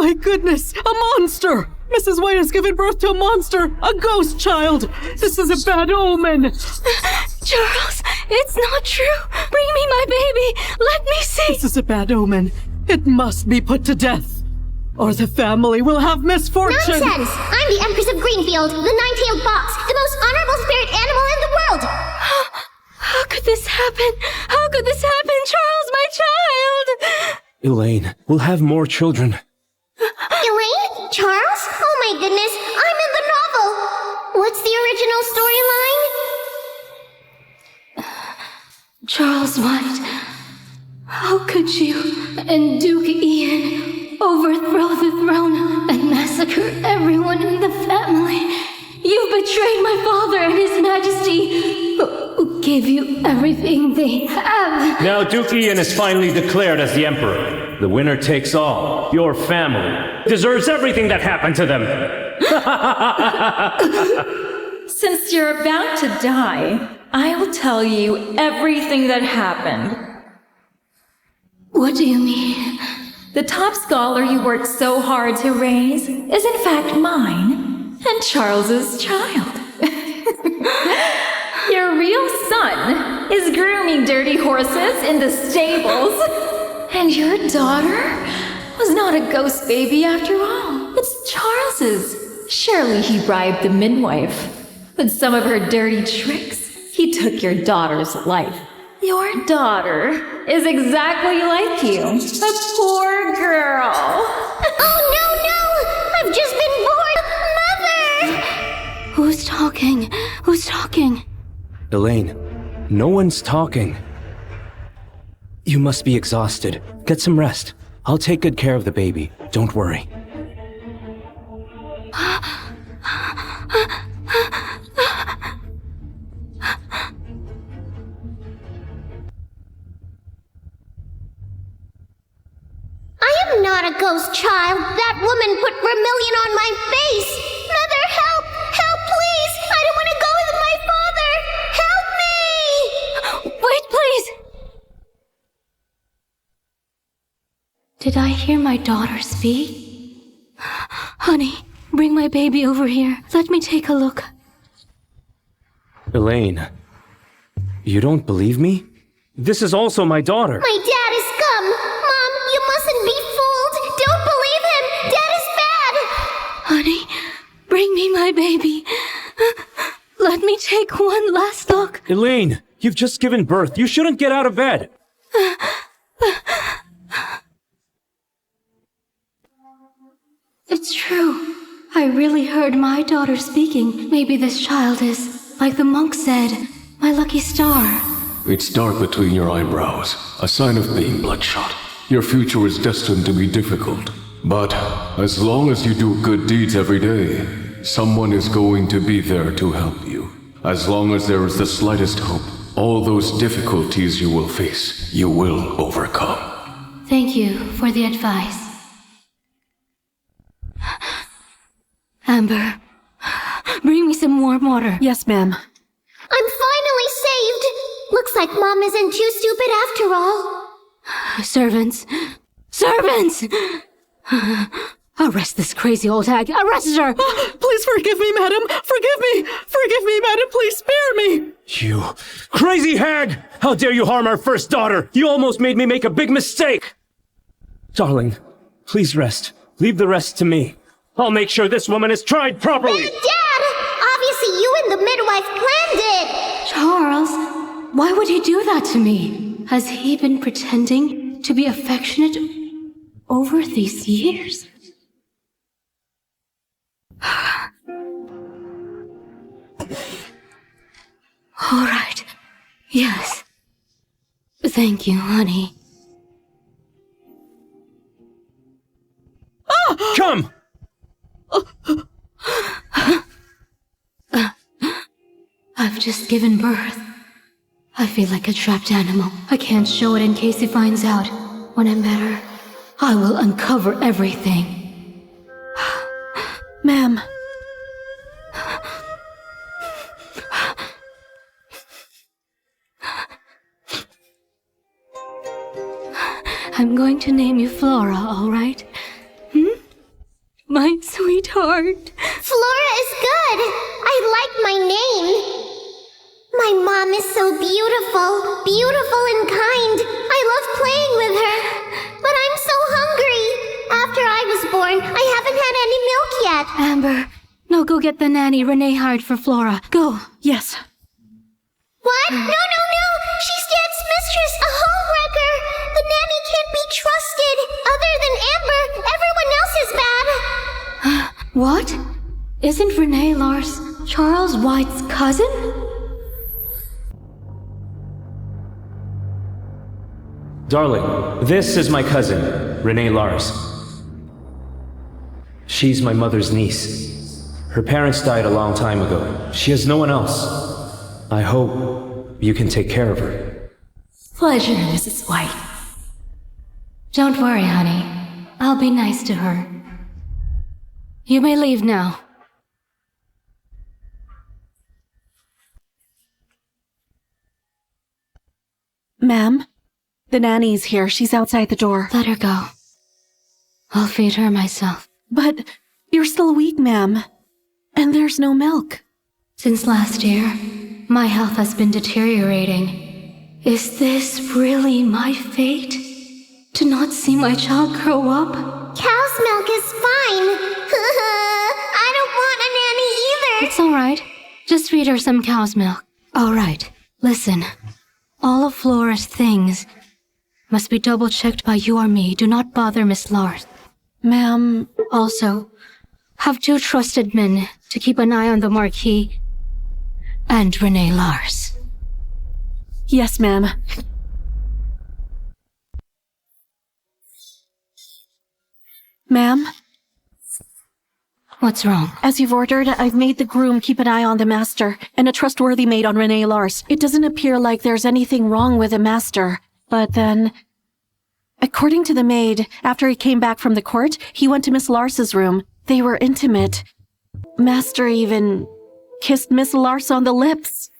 my goodness! A monster! Mrs. White has given birth to a monster! A ghost child! This is a bad omen! Charles, it's not true! Bring me my baby! Let me see! This is a bad omen. It must be put to death, or the family will have misfortune! Nonsense! I'm the Empress of Greenfield, the nine-tailed fox, the most honorable spirit animal in the world! How could this happen? How could this happen? Charles, my child! Elaine, we'll have more children. Elaine? Charles? Oh my goodness, I'm in the novel! What's the original storyline? Charles White, how could you and Duke Ian overthrow the throne and massacre everyone in the family? You've betrayed my father and his majesty, who gave you everything they have. Now Duke Ian is finally declared as the Emperor. The winner takes all. Your family deserves everything that happened to them. Since you're about to die, I'll tell you everything that happened. What do you mean? The top scholar you worked so hard to raise is in fact mine and Charles's child. Your real son is grooming dirty horses in the stables. And your daughter was not a ghost baby after all. It's Charles's. Surely he bribed the midwife. With some of her dirty tricks, he took your daughter's life. Your daughter is exactly like you. A poor girl. Oh no! I've just been born! Mother! Who's talking? Who's talking? Elaine, no one's talking. You must be exhausted. Get some rest. I'll take good care of the baby. Don't worry. I am not a ghost child. That woman put vermilion on my face. Mother, help! Help, please! I don't want to go with my father! Help me! Wait, please! Did I hear my daughter speak? Honey, bring my baby over here. Let me take a look. Elaine, you don't believe me? This is also my daughter. My dad is scum! Mom, you mustn't be fooled! Don't believe him! Dad is bad! Honey, bring me my baby. Let me take one last look. Elaine, you've just given birth. You shouldn't get out of bed. It's true. I really heard my daughter speaking. Maybe this child is, like the monk said, my lucky star. It's dark between your eyebrows, a sign of being bloodshot. Your future is destined to be difficult. But as long as you do good deeds every day, someone is going to be there to help you. As long as there is the slightest hope, all those difficulties you will face, you will overcome. Thank you for the advice. Amber, bring me some warm water. Yes, ma'am. I'm finally saved! Looks like Mom isn't too stupid after all. Servants! Servants! Arrest this crazy old hag! Arrest her! Please forgive me, madam! Forgive me! Forgive me, madam! Please spare me! You crazy hag! How dare you harm our first daughter! You almost made me make a big mistake! Darling, please rest. Leave the rest to me. I'll make sure this woman is tried properly! Dad! Obviously you and the midwife planned it! Charles, why would he do that to me? Has he been pretending to be affectionate over these years? All right. Yes. Thank you, honey. Come! I've just given birth. I feel like a trapped animal. I can't show it in case he finds out. When I'm better, I will uncover everything. Ma'am. I'm going to name you Flora, all right? my sweetheart. Flora is good. I like my name. My mom is so beautiful, beautiful and kind. I love playing with her. But I'm so hungry. After I was born, I haven't had any milk yet. Amber, no, go get the nanny Renee hired for Flora. Go. Yes. What? No. She's Dad's mistress, a homewrecker. The nanny can't be trusted. Other than Amber, everyone else is bad. What? Isn't Renee Lars Charles White's cousin? Darling, this is my cousin, Renee Lars. She's my mother's niece. Her parents died a long time ago. She has no one else. I hope you can take care of her. Pleasure, Mrs. White. Don't worry, honey. I'll be nice to her. You may leave now. Ma'am, the nanny's here. She's outside the door. Let her go. I'll feed her myself. But you're still weak, ma'am. And there's no milk. Since last year, my health has been deteriorating. Is this really my fate? To not see my child grow up? Cow's milk is fine. I don't want a nanny either. It's alright. Just feed her some cow's milk. Alright, listen. All of Flora's things must be double-checked by you or me. Do not bother Miss Lars. Ma'am, Also, have 2 trusted men to keep an eye on the Marquis and Renee Lars. yes, ma'am. Ma'am, What's wrong? as you've ordered, I've made the groom keep an eye on the master and a trustworthy maid on Renee Lars. It doesn't appear like there's anything wrong with the master. But then, according to the maid, after he came back from the court, he went to Miss Lars's room. They were intimate. Master even kissed Miss Lars on the lips.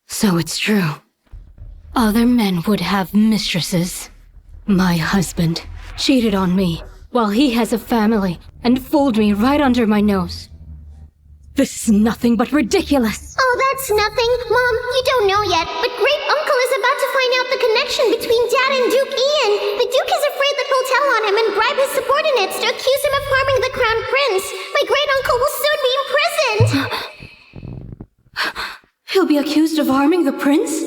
So it's true. Other men would have mistresses. My husband cheated on me while he has a family and fooled me right under my nose. This is nothing but ridiculous. Oh, that's nothing. Mom, you don't know yet, but Great Uncle is about to find out the connection between Dad and Duke Ian. The Duke is afraid that we'll tell on him and bribe his subordinates to accuse him of harming the Crown Prince. My Great Uncle will soon be imprisoned. He'll be accused of harming the prince?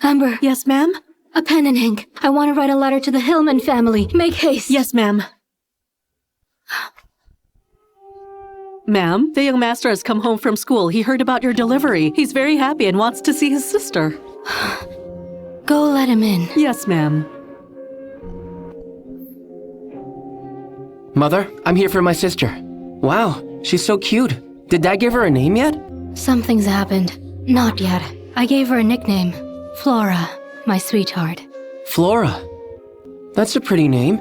Amber, Yes, ma'am? a pen and ink. I want to write a letter to the Hillman family. Make haste. Yes, ma'am. Ma'am, the young master has come home from school. He heard about your delivery. He's very happy and wants to see his sister. Go let him in. Yes, ma'am. Mother, I'm here for my sister. Wow, she's so cute. Did Dad give her a name yet? Something's happened. Not yet. I gave her a nickname. Flora, my sweetheart. Flora. That's a pretty name.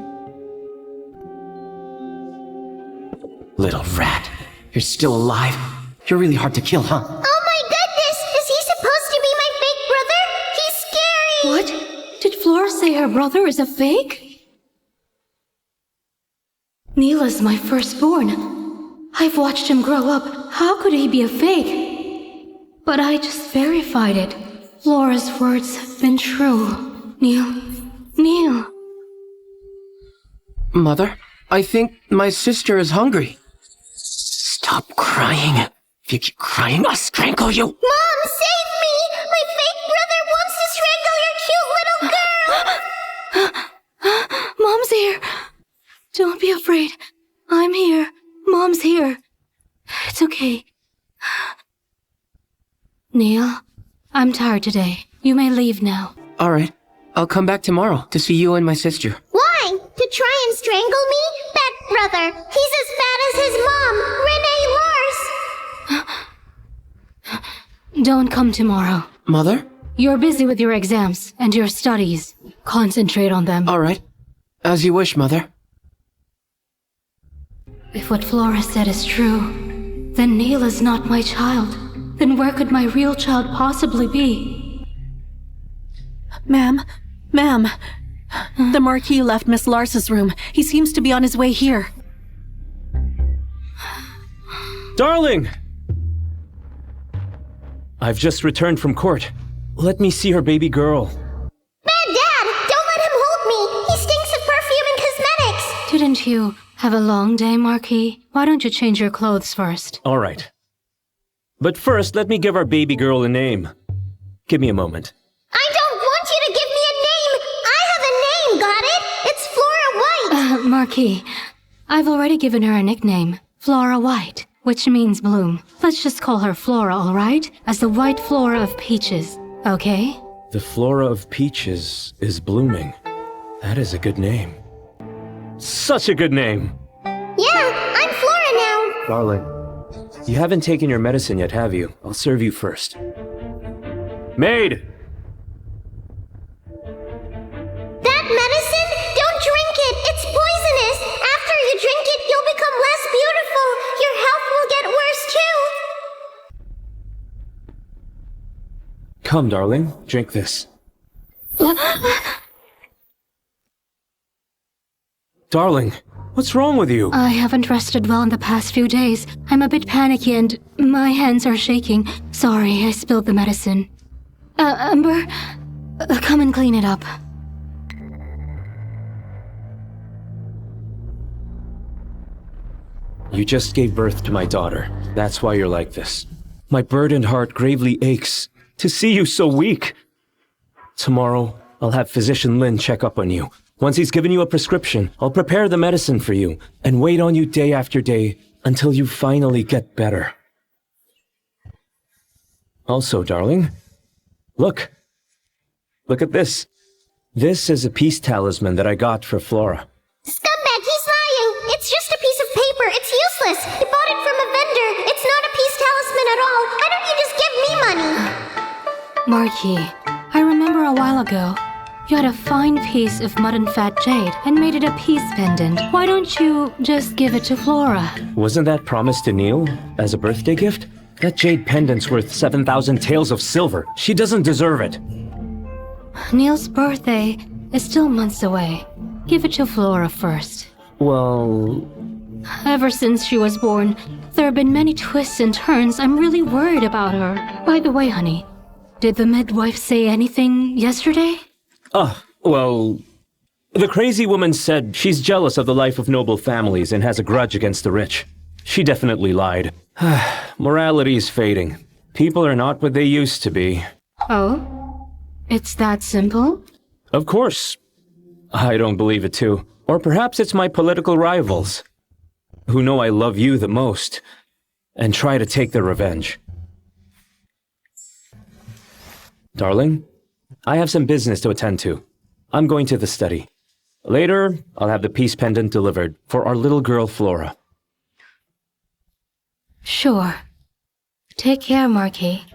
Little rat. You're still alive. You're really hard to kill, huh? Oh my goodness! Is he supposed to be my fake brother? He's scary! What? Did Flora say her brother is a fake? Neela's my firstborn. I've watched him grow up. How could he be a fake? But I just verified it. Flora's words have been true. Neil. Mother, I think my sister is hungry. Stop crying. If you keep crying, I'll strangle you. Mom, save me! My fake brother wants to strangle your cute little girl! Mom's here. Don't be afraid. I'm here. Mom's here. It's okay. Neil, I'm tired today. You may leave now. All right. I'll come back tomorrow to see you and my sister. Why? To try and strangle me? Bad brother. He's as bad as his mom, Renee Lars. Don't come tomorrow. Mother? You're busy with your exams and your studies. Concentrate on them. All right. As you wish, Mother. If what Flora said is true, then Neil is not my child. Then where could my real child possibly be? Ma'am, The Marquis left Miss Lars's room. He seems to be on his way here. Darling! I've just returned from court. Let me see her baby girl. Bad Dad! Don't let him hold me! He stinks of perfume and cosmetics! Didn't you have a long day, Marquis? Why don't you change your clothes first? All right. But first, let me give our baby girl a name. Give me a moment. I don't want you to give me a name! I have a name, got it? It's Flora White! Marquis, I've already given her a nickname, Flora White, which means bloom. Let's just call her Flora, all right? As the white flora of peaches, okay? The flora of peaches is blooming. That is a good name. Such a good name! Yeah, I'm Flora now! Darling, you haven't taken your medicine yet, have you? I'll serve you first. Maid! That medicine? Don't drink it! It's poisonous! After you drink it, you'll become less beautiful! Your health will get worse too! Come, darling, drink this. Darling, what's wrong with you? I haven't rested well in the past few days. I'm a bit panicky and my hands are shaking. Sorry, I spilled the medicine. Amber, come and clean it up. You just gave birth to my daughter. That's why you're like this. My burdened heart gravely aches to see you so weak. Tomorrow, I'll have Physician Lin check up on you. Once he's given you a prescription, I'll prepare the medicine for you and wait on you day after day until you finally get better. Also, darling, look. Look at this. This is a peace talisman that I got for Flora. Scumbag, he's lying! It's just a piece of paper! It's useless! He bought it from a vendor! It's not a peace talisman at all! Why don't you just give me money? Marquis, I remember a while ago, you had a fine piece of mud and fat jade and made it a peace pendant. Why don't you just give it to Flora? Wasn't that promised to Neil as a birthday gift? That jade pendant's worth 7,000 taels of silver. She doesn't deserve it. Neil's birthday is still months away. Give it to Flora first. Well... Ever since she was born, there have been many twists and turns. I'm really worried about her. By the way, honey, did the midwife say anything yesterday? Well... The crazy woman said she's jealous of the life of noble families and has a grudge against the rich. She definitely lied. Morality is fading. People are not what they used to be. Oh? It's that simple? Of course. I don't believe it too. Or perhaps it's my political rivals, who know I love you the most, and try to take their revenge. Darling, I have some business to attend to. I'm going to the study. Later, I'll have the peace pendant delivered for our little girl Flora. Sure. Take care, Marquis.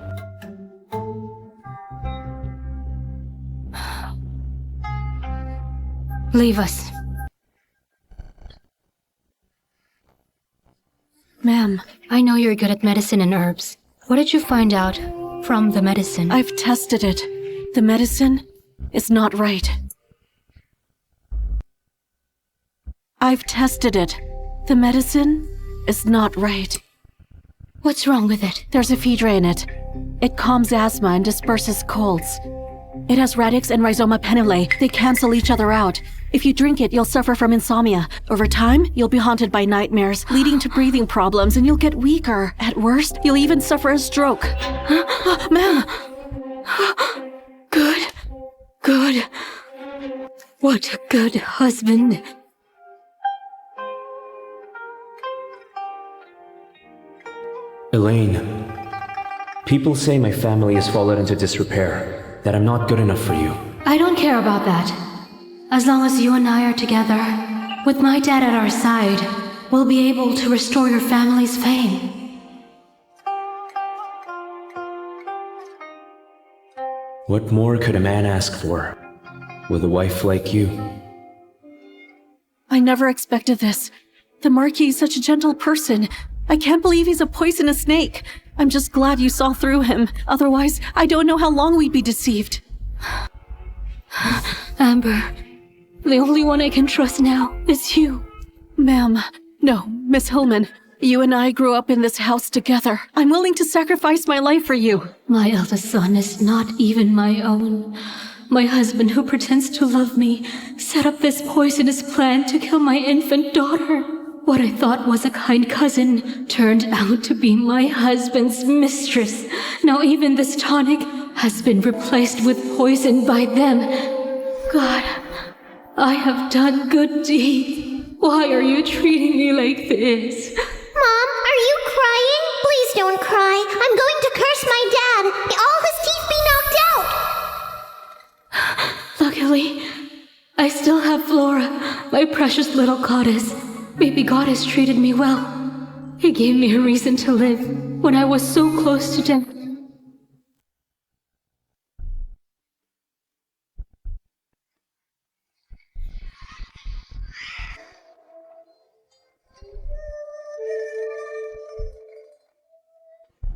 Leave us. Ma'am, I know you're good at medicine and herbs. What did you find out from the medicine? I've tested it. The medicine is not right. I've tested it. The medicine is not right. What's wrong with it? There's ephedra in it. It calms asthma and disperses colds. It has radix and rhizoma penile. They cancel each other out. If you drink it, you'll suffer from insomnia. Over time, you'll be haunted by nightmares, leading to breathing problems, and you'll get weaker. At worst, you'll even suffer a stroke. Ma'am! Good. Good. What a good husband. Elaine, people say my family has fallen into disrepair, that I'm not good enough for you. I don't care about that. As long as you and I are together, with my dad at our side, we'll be able to restore your family's fame. What more could a man ask for with a wife like you? I never expected this. The Marquis is such a gentle person. I can't believe he's a poisonous snake. I'm just glad you saw through him. Otherwise, I don't know how long we'd be deceived. Amber, The only one I can trust now is you. Ma'am, no, Miss Hillman. You and I grew up in this house together. I'm willing to sacrifice my life for you. My eldest son is not even my own. My husband, who pretends to love me, set up this poisonous plan to kill my infant daughter. What I thought was a kind cousin turned out to be my husband's mistress. Now even this tonic has been replaced with poison by them. God, I have done good deeds. Why are you treating me like this? Mom, are you crying? Please don't cry. I'm going to curse my dad. All his teeth be knocked out. Luckily, I still have Flora, my precious little goddess. Baby God has treated me well. He gave me a reason to live when I was so close to death.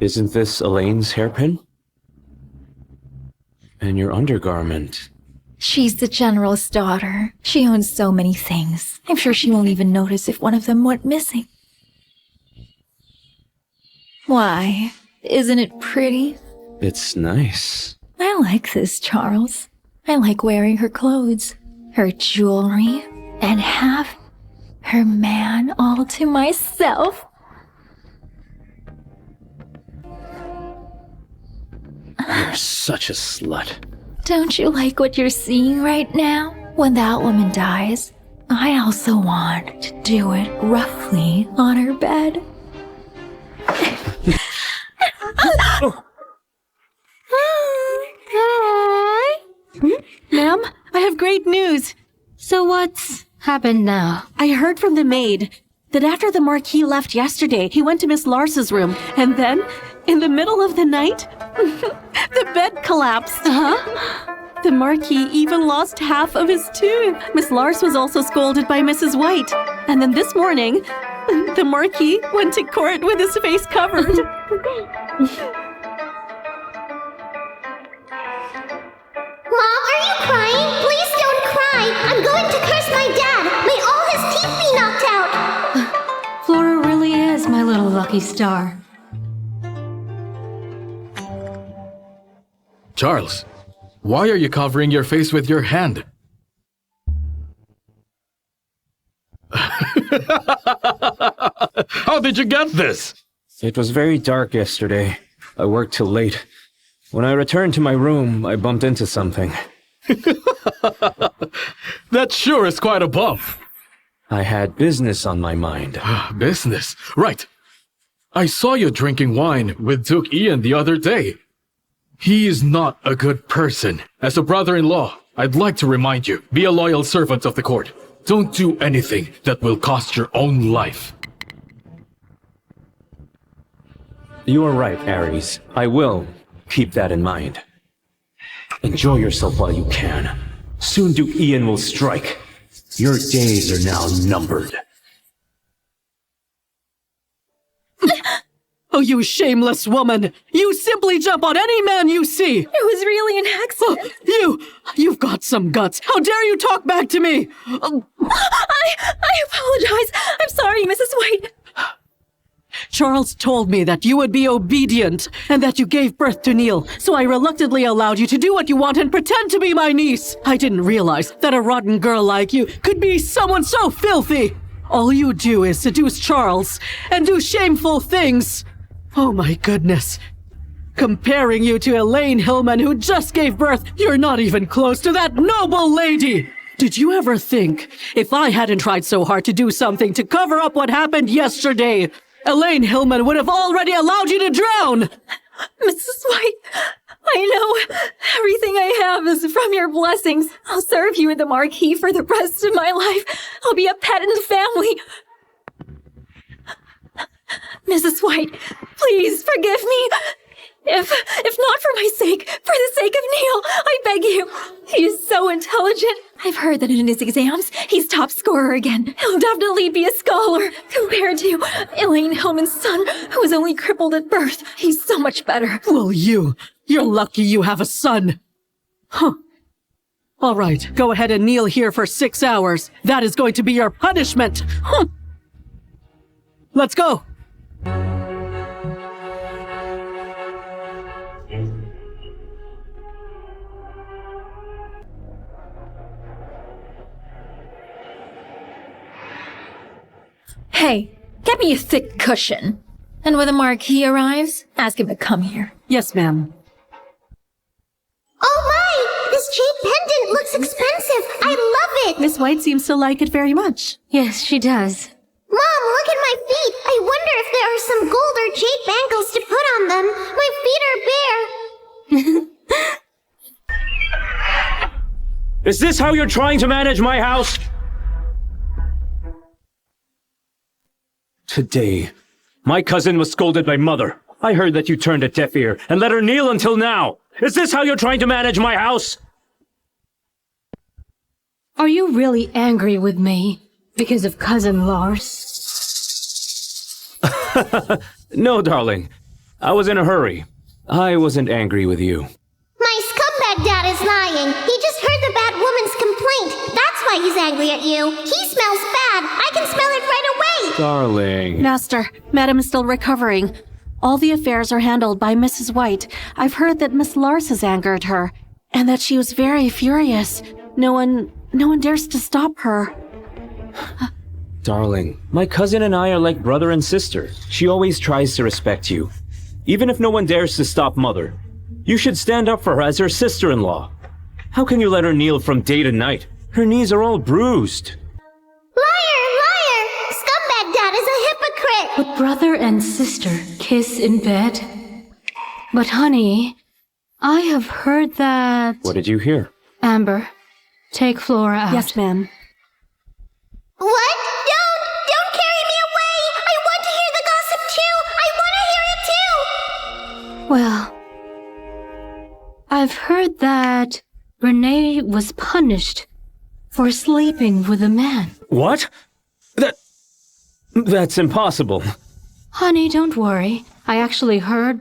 Isn't this Elaine's hairpin? And your undergarment. She's the general's daughter. She owns so many things. I'm sure she won't even notice if one of them went missing. Why? Isn't it pretty? It's nice. I like this, Charles. I like wearing her clothes, her jewelry, and have her man all to myself. You're such a slut. Don't you like what you're seeing right now? When that woman dies, I also want to do it roughly on her bed. Ma'am, I have great news. So what's happened now? I heard from the maid that after the Marquis left yesterday, he went to Miss Lars's room, and then, in the middle of the night, the bed collapsed. The Marquis even lost half of his tooth. Miss Lars was also scolded by Mrs. White. And then this morning, the Marquis went to court with his face covered. Mom, are you crying? Please don't cry. I'm going to curse my dad. May all his teeth be knocked out. Flora really is my little lucky star. Charles, why are you covering your face with your hand? How did you get this? It was very dark yesterday. I worked till late. When I returned to my room, I bumped into something. That sure is quite a bump. I had business on my mind. Business, right. I saw you drinking wine with Duke Ian the other day. He is not a good person. As a brother-in-law, I'd like to remind you, be a loyal servant of the court. Don't do anything that will cost your own life. You are right, Ares. I will keep that in mind. Enjoy yourself while you can. Soon Duke Ian will strike. Your days are now numbered. Oh, you shameless woman! You simply jump on any man you see! It was really an accident. Oh, you've got some guts! How dare you talk back to me! I apologize. I'm sorry, Mrs. White. Charles told me that you would be obedient and that you gave birth to Neil, so I reluctantly allowed you to do what you want and pretend to be my niece. I didn't realize that a rotten girl like you could be someone so filthy. All you do is seduce Charles and do shameful things. Oh my goodness. Comparing you to Elaine Hillman, who just gave birth, you're not even close to that noble lady. Did you ever think, if I hadn't tried so hard to do something to cover up what happened yesterday, Elaine Hillman would have already allowed you to drown? Mrs. White, I know everything I have is from your blessings. I'll serve you and the Marquis for the rest of my life. I'll be a pet in the family. Mrs. White, please forgive me. If not for my sake, for the sake of Neil, I beg you. He is so intelligent. I've heard that in his exams, he's top scorer again. He'll definitely be a scholar. Compared to Elaine Hillman's son, who was only crippled at birth, he's so much better. Well, you're lucky you have a son. Huh. All right, go ahead and kneel here for 6 hours. That is going to be your punishment. Let's go. Hey, get me a thick cushion. And when the Marquis arrives, ask him to come here. Yes, ma'am. Oh my! This jade pendant looks expensive. I love it. Miss White seems to like it very much. Yes, she does. Mom, look at my feet. I wonder if there are some gold or jade bangles to put on them. My feet are bare. Is this how you're trying to manage my house? Today, my cousin was scolded by Mother. I heard that you turned a deaf ear and let her kneel until now. Is this how you're trying to manage my house? Are you really angry with me because of Cousin Lars? No, darling. I was in a hurry. I wasn't angry with you. My scumbag dad is lying. He just heard the bad woman's complaint. That's why he's angry at you. He smells bad. I can smell it right away. Darling. Master, Madam is still recovering. All the affairs are handled by Mrs. White. I've heard that Miss Lars has angered her, and that she was very furious. No one dares to stop her. Darling, my cousin and I are like brother and sister. She always tries to respect you. Even if no one dares to stop Mother, you should stand up for her as her sister-in-law. How can you let her kneel from day to night? Her knees are all bruised. Liar! Scumbag dad is a hypocrite. Would brother and sister kiss in bed? But honey, I have heard that... What did you hear? Amber, take Flora out. Yes, ma'am. What? Don't carry me away. I want to hear the gossip too. I want to hear it too. Well, I've heard that Renee was punished for sleeping with a man. What? That's impossible. Honey, don't worry. I actually heard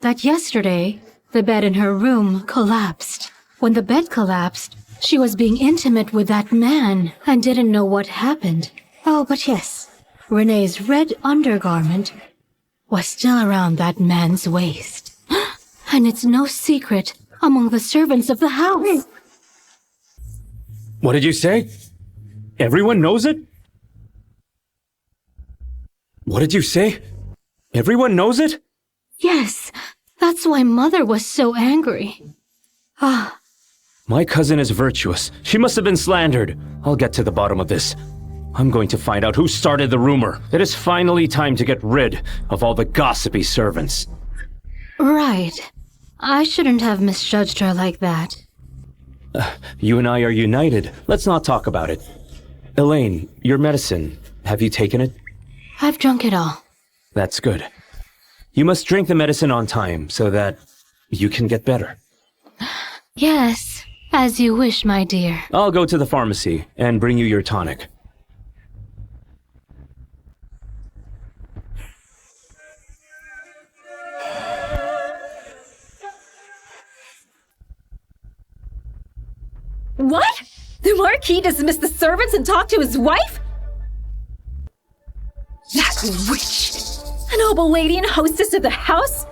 that yesterday the bed in her room collapsed. When the bed collapsed, she was being intimate with that man and didn't know what happened. Oh, but yes, Renee's red undergarment was still around that man's waist. And it's no secret among the servants of the house. What did you say? Everyone knows it? What did you say? Everyone knows it? Yes, that's why Mother was so angry. My cousin is virtuous. She must have been slandered. I'll get to the bottom of this. I'm going to find out who started the rumor. It is finally time to get rid of all the gossipy servants. Right. I shouldn't have misjudged her like that. You and I are united. Let's not talk about it. Elaine, your medicine. Have you taken it? I've drunk it all. That's good. You must drink the medicine on time so that you can get better. Yes, as you wish, my dear. I'll go to the pharmacy and bring you your tonic. What? The Marquis dismissed the servants and talked to his wife? That witch! A noble lady and hostess of the house?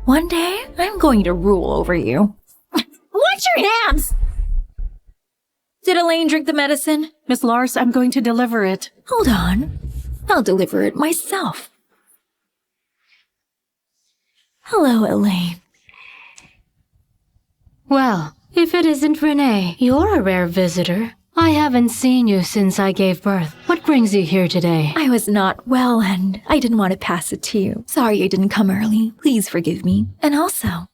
One day, I'm going to rule over you. Watch your hands! Did Elaine drink the medicine? Miss Lars, I'm going to deliver it. Hold on. I'll deliver it myself. Hello, Elaine. Well, if it isn't Renee, you're a rare visitor. I haven't seen you since I gave birth. What brings you here today? I was not well and I didn't want to pass it to you. Sorry I didn't come early. Please forgive me. And also,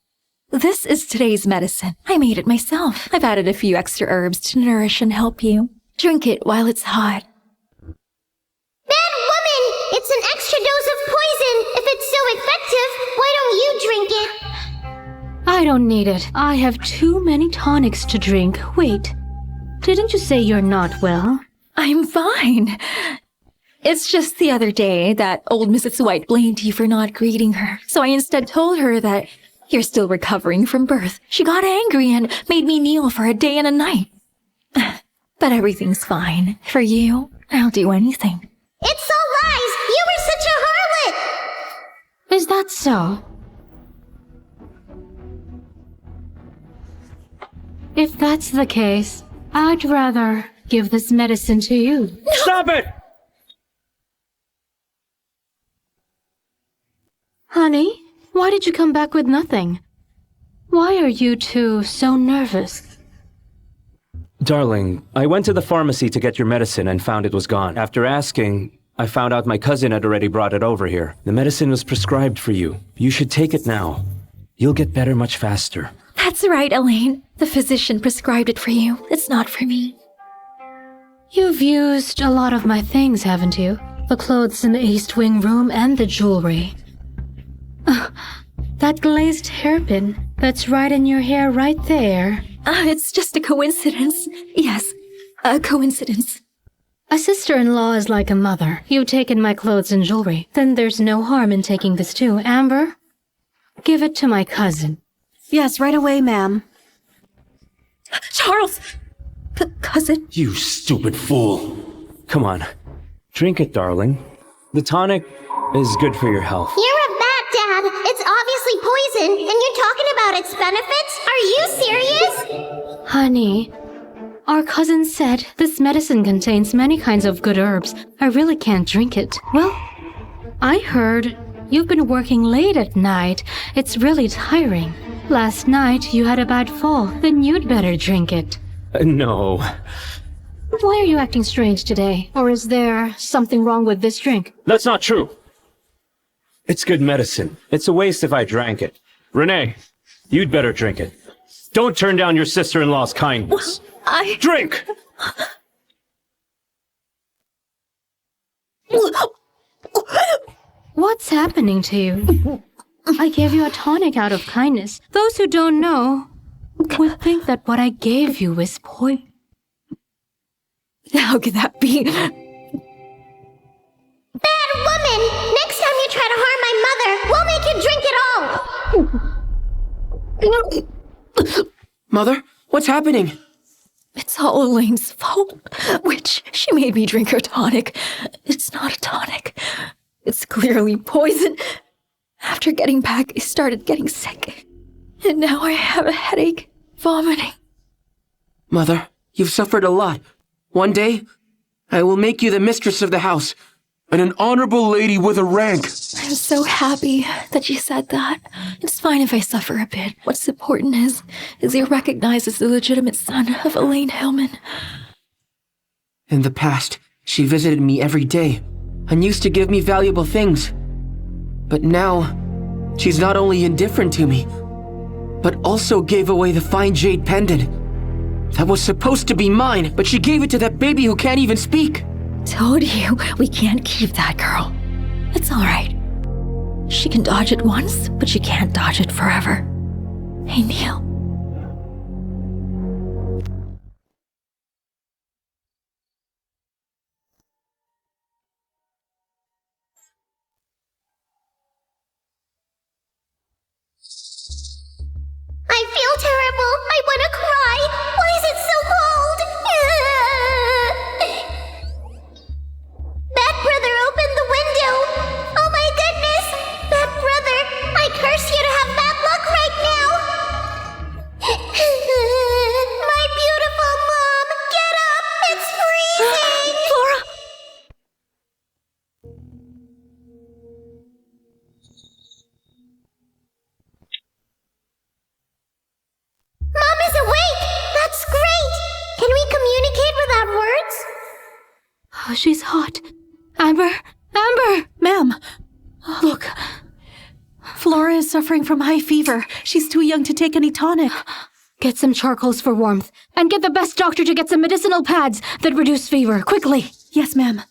this is today's medicine. I made it myself. I've added a few extra herbs to nourish and help you. Drink it while it's hot. Bad woman! It's an extra dose of poison. If it's so effective, why don't you drink it? I don't need it. I have too many tonics to drink. Wait, didn't you say you're not well? I'm fine. It's just the other day that old Mrs. White blamed you for not greeting her. So I instead told her that you're still recovering from birth. She got angry and made me kneel for a day and a night. But everything's fine. For you, I'll do anything. It's all lies! You were such a harlot! Is that so? If that's the case, I'd rather give this medicine to you. Stop it! Honey, why did you come back with nothing? Why are you two so nervous? Darling, I went to the pharmacy to get your medicine and found it was gone. After asking, I found out my cousin had already brought it over here. The medicine was prescribed for you. You should take it now. You'll get better much faster. That's right, Elaine. The physician prescribed it for you. It's not for me. You've used a lot of my things, haven't you? The clothes in the East Wing room and the jewelry. That glazed hairpin, that's right in your hair right there. It's just a coincidence. Yes, a coincidence. A sister-in-law is like a mother. You've taken my clothes and jewelry. Then there's no harm in taking this too. Amber, give it to my cousin. Yes, right away, ma'am. Charles! Cousin? You stupid fool. Come on. Drink it, darling. The tonic is good for your health. You're a bat, Dad! It's obviously poison, and you're talking about its benefits? Are you serious? Honey, our cousin said this medicine contains many kinds of good herbs. I really can't drink it. Well, I heard you've been working late at night. It's really tiring. Last night you had a bad fall. Then you'd better drink it. No. Why are you acting strange today? Or is there something wrong with this drink? That's not true. It's good medicine. It's a waste if I drank it. Renee, you'd better drink it. Don't turn down your sister-in-law's kindness. Drink! What's happening to you? I gave you a tonic out of kindness. Those who don't know would think that what I gave you is poison. How could that be? Bad woman! Next time you try to harm my mother, we'll make you drink it all! Mother, what's happening? It's all Elaine's fault, which she made me drink her tonic. It's not a tonic. It's clearly poison. After getting back, I started getting sick. And now I have a headache, vomiting. Mother, you've suffered a lot. One day, I will make you the mistress of the house, and an honorable lady with a rank. I'm so happy that you said that. It's fine if I suffer a bit. What's important is you're recognized as the legitimate son of Elaine Hillman. In the past, she visited me every day, and used to give me valuable things. But now, she's not only indifferent to me, but also gave away the fine jade pendant. That was supposed to be mine, but she gave it to that baby who can't even speak. Told you, we can't keep that girl. It's all right. She can dodge it once, but she can't dodge it forever. Hey, Neil. I feel terrible. I want to cry. Why is it so cold? Bat Brother, open the window. Oh my goodness. Bat Brother, I curse you to have bad luck right now. My beautiful mom, get up. It's freezing. Flora! Mom is awake. That's great. Can we communicate without words? Oh, she's hot. Amber! Amber! Ma'am, look. Flora is suffering from high fever. She's too young to take any tonic. Get some charcoals for warmth, and get the best doctor to get some medicinal pads that reduce fever, quickly! Yes, ma'am.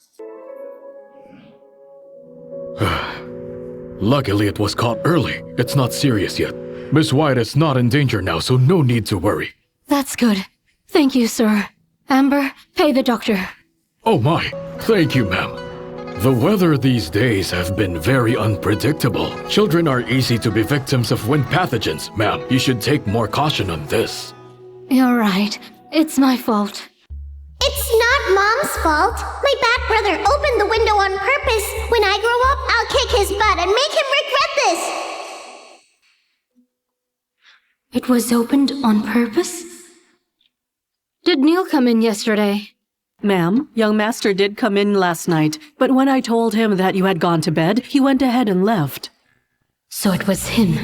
Luckily, it was caught early. It's not serious yet. Miss White is not in danger now, so no need to worry. That's good. Thank you, sir. Amber, pay the doctor. Oh my, thank you, ma'am. The weather these days have been very unpredictable. Children are easy to be victims of wind pathogens, ma'am. You should take more caution on this. You're right. It's my fault. It's It's not Mom's fault. My bad brother opened the window on purpose. When I grow up, I'll kick his butt and make him regret this. It was opened on purpose? Did Neil come in yesterday? Ma'am, young master did come in last night, but when I told him that you had gone to bed, he went ahead and left. So it was him.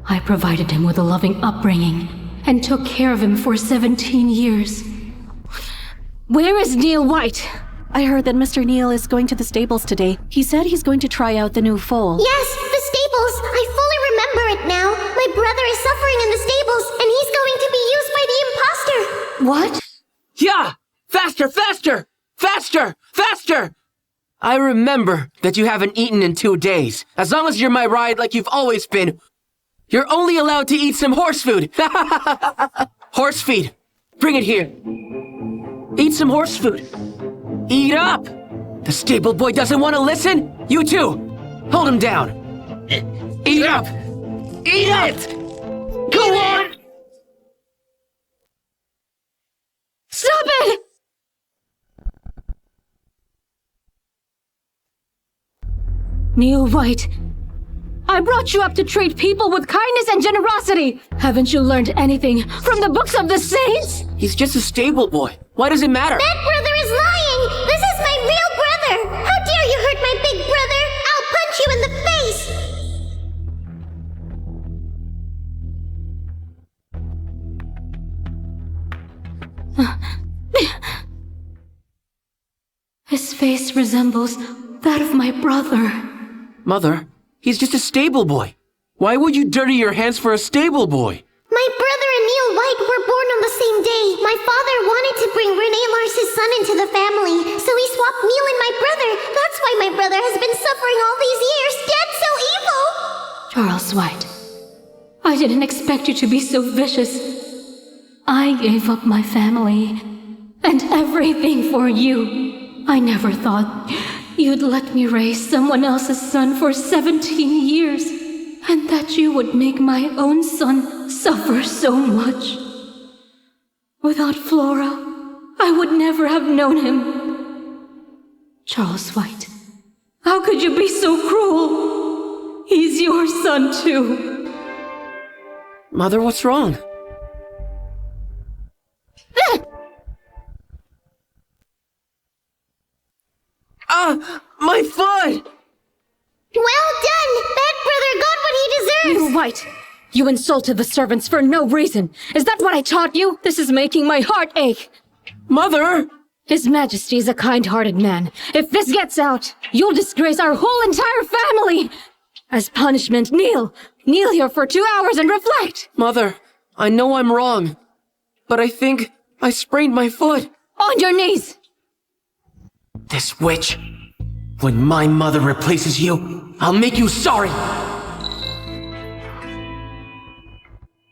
I provided him with a loving upbringing and took care of him for 17 years. Where is Neil White? I heard that Mr. Neil is going to the stables today. He said he's going to try out the new foal. Yes, the stables. I fully remember it now. My brother is suffering in the stables, and he's going to be used by the imposter. What? Yeah! Faster, faster! Faster! Faster! I remember that you haven't eaten in 2 days. As long as you're my ride like you've always been, you're only allowed to eat some horse food. Horse feed. Bring it here. Eat some horse food. Eat up! The stable boy doesn't want to listen? You too! Hold him down. Eat up! Eat it! Go on! Stop it! Neil White, I brought you up to treat people with kindness and generosity. Haven't you learned anything from the books of the saints? He's just a stable boy. Why does it matter? That brother is lying! This is my real brother! How dare you hurt my big brother! I'll punch you in the face! His face resembles that of my brother. Mother, he's just a stable boy. Why would you dirty your hands for a stable boy? My brother and Neil White were born on the same day. My father wanted to bring Renee Lars' son into the family, so he swapped Neil and my brother. That's why my brother has been suffering all these years. Dad's so evil! Charles White, I didn't expect you to be so vicious. I gave up my family and everything for you. I never thought you'd let me raise someone else's son for 17 years, and that you would make my own son suffer so much. Without Flora, I would never have known him. Charles White, how could you be so cruel? He's your son too. Mother, what's wrong? My foot! Well done! Bad brother got what he deserves! Neil White, you insulted the servants for no reason. Is that what I taught you? This is making my heart ache. Mother! His Majesty is a kind-hearted man. If this gets out, you'll disgrace our whole entire family! As punishment, kneel here for 2 hours and reflect! Mother, I know I'm wrong, but I think I sprained my foot. On your knees! This witch. When my mother replaces you, I'll make you sorry!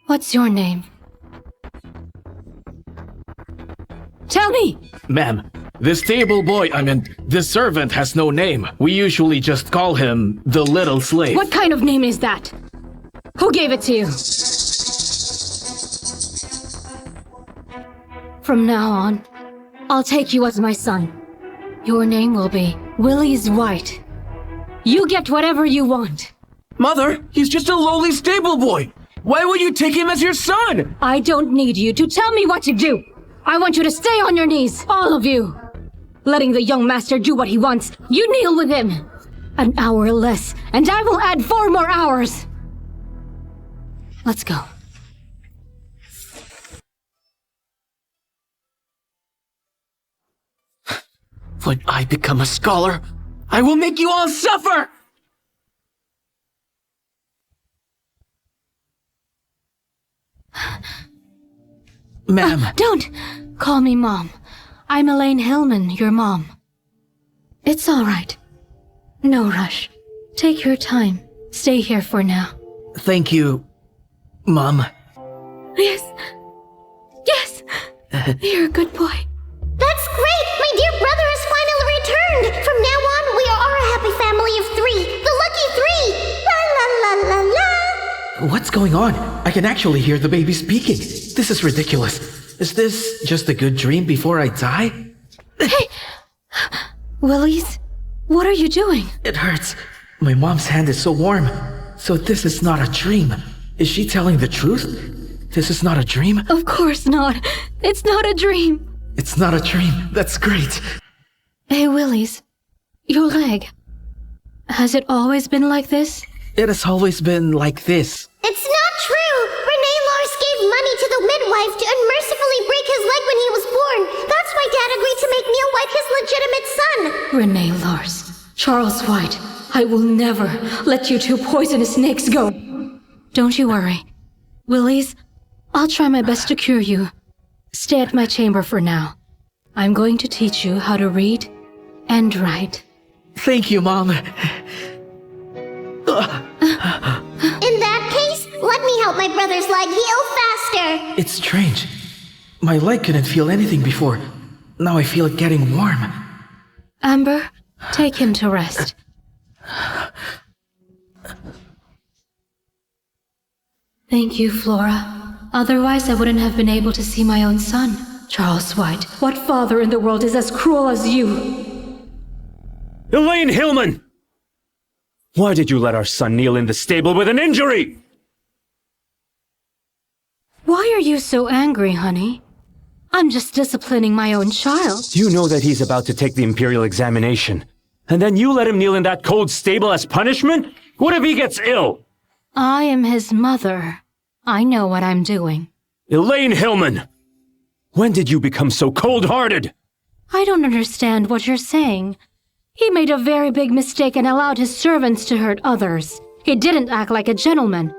What's your name? Tell me! Ma'am, this stable boy, this servant has no name. We usually just call him the little slave. What kind of name is that? Who gave it to you? From now on, I'll take you as my son. Your name will be Willis White. You get whatever you want. Mother, he's just a lowly stable boy. Why would you take him as your son? I don't need you to tell me what to do. I want you to stay on your knees, all of you. Letting the young master do what he wants, you kneel with him. An hour less, and I will add 4 more hours. Let's go. When I become a scholar, I will make you all suffer! Ma'am. Don't call me Mom. I'm Elaine Hillman, your mom. It's all right. No rush. Take your time. Stay here for now. Thank you, Mom. Yes. Yes. You're a good boy. That's great! My dear brother has finally returned! From now on, we are a happy family of 3! The lucky 3! La la la la la! What's going on? I can actually hear the baby speaking. This is ridiculous. Is this just a good dream before I die? Willis, what are you doing? It hurts. My mom's hand is so warm. So this is not a dream. Is she telling the truth? This is not a dream? Of course not. It's not a dream. It's not a dream. That's great. Hey, Willis, your leg. Has it always been like this? It has always been like this. It's not true! Renee Lars gave money to the midwife to unmercifully break his leg when he was born. That's why Dad agreed to make Neil White his legitimate son. Renee Lars, Charles White, I will never let you two poisonous snakes go. Don't you worry. Willis, I'll try my best to cure you. Stay at my chamber for now. I'm going to teach you how to read and write. Thank you, Mom. In that case, let me help my brother's leg heal faster. It's strange. My leg couldn't feel anything before. Now I feel it getting warm. Amber, take him to rest. Thank you, Flora. Otherwise, I wouldn't have been able to see my own son. Charles White, what father in the world is as cruel as you? Elaine Hillman! Why did you let our son kneel in the stable with an injury? Why are you so angry, honey? I'm just disciplining my own child. You know that he's about to take the Imperial examination. And then you let him kneel in that cold stable as punishment? What if he gets ill? I am his mother. I know what I'm doing. Elaine Hillman! When did you become so cold-hearted? I don't understand what you're saying. He made a very big mistake and allowed his servants to hurt others. He didn't act like a gentleman.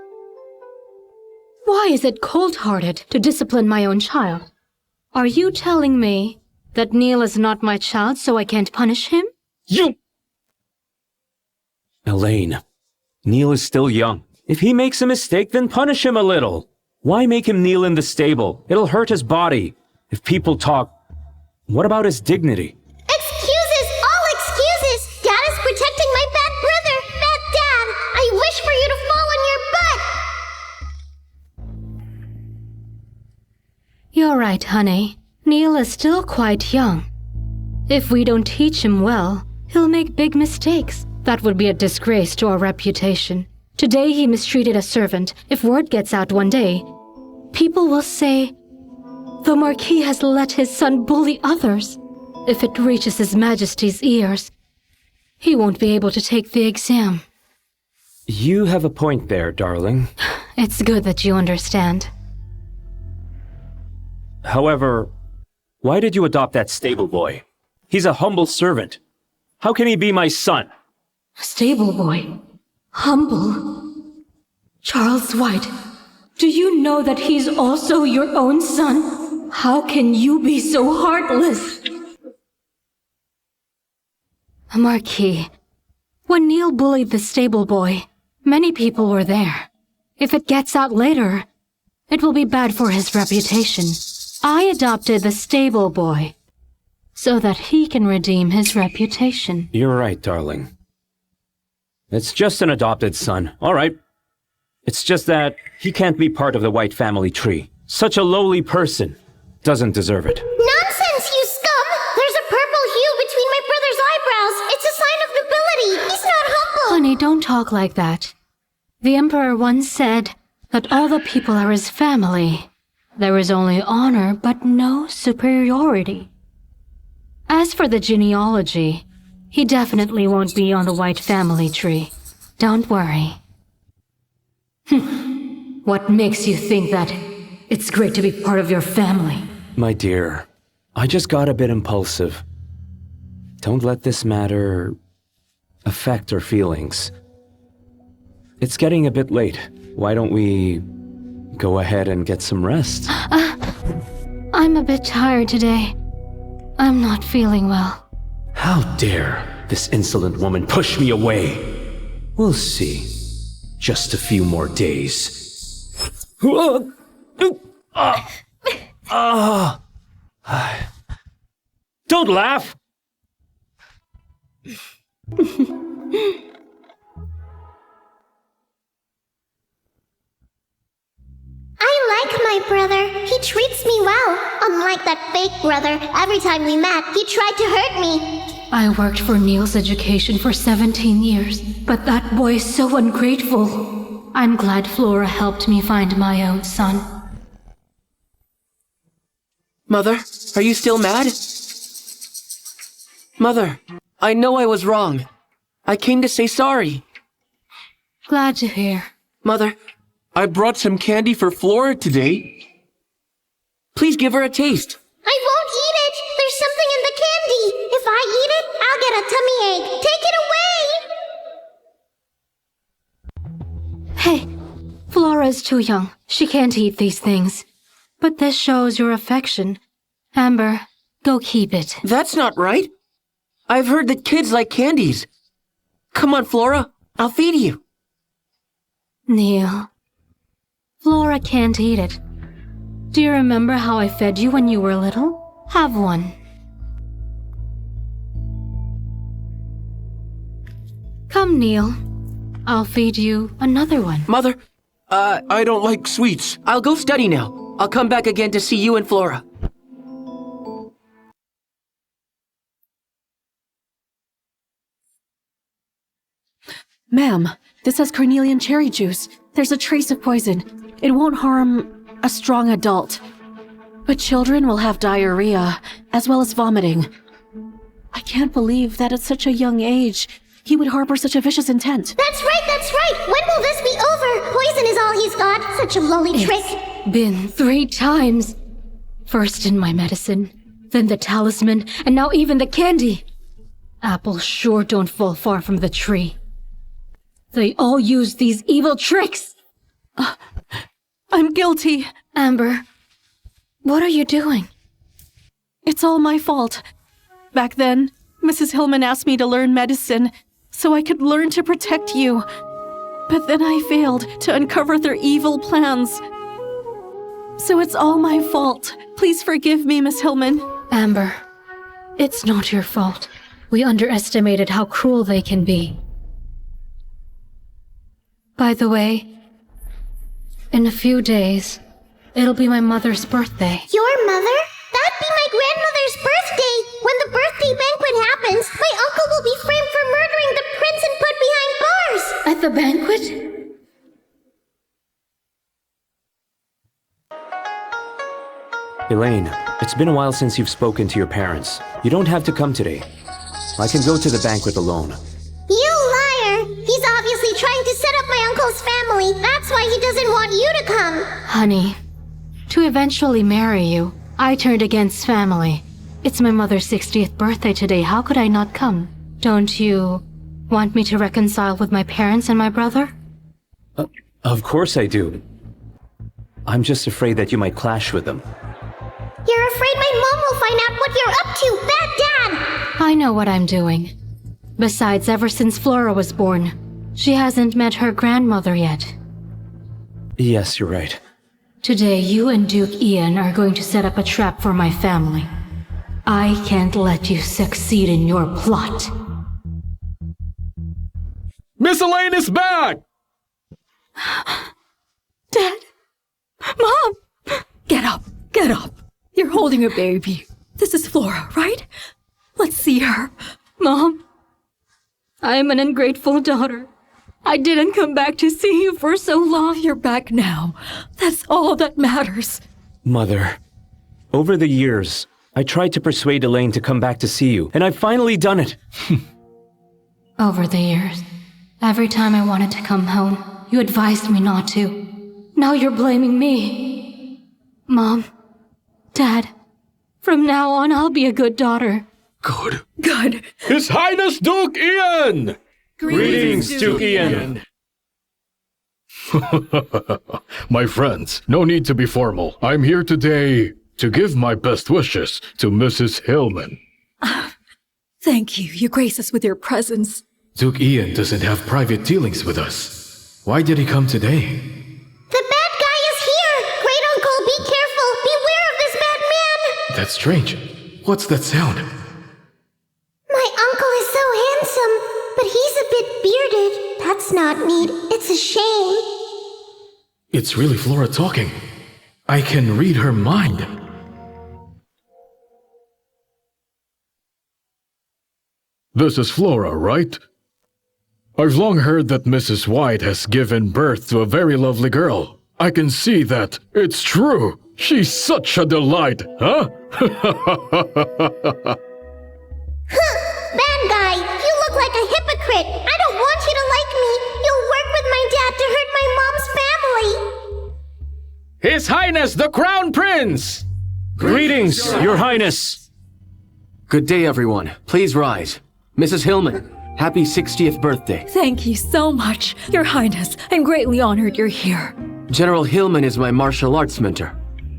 Why is it cold-hearted to discipline my own child? Are you telling me that Neil is not my child, so I can't punish him? You... Elaine, Neil is still young. If he makes a mistake, then punish him a little. Why make him kneel in the stable? It'll hurt his body. If people talk, what about his dignity? Excuses, all excuses! Dad is protecting my bad brother! Bad Dad! I wish for you to fall on your butt! You're right, honey. Neil is still quite young. If we don't teach him well, he'll make big mistakes. That would be a disgrace to our reputation. Today he mistreated a servant. If word gets out one day, people will say, the Marquis has let his son bully others. If it reaches His Majesty's ears, he won't be able to take the exam. You have a point there, darling. It's good that you understand. However, why did you adopt that stable boy? He's a humble servant. How can he be my son? Stable boy. Humble. Charles White, do you know that he's also your own son? How can you be so heartless? Marquis, when Neil bullied the stable boy, many people were there. If it gets out later, it will be bad for his reputation. I adopted the stable boy so that he can redeem his reputation. You're right, darling. It's just an adopted son, all right. It's just that he can't be part of the White family tree. Such a lowly person doesn't deserve it. Nonsense, you scum! There's a purple hue between my brother's eyebrows. It's a sign of nobility. He's not humble. Honey, don't talk like that. The Emperor once said that all the people are his family. There is only honor, but no superiority. As for the genealogy, he definitely won't be on the White family tree. Don't worry. What makes you think that it's great to be part of your family? My dear, I just got a bit impulsive. Don't let this matter affect our feelings. It's getting a bit late. Why don't we go ahead and get some rest? I'm a bit tired today. I'm not feeling well. How dare this insolent woman push me away? We'll see. Just a few more days. Don't laugh! I like my brother. He treats me well. Unlike that fake brother, every time we met, he tried to hurt me. I worked for Neil's education for 17 years, but that boy is so ungrateful. I'm glad Flora helped me find my own son. Mother, are you still mad? Mother, I know I was wrong. I came to say sorry. Glad to hear. Mother, I brought some candy for Flora today. Please give her a taste. I won't eat it. There's something in the candy. If I eat it, I'll get a tummy ache. Take it away. Hey, Flora's too young. She can't eat these things. But this shows your affection. Amber, go keep it. That's not right. I've heard that kids like candies. Come on, Flora. I'll feed you. Neil, Flora can't eat it. Do you remember how I fed you when you were little? Have one. Come, Neil. I'll feed you another one. Mother, I don't like sweets. I'll go study now. I'll come back again to see you and Flora. Ma'am, this has carnelian cherry juice. There's a trace of poison. It won't harm a strong adult. But children will have diarrhea, as well as vomiting. I can't believe that at such a young age, he would harbor such a vicious intent. That's right, that's right. When will this be over? Poison is all he's got. Such a lowly trick. Been 3 times. First in my medicine, then the talisman, and now even the candy. Apples sure don't fall far from the tree. They all use these evil tricks. I'm guilty. Amber, what are you doing? It's all my fault. Back then, Mrs. Hillman asked me to learn medicine so I could learn to protect you. But then I failed to uncover their evil plans. So it's all my fault. Please forgive me, Miss Hillman. Amber, it's not your fault. We underestimated how cruel they can be. By the way, in a few days, it'll be my mother's birthday. Your mother? That'd be my grandmother's birthday. When the birthday banquet happens, my uncle will be framed for murdering the prince and put behind bars. At the banquet? Elaine, it's been a while since you've spoken to your parents. You don't have to come today. I can go to the banquet alone. You liar! He's obviously trying to set up my uncle's family. That's why he doesn't want you to come. Honey, to eventually marry you, I turned against family. It's my mother's 60th birthday today. How could I not come? Don't you want me to reconcile with my parents and my brother? Of course I do. I'm just afraid that you might clash with them. You're afraid my mom will find out what you're up to, bad dad! I know what I'm doing. Besides, ever since Flora was born, she hasn't met her grandmother yet. Yes, you're right. Today, you and Duke Ian are going to set up a trap for my family. I can't let you succeed in your plot. Miss Elaine is back! Dad! Mom! Get up! Get up! You're holding a baby. This is Flora, right? Let's see her. Mom? I'm an ungrateful daughter. I didn't come back to see you for so long. You're back now. That's all that matters. Mother, over the years, I tried to persuade Elaine to come back to see you, and I've finally done it. Over the years, every time I wanted to come home, you advised me not to. Now you're blaming me. Mom, Dad, from now on I'll be a good daughter. Good. Good. His Highness Duke Ian! Greetings, Duke Ian. My friends, no need to be formal. I'm here today to give my best wishes to Mrs. Hillman. Thank you. You grace us with your presence. Duke Ian doesn't have private dealings with us. Why did he come today? The bad guy is here! Great uncle, be careful! Beware of this bad man! That's strange. What's that sound? My uncle is so handsome, but he's a bit bearded. That's not neat. It's a shame. It's really Flora talking. I can read her mind. This is Flora, right? I've long heard that Mrs. White has given birth to a very lovely girl. I can see that. It's true. She's such a delight, huh? Bad guy, you look like a hypocrite. I don't want you to like me. You'll work with my dad to hurt my mom's family. His Highness the Crown Prince! Greetings, Your Highness. Good day, everyone. Please rise. Mrs. Hillman, happy 60th birthday. Thank you so much, Your Highness. I'm greatly honored you're here. General Hillman is my martial arts mentor.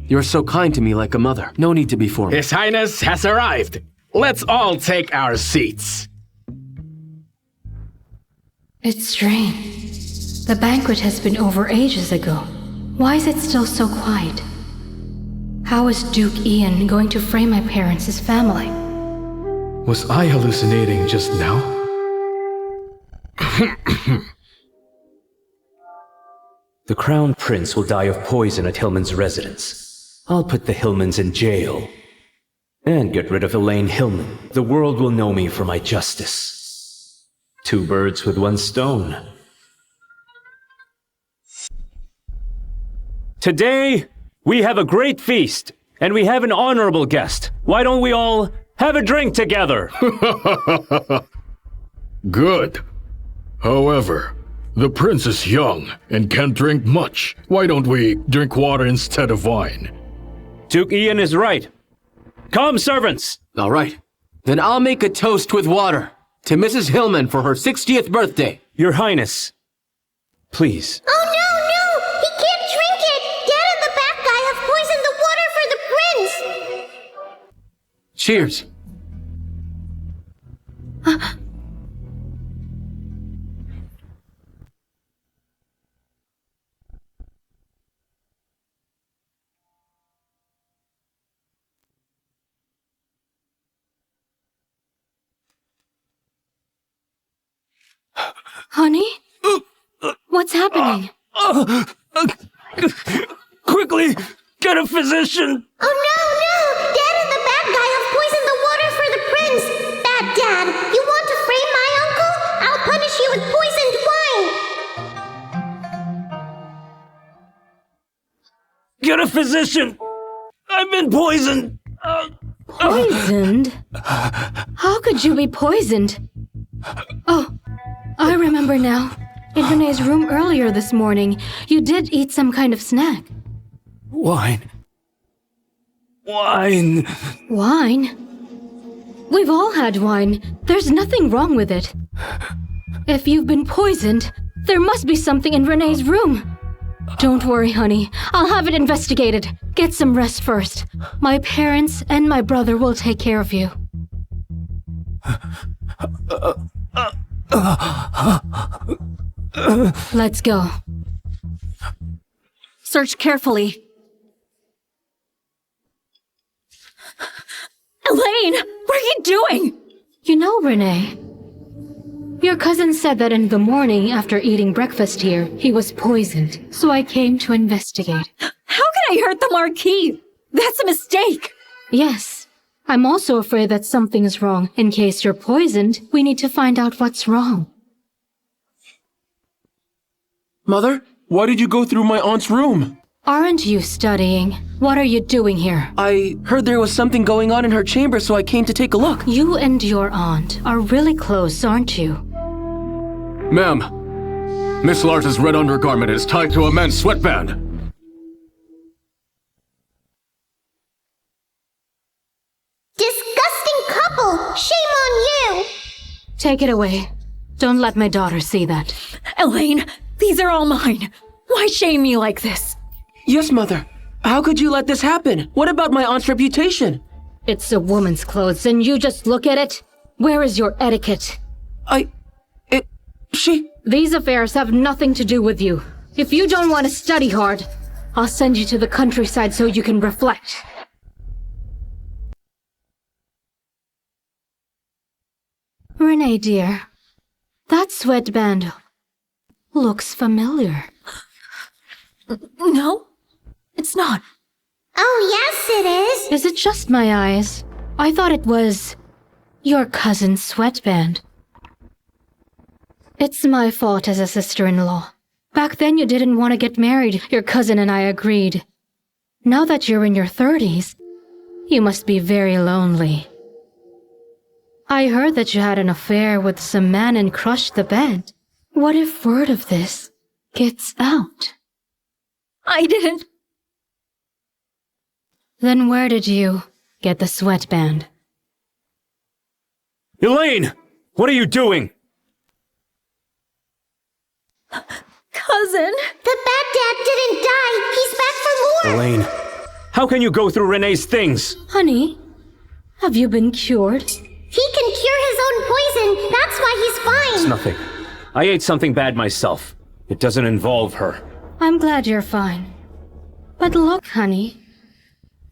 You're so kind to me like a mother. No need to be formal. His Highness has arrived. Let's all take our seats. It's strange. The banquet has been over ages ago. Why is it still so quiet? How is Duke Ian going to frame my parents as family? Was I hallucinating just now? The Crown Prince will die of poison at Hillman's residence. I'll put the Hillmans in jail. And get rid of Elaine Hillman. The world will know me for my justice. 2 birds with 1 stone. Today, we have a great feast, and we have an honorable guest. Why don't we all have a drink together? Good. However, the prince is young and can't drink much. Why don't we drink water instead of wine? Duke Ian is right. Come, servants! All right. Then I'll make a toast with water to Mrs. Hillman for her 60th birthday. Your Highness, please. Oh no, he can't drink it. Dad and the bad guy have poisoned the water for the prince. Cheers. Honey? What's happening? Quickly, get a physician! Oh no! Dad and the bad guy have poisoned the water for the prince. Bad Dad, you want to frame my uncle? I'll punish you with poisoned wine. Get a physician! I've been poisoned! Poisoned? How could you be poisoned? Oh, I remember now. In Renee's room earlier this morning, you did eat some kind of snack. Wine. Wine. Wine? We've all had wine. There's nothing wrong with it. If you've been poisoned, there must be something in Renee's room. Don't worry, honey. I'll have it investigated. Get some rest first. My parents and my brother will take care of you. Let's go. Search carefully. Elaine, what are you doing? You know, Renee, your cousin said that in the morning after eating breakfast here, he was poisoned. So I came to investigate. How could I hurt the Marquis? That's a mistake. Yes. I'm also afraid that something is wrong. In case you're poisoned, we need to find out what's wrong. Mother, why did you go through my aunt's room? Aren't you studying? What are you doing here? I heard there was something going on in her chamber, so I came to take a look. You and your aunt are really close, aren't you? Ma'am, Miss Lars's red undergarment is tied to a men's sweatband. Disgusting couple! Shame on you! Take it away. Don't let my daughter see that. Elaine, these are all mine. Why shame me like this? Yes, Mother. How could you let this happen? What about my aunt's reputation? It's a woman's clothes, and you just look at it? Where is your etiquette? These affairs have nothing to do with you. If you don't want to study hard, I'll send you to the countryside so you can reflect. Renee, dear, that sweatband looks familiar. No, it's not. Oh, yes, it is. Is it just my eyes? I thought it was your cousin's sweatband. It's my fault as a sister-in-law. Back then you didn't want to get married. Your cousin and I agreed. Now that you're in your 30s, you must be very lonely. I heard that you had an affair with some man and crushed the bed. What if word of this gets out? I didn't. Then where did you get the sweatband? Elaine! What are you doing? Cousin! The bad dad didn't die. He's back for more. Elaine, how can you go through Renee's things? Honey, have you been cured? He can cure his own poison. That's why he's fine. It's nothing. I ate something bad myself. It doesn't involve her. I'm glad you're fine. But look, honey.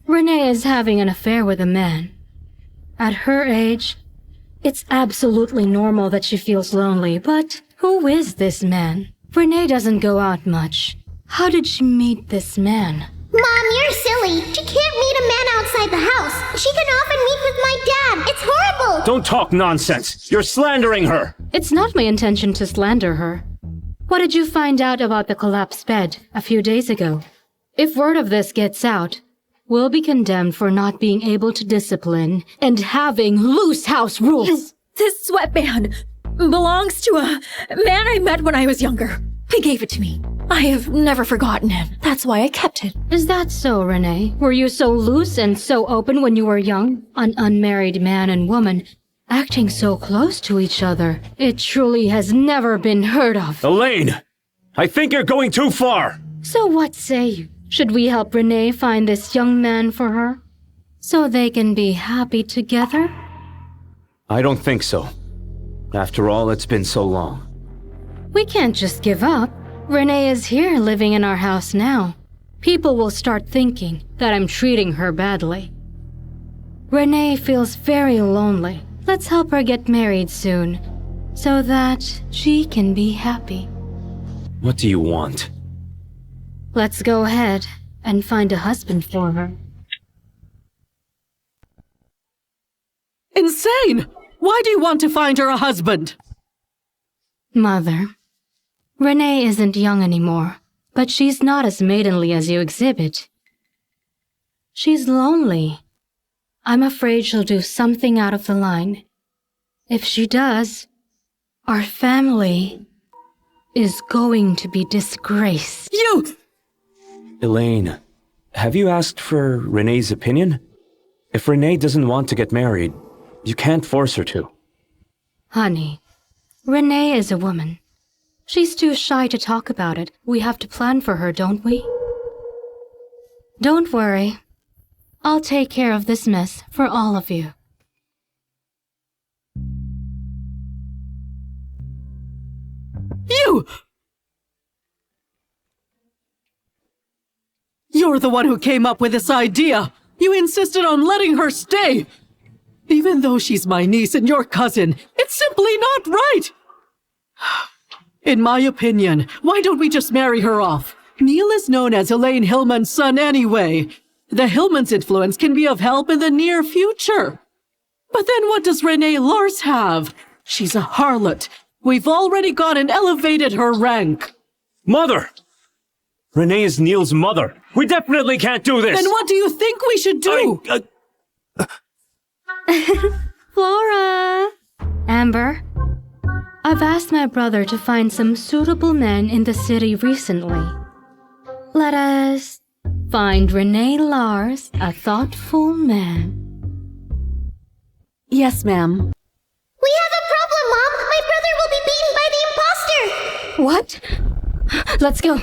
Renee is having an affair with a man. At her age, it's absolutely normal that she feels lonely, but who is this man? Renee doesn't go out much. How did she meet this man? Mom, you're silly. She can't meet a man outside the house. She can often meet with my dad. It's horrible. Don't talk nonsense. You're slandering her. It's not my intention to slander her. What did you find out about the collapsed bed a few days ago? If word of this gets out, we'll be condemned for not being able to discipline and having loose house rules. This sweatband belongs to a man I met when I was younger. He gave it to me. I have never forgotten him. That's why I kept it. Is that so, Renee? Were you so loose and so open when you were young? An unmarried man and woman acting so close to each other. It truly has never been heard of. Elaine! I think you're going too far! So what say you? Should we help Renee find this young man for her? So they can be happy together? I don't think so. After all, it's been so long. We can't just give up. Renee is here living in our house now. People will start thinking that I'm treating her badly. Renee feels very lonely. Let's help her get married soon, so that she can be happy. What do you want? Let's go ahead and find a husband for her. Insane! Why do you want to find her a husband? Mother, Renee isn't young anymore, but she's not as maidenly as you exhibit. She's lonely. I'm afraid she'll do something out of the line. If she does, our family is going to be disgraced. You! Elaine, have you asked for Renee's opinion? If Renee doesn't want to get married, you can't force her to. Honey, Renee is a woman. She's too shy to talk about it. We have to plan for her, don't we? Don't worry. I'll take care of this mess for all of you. You! You're the one who came up with this idea. You insisted on letting her stay. Even though she's my niece and your cousin, it's simply not right. In my opinion, why don't we just marry her off? Neil is known as Elaine Hillman's son anyway. The Hillman's influence can be of help in the near future. But then what does Renee Lars have? She's a harlot. We've already gone and elevated her rank. Mother! Renee is Neil's mother. We definitely can't do this! Then what do you think we should do? Flora! Amber, I've asked my brother to find some suitable men in the city recently. Let us find Renee Lars a thoughtful man. Yes, ma'am. We have a problem, Mom. My brother will be beaten by the imposter. What? Let's go.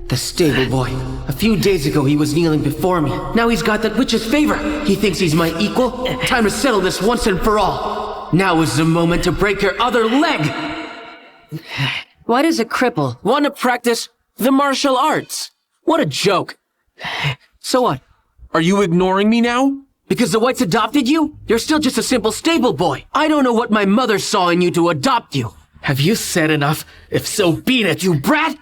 The stable boy. A few days ago he was kneeling before me. Now he's got that witch's favor. He thinks he's my equal. Time to settle this once and for all. Now is the moment to break your other leg. Why does a cripple want to practice the martial arts? What a joke. So what? Are you ignoring me now? Because the Whites adopted you? You're still just a simple stable boy. I don't know what my mother saw in you to adopt you. Have you said enough? If so, beat it, You brat!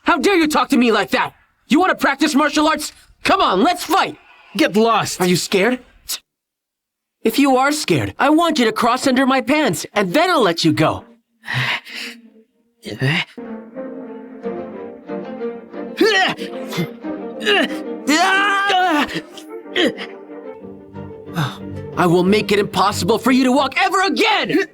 How dare you talk to me like that? You want to practice martial arts? Come on, let's fight! Get lost! Are you scared? If you are scared, I want you to cross under my pants, and then I'll let you go. I will make it impossible for you to walk ever again!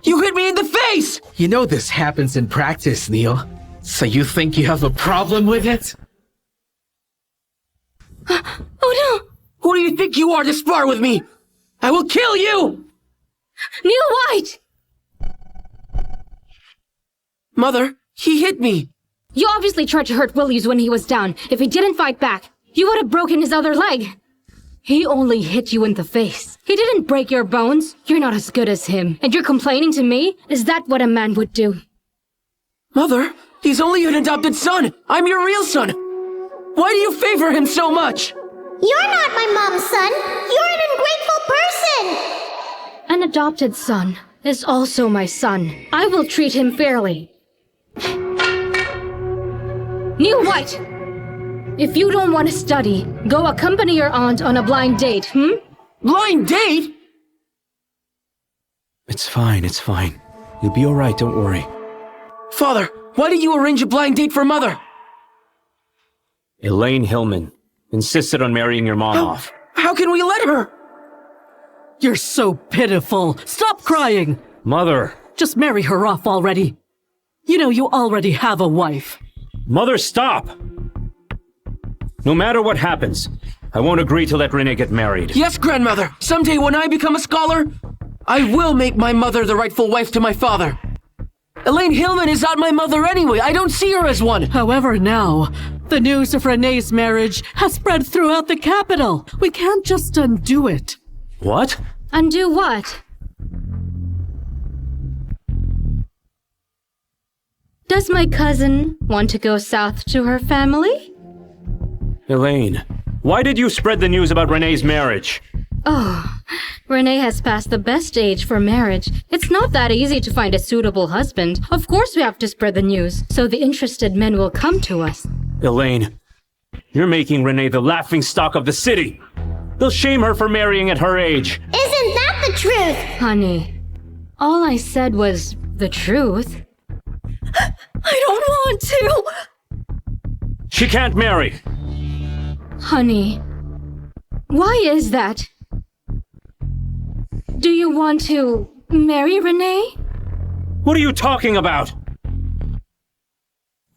You hit me in the face! You know this happens in practice, Neil. So you think you have a problem with it? Oh no! Who do you think you are to spar with me? I will kill you! Neil White! Mother, he hit me. You obviously tried to hurt Willies when he was down. If he didn't fight back, you would have broken his other leg. He only hit you in the face. He didn't break your bones. You're not as good as him. And you're complaining to me? Is that what a man would do? Mother, he's only an adopted son. I'm your real son. Why do you favor him so much? You're not my mom's son. You're an ungrateful person. An adopted son is also my son. I will treat him fairly. Neil White! If you don't want to study, go accompany your aunt on a blind date, Blind date? It's fine, it's fine. You'll be alright, don't worry. Father, why did you arrange a blind date for Mother? Elaine Hillman insisted on marrying your mom off. How can we let her? You're so pitiful. Stop crying. Mother! Just marry her off already. You know you already have a wife. Mother, stop! No matter what happens, I won't agree to let Renee get married. Yes, grandmother. Someday when I become a scholar, I will make my mother the rightful wife to my father. Elaine Hillman is not my mother anyway. I don't see her as one. However, now, the news of Renee's marriage has spread throughout the capital. We can't just undo it. What? Undo what? Does my cousin want to go south to her family? Elaine, why did you spread the news about Renee's marriage? Oh, Renee has passed the best age for marriage. It's not that easy to find a suitable husband. Of course we have to spread the news, so the interested men will come to us. Elaine, you're making Renee the laughingstock of the city. They'll shame her for marrying at her age. Isn't that the truth? Honey, all I said was the truth. I don't want to! She can't marry. Honey, why is that? Do you want to marry Renee? What are you talking about?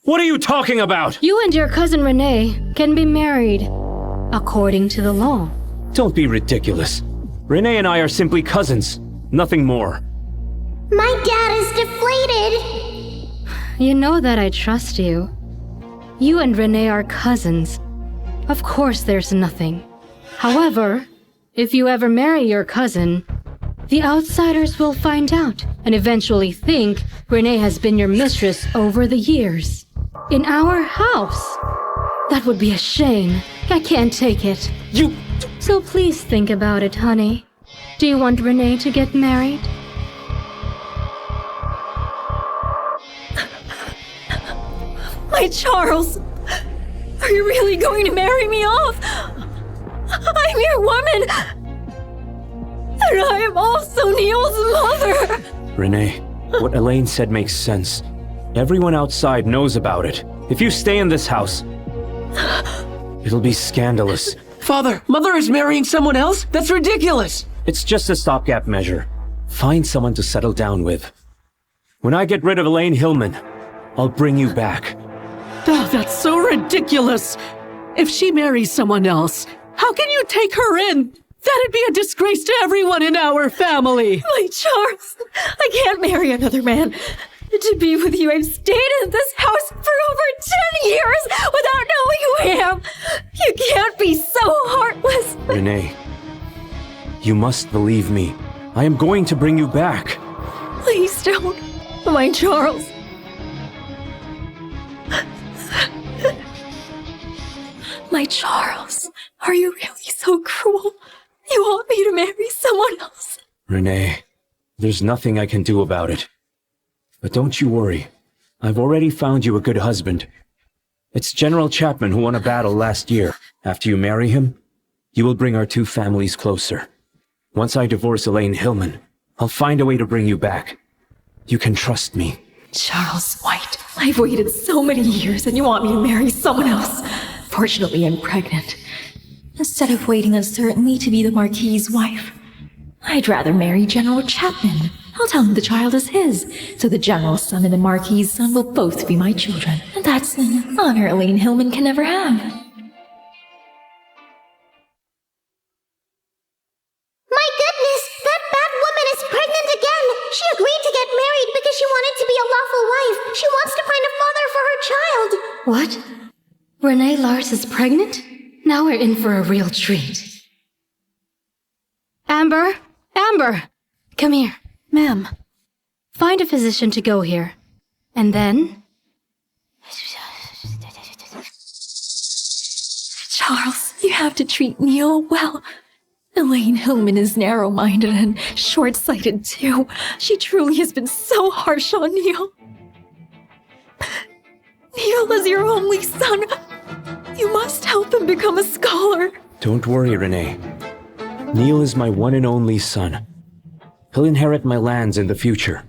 What are you talking about? You and your cousin Renee can be married, according to the law. Don't be ridiculous. Renee and I are simply cousins, nothing more. My dad is deflated. You know that I trust you. You and Renee are cousins. Of course there's nothing. However, if you ever marry your cousin, the outsiders will find out and eventually think Renee has been your mistress over the years. In our house. That would be a shame. I can't take it. So please think about it, honey. Do you want Renee to get married? My Charles! Are you really going to marry me off? I'm your woman! And I am also Neil's mother! Renee, what Elaine said makes sense. Everyone outside knows about it. If you stay in this house, it'll be scandalous. Father, Mother is marrying someone else? That's ridiculous! It's just a stopgap measure. Find someone to settle down with. When I get rid of Elaine Hillman, I'll bring you back. Oh, that's so ridiculous. If she marries someone else, how can you take her in? That'd be a disgrace to everyone in our family. My Charles! I can't marry another man. To be with you, I've stayed in this house for over 10 years without knowing who I am. You can't be so heartless. Renee, you must believe me. I am going to bring you back. Please don't. My Charles. My Charles, are you really so cruel? You want me to marry someone else? Renee, there's nothing I can do about it. But don't you worry. I've already found you a good husband. It's General Chapman who won a battle last year. After you marry him, you will bring our two families closer. Once I divorce Elaine Hillman, I'll find a way to bring you back. You can trust me. Charles White, I've waited so many years and you want me to marry someone else. Fortunately, I'm pregnant. Instead of waiting uncertainly to be the Marquis's wife, I'd rather marry General Chapman. I'll tell him the child is his, so the General's son and the Marquis's son will both be my children. And that's an honor Elaine Hillman can never have. My goodness, that bad woman is pregnant again. She agreed to get married because she wanted to be a lawful wife. She wants to find a father for her child. What? Renee Lars is pregnant? Now we're in for a real treat. Amber! Amber! Come here. Ma'am. Find a physician to go here. And then... Charles, you have to treat Neil well. Elaine Hillman is narrow-minded and short-sighted too. She truly has been so harsh on Neil. Neil is your only son. You must help him become a scholar. Don't worry, Renee. Neil is my one and only son. He'll inherit my lands in the future.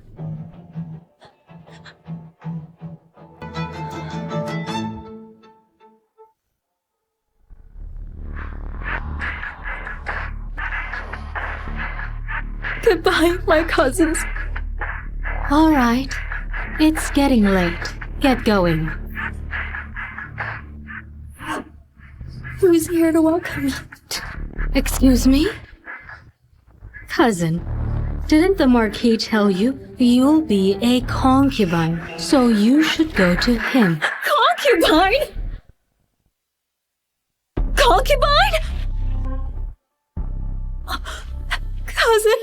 Goodbye, my cousins. All right. It's getting late. Get going. Who's here to welcome me? Excuse me? Cousin, didn't the Marquis tell you you'll be a concubine, so you should go to him? Concubine? Concubine? Cousin,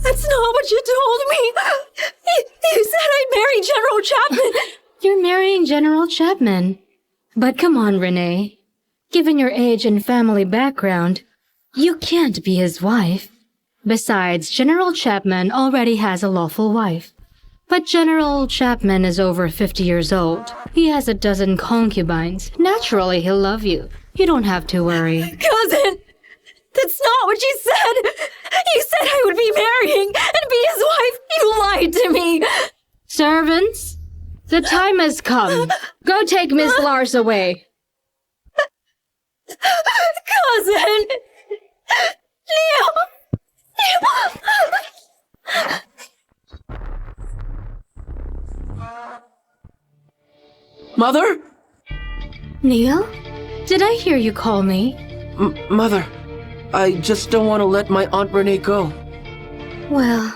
that's not what you told me. You said I'd marry General Chapman. You're marrying General Chapman. But come on, Renee. Given your age and family background, you can't be his wife. Besides, General Chapman already has a lawful wife. But General Chapman is over 50 years old. He has a dozen concubines. Naturally, he'll love you. You don't have to worry. Cousin, that's not what you said. You said I would be marrying and be his wife. You lied to me. Servants, the time has come. Go take Miss Lars away. Cousin! Mother? Neil? Did I hear you call me? Mother, I just don't want to let my Aunt Renee go. Well,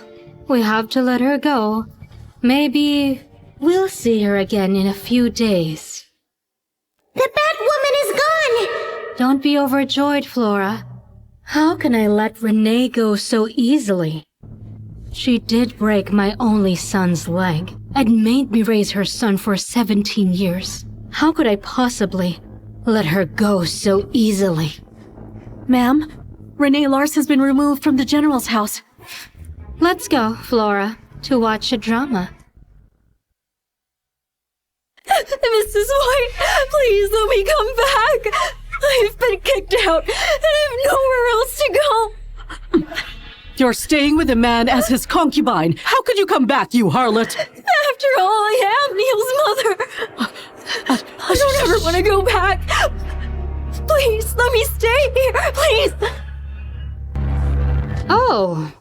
we have to let her go. Maybe we'll see her again in a few days. The bad woman is gone! Don't be overjoyed, Flora. How can I let Renee go so easily? She did break my only son's leg and made me raise her son for 17 years. How could I possibly let her go so easily? Ma'am, Renee Lars has been removed from the General's house. Let's go, Flora, to watch a drama. Mrs. White, please let me come back. I've been kicked out and I have nowhere else to go. You're staying with a man as his concubine. How could you come back, you harlot? After all, I am Neil's mother. I don't ever want to go back. Please, let me stay here, please. Oh.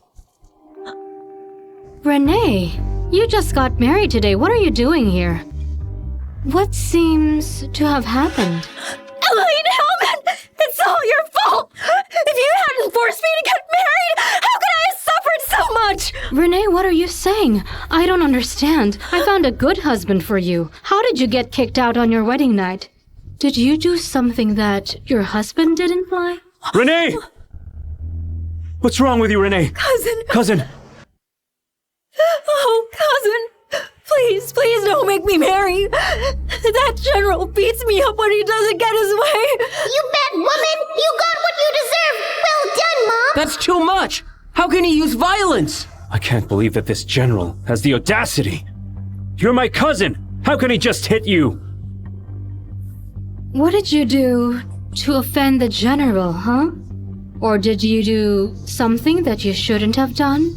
Renee, you just got married today. What are you doing here? What seems to have happened? Elaine Hillman, it's all your fault. If you hadn't forced me to get married, how could I have suffered so much? Renee, what are you saying? I don't understand. I found a good husband for you. How did you get kicked out on your wedding night? Did you do something that your husband didn't like? Renee! What's wrong with you, Renee? Cousin! Oh, cousin. Please don't make me marry. That general beats me up when he doesn't get his way. You bad woman! You got what you deserve! Well done, Mom! That's too much! How can he use violence? I can't believe that this general has the audacity. You're my cousin! How can he just hit you? What did you do to offend the general, huh? Or did you do something that you shouldn't have done?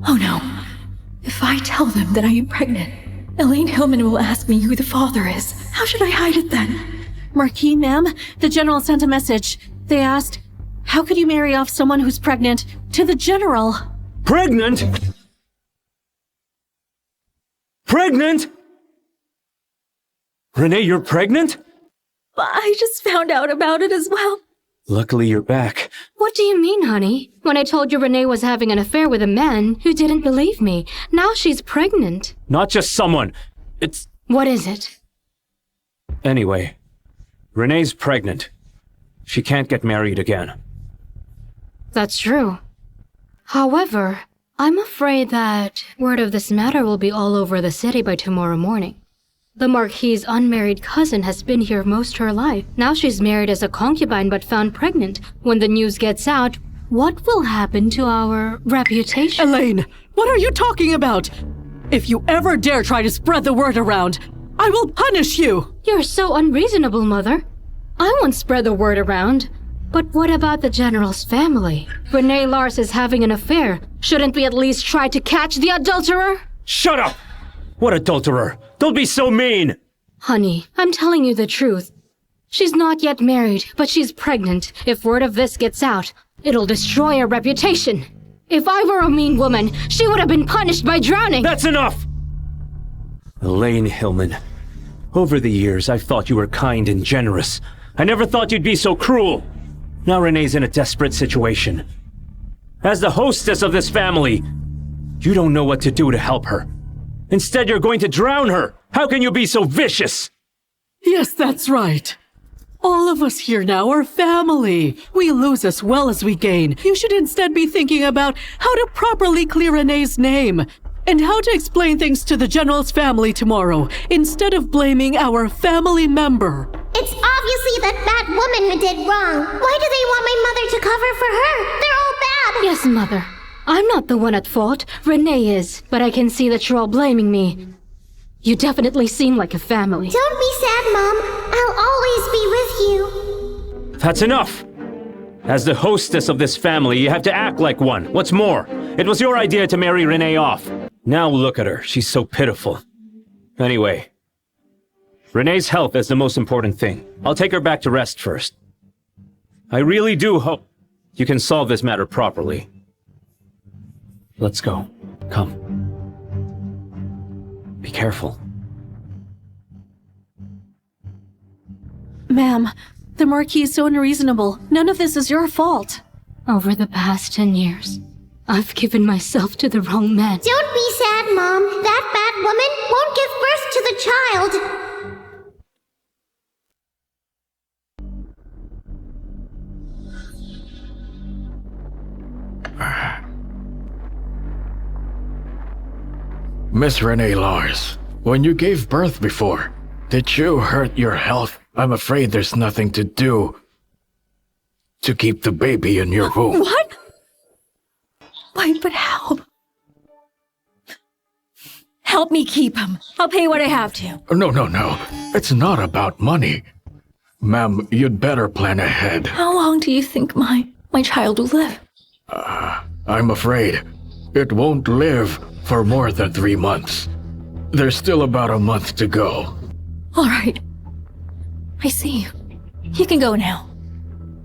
Oh no. If I tell them that I am pregnant, Elaine Hillman will ask me who the father is. How should I hide it then? Marquis, ma'am, the general sent a message. They asked, how could you marry off someone who's pregnant to the general? Pregnant? Pregnant? Renee, you're pregnant? I just found out about it as well. Luckily you're back. What do you mean, honey? When I told you Renee was having an affair with a man, you didn't believe me. Now she's pregnant. Not just someone. It's... What is it? Anyway, Renee's pregnant. She can't get married again. That's true. However, I'm afraid that word of this matter will be all over the city by tomorrow morning. The Marquis's unmarried cousin has been here most her life. Now she's married as a concubine but found pregnant. When the news gets out, what will happen to our reputation? Elaine, what are you talking about? If you ever dare try to spread the word around, I will punish you! You're so unreasonable, Mother. I won't spread the word around. But what about the General's family? Renee Lars is having an affair. Shouldn't we at least try to catch the adulterer? Shut up! What adulterer? Don't be so mean! Honey, I'm telling you the truth. She's not yet married, but she's pregnant. If word of this gets out, it'll destroy her reputation. If I were a mean woman, she would have been punished by drowning. That's enough! Elaine Hillman, over the years I've thought you were kind and generous. I never thought you'd be so cruel. Now Renee's in a desperate situation. As the hostess of this family, you don't know what to do to help her. Instead, you're going to drown her! How can you be so vicious? Yes, that's right. All of us here now are family. We lose as well as we gain. You should instead be thinking about how to properly clear Renee's name and how to explain things to the General's family tomorrow instead of blaming our family member. It's obviously that bad woman did wrong. Why do they want my mother to cover for her? They're all bad. Yes, Mother. I'm not the one at fault. Renee is. But I can see that you're all blaming me. You definitely seem like a family. Don't be sad, Mom. I'll always be with you. That's enough! As the hostess of this family, you have to act like one. What's more, it was your idea to marry Renee off. Now look at her. She's so pitiful. Anyway, Renee's health is the most important thing. I'll take her back to rest first. I really do hope you can solve this matter properly. Let's go. Come. Be careful. Ma'am, the Marquis is so unreasonable. None of this is your fault. Over the past 10 years, I've given myself to the wrong man. Don't be sad, Mom. That bad woman won't give birth to the child. Miss Renee Lars, when you gave birth before, did you hurt your health? I'm afraid there's nothing to do to keep the baby in your womb. What? Why, but help. Help me keep him. I'll pay what I have to. No. It's not about money. Ma'am, you'd better plan ahead. How long do you think my child will live? I'm afraid it won't live for more than 3 months. There's still about a month to go. All right. I see you. You can go now.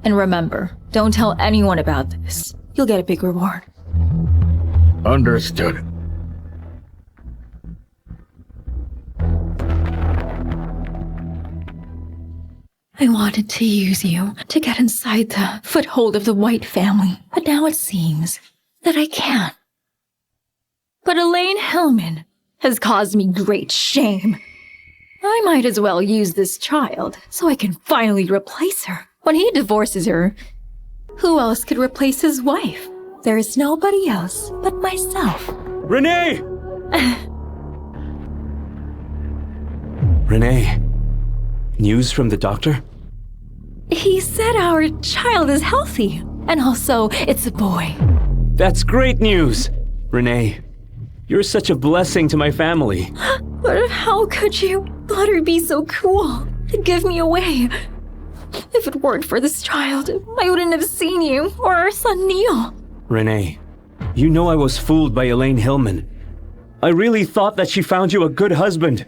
And remember, don't tell anyone about this. You'll get a big reward. Understood. I wanted to use you to get inside the foothold of the White family, but now it seems that I can't. But Elaine Hillman has caused me great shame. I might as well use this child so I can finally replace her. When he divorces her, who else could replace his wife? There is nobody else but myself. Renee! Renee, news from the doctor? He said our child is healthy. And also, it's a boy. That's great news! Renee, you're such a blessing to my family. But how could you let her be so cruel and give me away? If it weren't for this child, I wouldn't have seen you or our son Neil. Renee, you know I was fooled by Elaine Hillman. I really thought that she found you a good husband.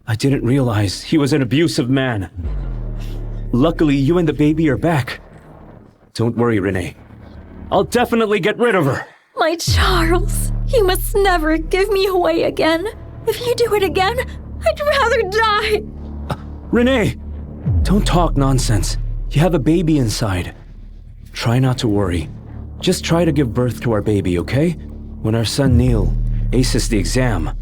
I didn't realize he was an abusive man. Luckily, you and the baby are back. Don't worry, Renee. I'll definitely get rid of her. My Charles, you must never give me away again. If you do it again, I'd rather die. Renee, don't talk nonsense. You have a baby inside. Try not to worry. Just try to give birth to our baby, okay? When our son Neil aces the exam,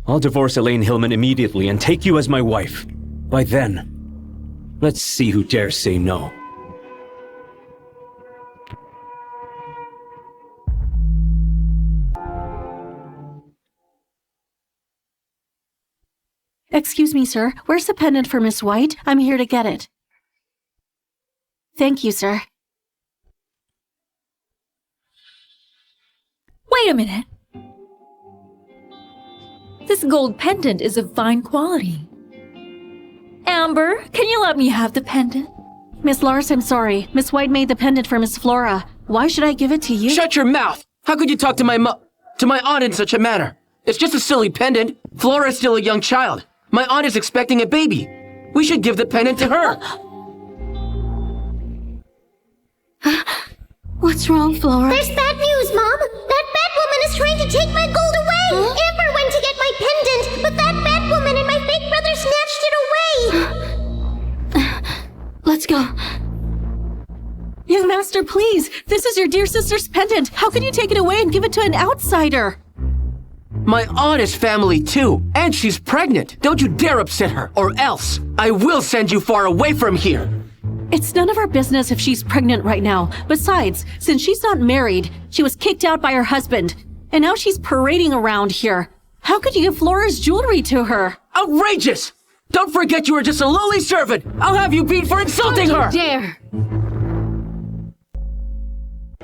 I'll divorce Elaine Hillman immediately and take you as my wife. By then, let's see who dares say no. Excuse me, sir. Where's the pendant for Miss White? I'm here to get it. Thank you, sir. Wait a minute. This gold pendant is of fine quality. Amber, can you let me have the pendant? Miss Lars, I'm sorry. Miss White made the pendant for Miss Flora. Why should I give it to you? Shut your mouth! How could you talk to my aunt in such a manner? It's just a silly pendant. Flora's still a young child. My aunt is expecting a baby. We should give the pendant to her. What's wrong, Flora? There's bad news, Mom. That bad woman is trying to take my gold away. Amber went to get my pendant, but that bad woman and my big brother snatched it away. Let's go. Young master, please. This is your dear sister's pendant. How can you take it away and give it to an outsider? My aunt is family too, and she's pregnant. Don't you dare upset her, or else I will send you far away from here. It's none of our business if she's pregnant right now. Besides, since she's not married, she was kicked out by her husband. And now she's parading around here. How could you give Flora's jewelry to her? Outrageous! Don't forget you are just a lowly servant. I'll have you beat for insulting her. Don't you dare!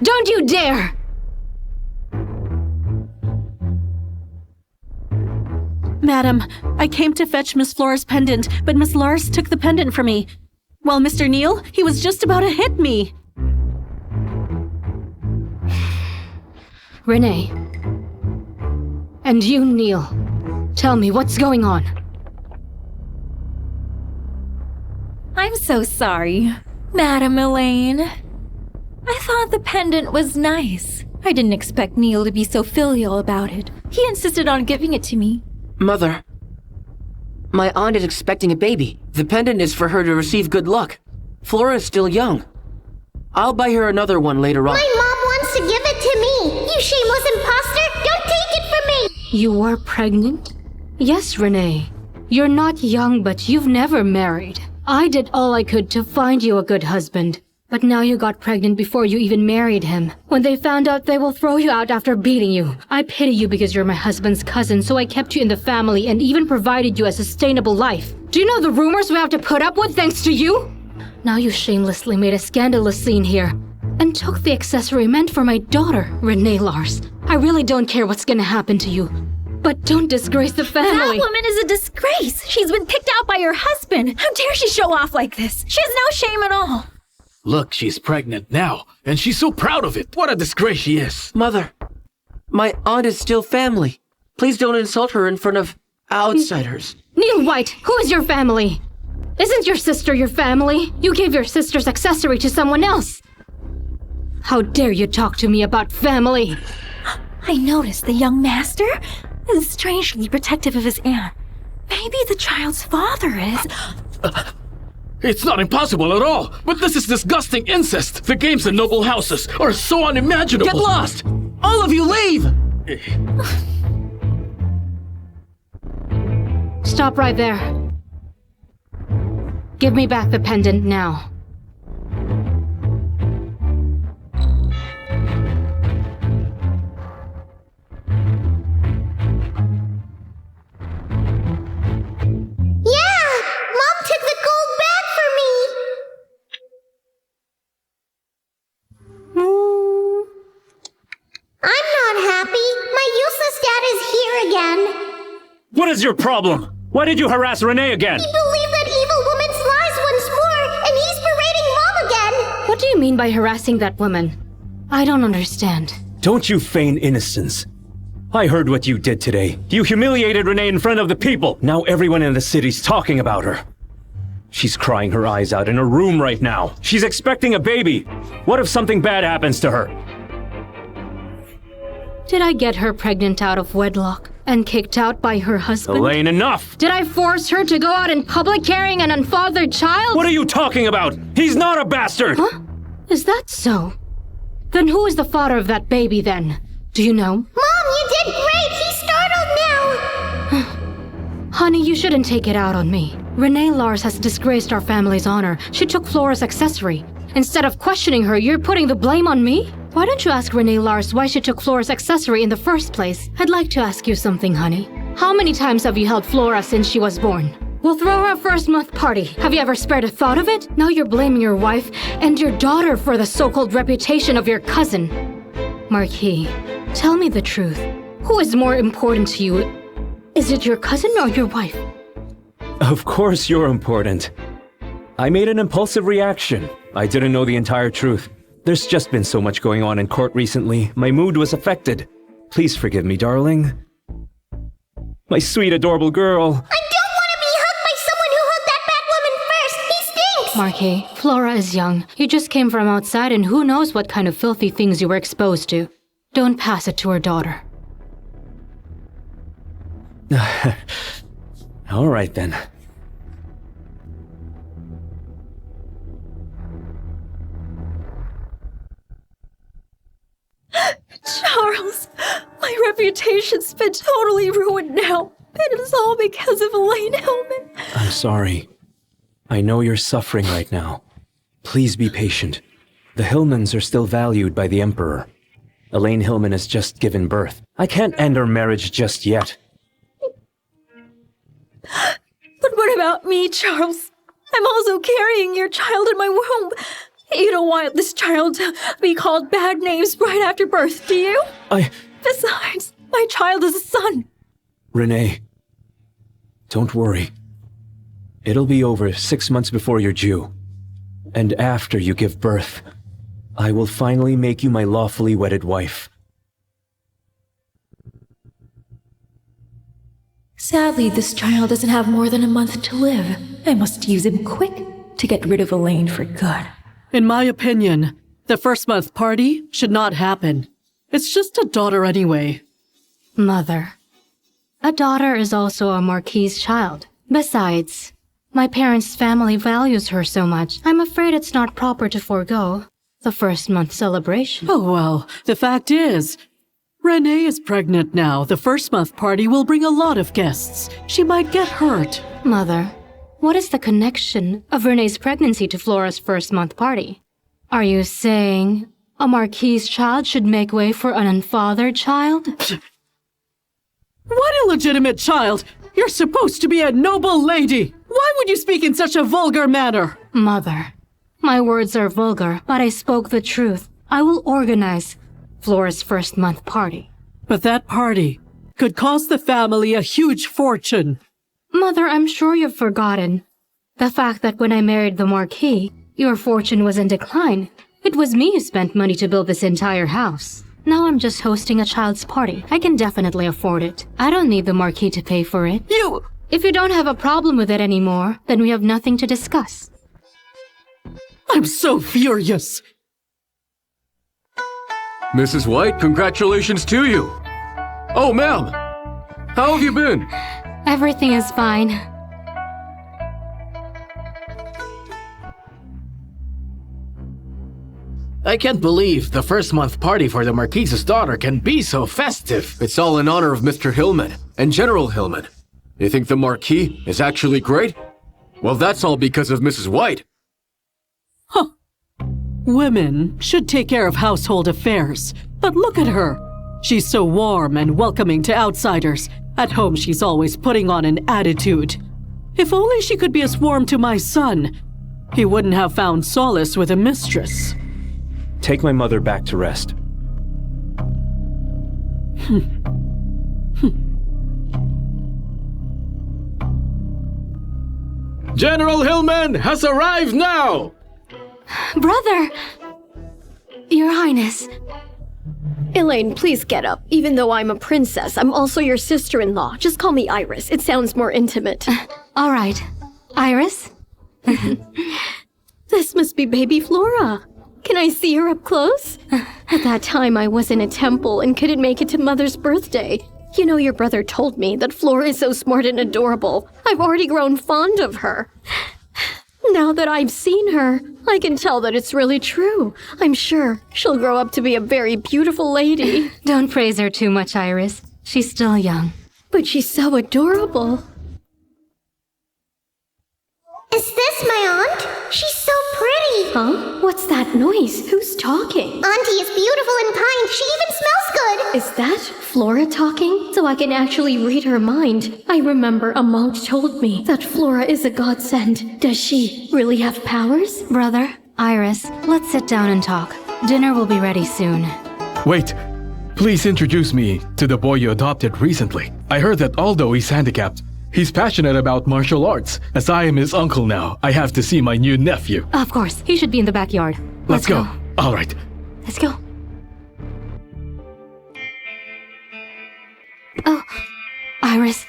Don't you dare! Madam, I came to fetch Miss Flora's pendant, but Miss Lars took the pendant from me. While Mr. Neil, he was just about to hit me. Renee. And you, Neil. Tell me what's going on. I'm so sorry, Madam Elaine. I thought the pendant was nice. I didn't expect Neil to be so filial about it. He insisted on giving it to me. Mother, my aunt is expecting a baby. The pendant is for her to receive good luck. Flora is still young. I'll buy her another one later on. My mom wants to give it to me. You shameless imposter! Don't take it from me! You are pregnant? Yes, Renee. You're not young, but you've never married. I did all I could to find you a good husband. But now you got pregnant before you even married him. When they found out, they will throw you out after beating you. I pity you because you're my husband's cousin, so I kept you in the family and even provided you a sustainable life. Do you know the rumors we have to put up with thanks to you? Now you shamelessly made a scandalous scene here and took the accessory meant for my daughter, Renee Lars. I really don't care what's gonna happen to you, but don't disgrace the family. That woman is a disgrace. She's been kicked out by her husband. How dare she show off like this? She has no shame at all. Look, she's pregnant now, and she's so proud of it. What a disgrace she is. Mother, my aunt is still family. Please don't insult her in front of outsiders. Neil White, who is your family? Isn't your sister your family? You gave your sister's accessory to someone else. How dare you talk to me about family? I noticed the young master is strangely protective of his aunt. Maybe the child's father is... It's not impossible at all, but this is disgusting incest. The games in noble houses are so unimaginable. Get lost! All of you leave! Stop right there. Give me back the pendant now. Yeah! What is your problem? Why did you harass Renee again? He believed that evil woman's lies once more, and he's berating Mom again! What do you mean by harassing that woman? I don't understand. Don't you feign innocence. I heard what you did today. You humiliated Renee in front of the people. Now everyone in the city's talking about her. She's crying her eyes out in her room right now. She's expecting a baby. What if something bad happens to her? Did I get her pregnant out of wedlock and kicked out by her husband? Elaine, enough! Did I force her to go out in public carrying an unfathered child? What are you talking about? He's not a bastard! Huh? Is that so? Then who is the father of that baby then? Do you know? Mom, you did great! He's startled now! Honey, you shouldn't take it out on me. Renee Lars has disgraced our family's honor. She took Flora's accessory. Instead of questioning her, you're putting the blame on me? Why don't you ask Renee Lars why she took Flora's accessory in the first place? I'd like to ask you something, honey. How many times have you held Flora since she was born? We'll throw her a first-month party. Have you ever spared a thought of it? Now you're blaming your wife and your daughter for the so-called reputation of your cousin. Marquis, tell me the truth. Who is more important to you? Is it your cousin or your wife? Of course you're important. I made an impulsive reaction. I didn't know the entire truth. There's just been so much going on in court recently. My mood was affected. Please forgive me, darling. My sweet, adorable girl. I don't want to be hugged by someone who hugged that bad woman first! He stinks! Marquis, Flora is young. You just came from outside and who knows what kind of filthy things you were exposed to. Don't pass it to her daughter. All right then. Charles, my reputation's been totally ruined now. And it's all because of Elaine Hillman. I'm sorry. I know you're suffering right now. Please be patient. The Hillmans are still valued by the Emperor. Elaine Hillman has just given birth. I can't end our marriage just yet. But what about me, Charles? I'm also carrying your child in my womb. You don't want this child to be called bad names right after birth, do you? Besides, my child is a son. Renee, don't worry. It'll be over 6 months before you're due. And after you give birth, I will finally make you my lawfully wedded wife. Sadly, this child doesn't have more than a month to live. I must use him quick to get rid of Elaine for good. In my opinion, the first-month party should not happen. It's just a daughter anyway. Mother, a daughter is also a Marquis's child. Besides, my parents' family values her so much, I'm afraid it's not proper to forego the first-month celebration. Oh well, the fact is, Renee is pregnant now. The first-month party will bring a lot of guests. She might get hurt. Mother, what is the connection of Renee's pregnancy to Flora's first-month party? Are you saying a Marquis's child should make way for an unfathered child? What illegitimate child? You're supposed to be a noble lady! Why would you speak in such a vulgar manner? Mother, my words are vulgar, but I spoke the truth. I will organize Flora's first-month party. But that party could cost the family a huge fortune. Mother, I'm sure you've forgotten the fact that when I married the Marquis, your fortune was in decline. It was me who spent money to build this entire house. Now I'm just hosting a child's party. I can definitely afford it. I don't need the Marquis to pay for it. If you don't have a problem with it anymore, then we have nothing to discuss. I'm so furious. Mrs. White, congratulations to you. Oh, ma'am. How have you been? Everything is fine. I can't believe the first-month party for the Marquis's daughter can be so festive. It's all in honor of Mr. Hillman and General Hillman. You think the Marquis is actually great? Well, that's all because of Mrs. White. Huh. Women should take care of household affairs. But look at her. She's so warm and welcoming to outsiders. At home, she's always putting on an attitude. If only she could be as warm to my son. He wouldn't have found solace with a mistress. Take my mother back to rest. General Hillman has arrived now! Brother! Your Highness. Elaine, please get up. Even though I'm a princess, I'm also your sister-in-law. Just call me Iris. It sounds more intimate. All right. Iris? This must be baby Flora. Can I see her up close? At that time, I was in a temple and couldn't make it to Mother's birthday. You know, your brother told me that Flora is so smart and adorable. I've already grown fond of her. Now that I've seen her, I can tell that it's really true. I'm sure she'll grow up to be a very beautiful lady. Don't praise her too much, Iris. She's still young. But she's so adorable. Is this my aunt? She's so pretty. Huh? What's that noise? Who's talking? Auntie is beautiful and kind. She even smells good. Is that Flora talking? So I can actually read her mind. I remember a monk told me that Flora is a godsend. Does she really have powers? Brother, Iris, let's sit down and talk. Dinner will be ready soon. Wait, please introduce me to the boy you adopted recently. I heard that although he's handicapped, he's passionate about martial arts. As I am his uncle now, I have to see my new nephew. Of course, he should be in the backyard. Let's go. All right. Let's go. Oh, Iris,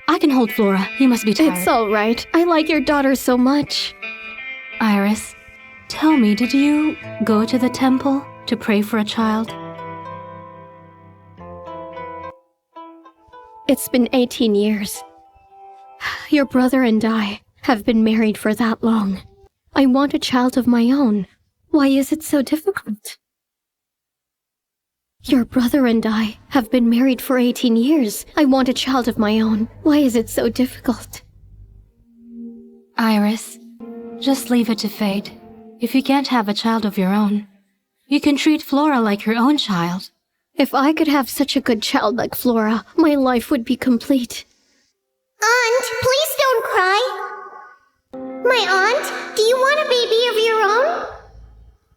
I can hold Flora. You must be tired. It's all right. I like your daughter so much. Iris, tell me, did you go to the temple to pray for a child? It's been 18 years. Your brother and I have been married for that long. I want a child of my own. Why is it so difficult? Your brother and I have been married for 18 years. I want a child of my own. Why is it so difficult? Iris, just leave it to fate. If you can't have a child of your own, you can treat Flora like your own child. If I could have such a good child like Flora, my life would be complete. Aunt, please don't cry. My aunt, do you want a baby of your own?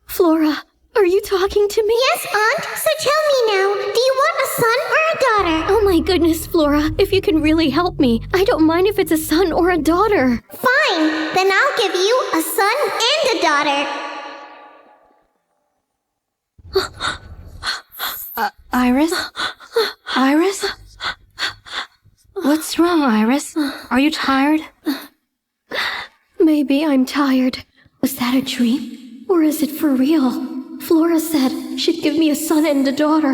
Flora, are you talking to me? Yes, Aunt. So tell me now, do you want a son or a daughter? Oh my goodness, Flora, if you can really help me, I don't mind if it's a son or a daughter. Fine, then I'll give you a son and a daughter. Iris? Iris? What's wrong, Iris? Are you tired? Maybe I'm tired. Was that a dream? Or is it for real? Flora said she'd give me a son and a daughter.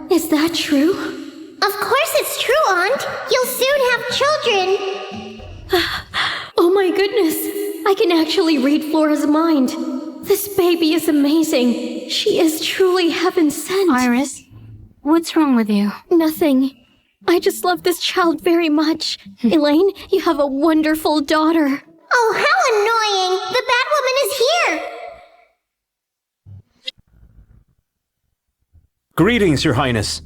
Is that true? Of course it's true, Aunt. You'll soon have children. Oh my goodness. I can actually read Flora's mind. This baby is amazing. She is truly heaven sent. Iris, what's wrong with you? Nothing. I just love this child very much. Elaine, you have a wonderful daughter. Oh, how annoying! The bad woman is here! Greetings, Your Highness.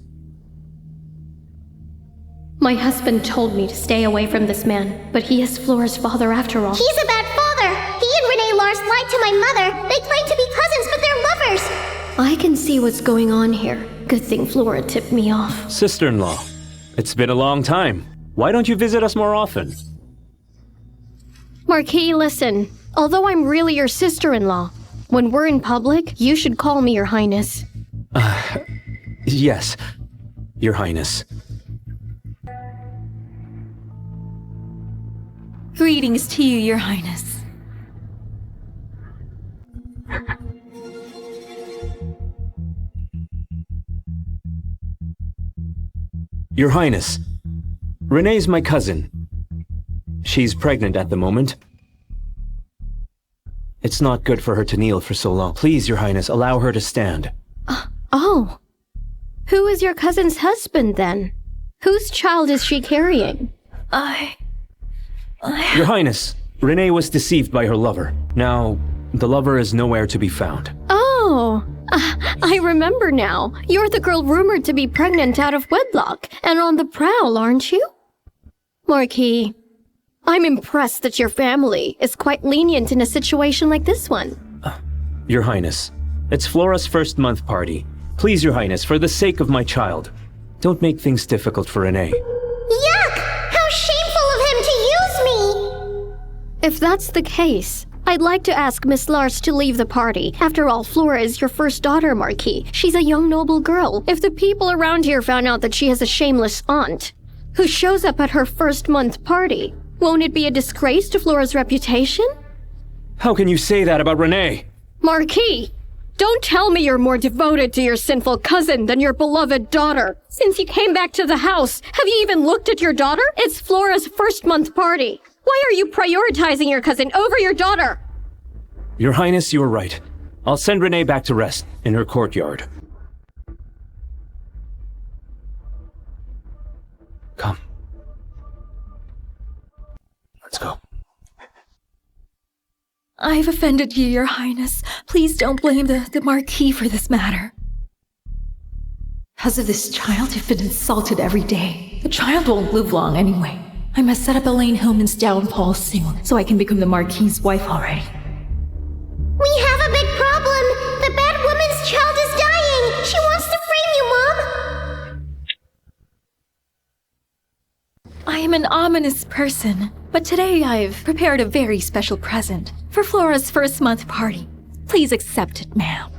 My husband told me to stay away from this man, but he is Flora's father after all. He's a bad father! He and Renee Lars lied to my mother! They claim to be cousins, but they're lovers! I can see what's going on here. Good thing Flora tipped me off. Sister-in-law, it's been a long time. Why don't you visit us more often? Marquis, listen. Although I'm really your sister-in-law, when we're in public, you should call me Your Highness. Yes, Your Highness. Greetings to you, Your Highness. Your Highness, Renee's my cousin. She's pregnant at the moment. It's not good for her to kneel for so long. Please, Your Highness, allow her to stand. Oh. Who is your cousin's husband, then? Whose child is she carrying? Your Highness, Renee was deceived by her lover. Now, the lover is nowhere to be found. Oh. I remember now. You're the girl rumored to be pregnant out of wedlock and on the prowl, aren't you? Marquis, I'm impressed that your family is quite lenient in a situation like this one. Your Highness, it's Flora's first month party. Please, Your Highness, for the sake of my child, don't make things difficult for Renee. Yuck! How shameful of him to use me! If that's the case, I'd like to ask Miss Lars to leave the party. After all, Flora is your first daughter, Marquis. She's a young noble girl. If the people around here found out that she has a shameless aunt who shows up at her first-month party, won't it be a disgrace to Flora's reputation? How can you say that about Renee? Marquis, don't tell me you're more devoted to your sinful cousin than your beloved daughter. Since you came back to the house, have you even looked at your daughter? It's Flora's first-month party. Why are you prioritizing your cousin over your daughter? Your Highness, you are right. I'll send Renee back to rest in her courtyard. Come. Let's go. I've offended you, Your Highness. Please don't blame the Marquis for this matter. Because of this child, you've been insulted every day. The child won't live long anyway. I must set up Elaine Hillman's downfall soon, so I can become the Marquis's wife already. We have a big problem. The bad woman's child is dying. She wants to frame you, Mom. I am an ominous person, but today I've prepared a very special present for Flora's first-month party. Please accept it, ma'am.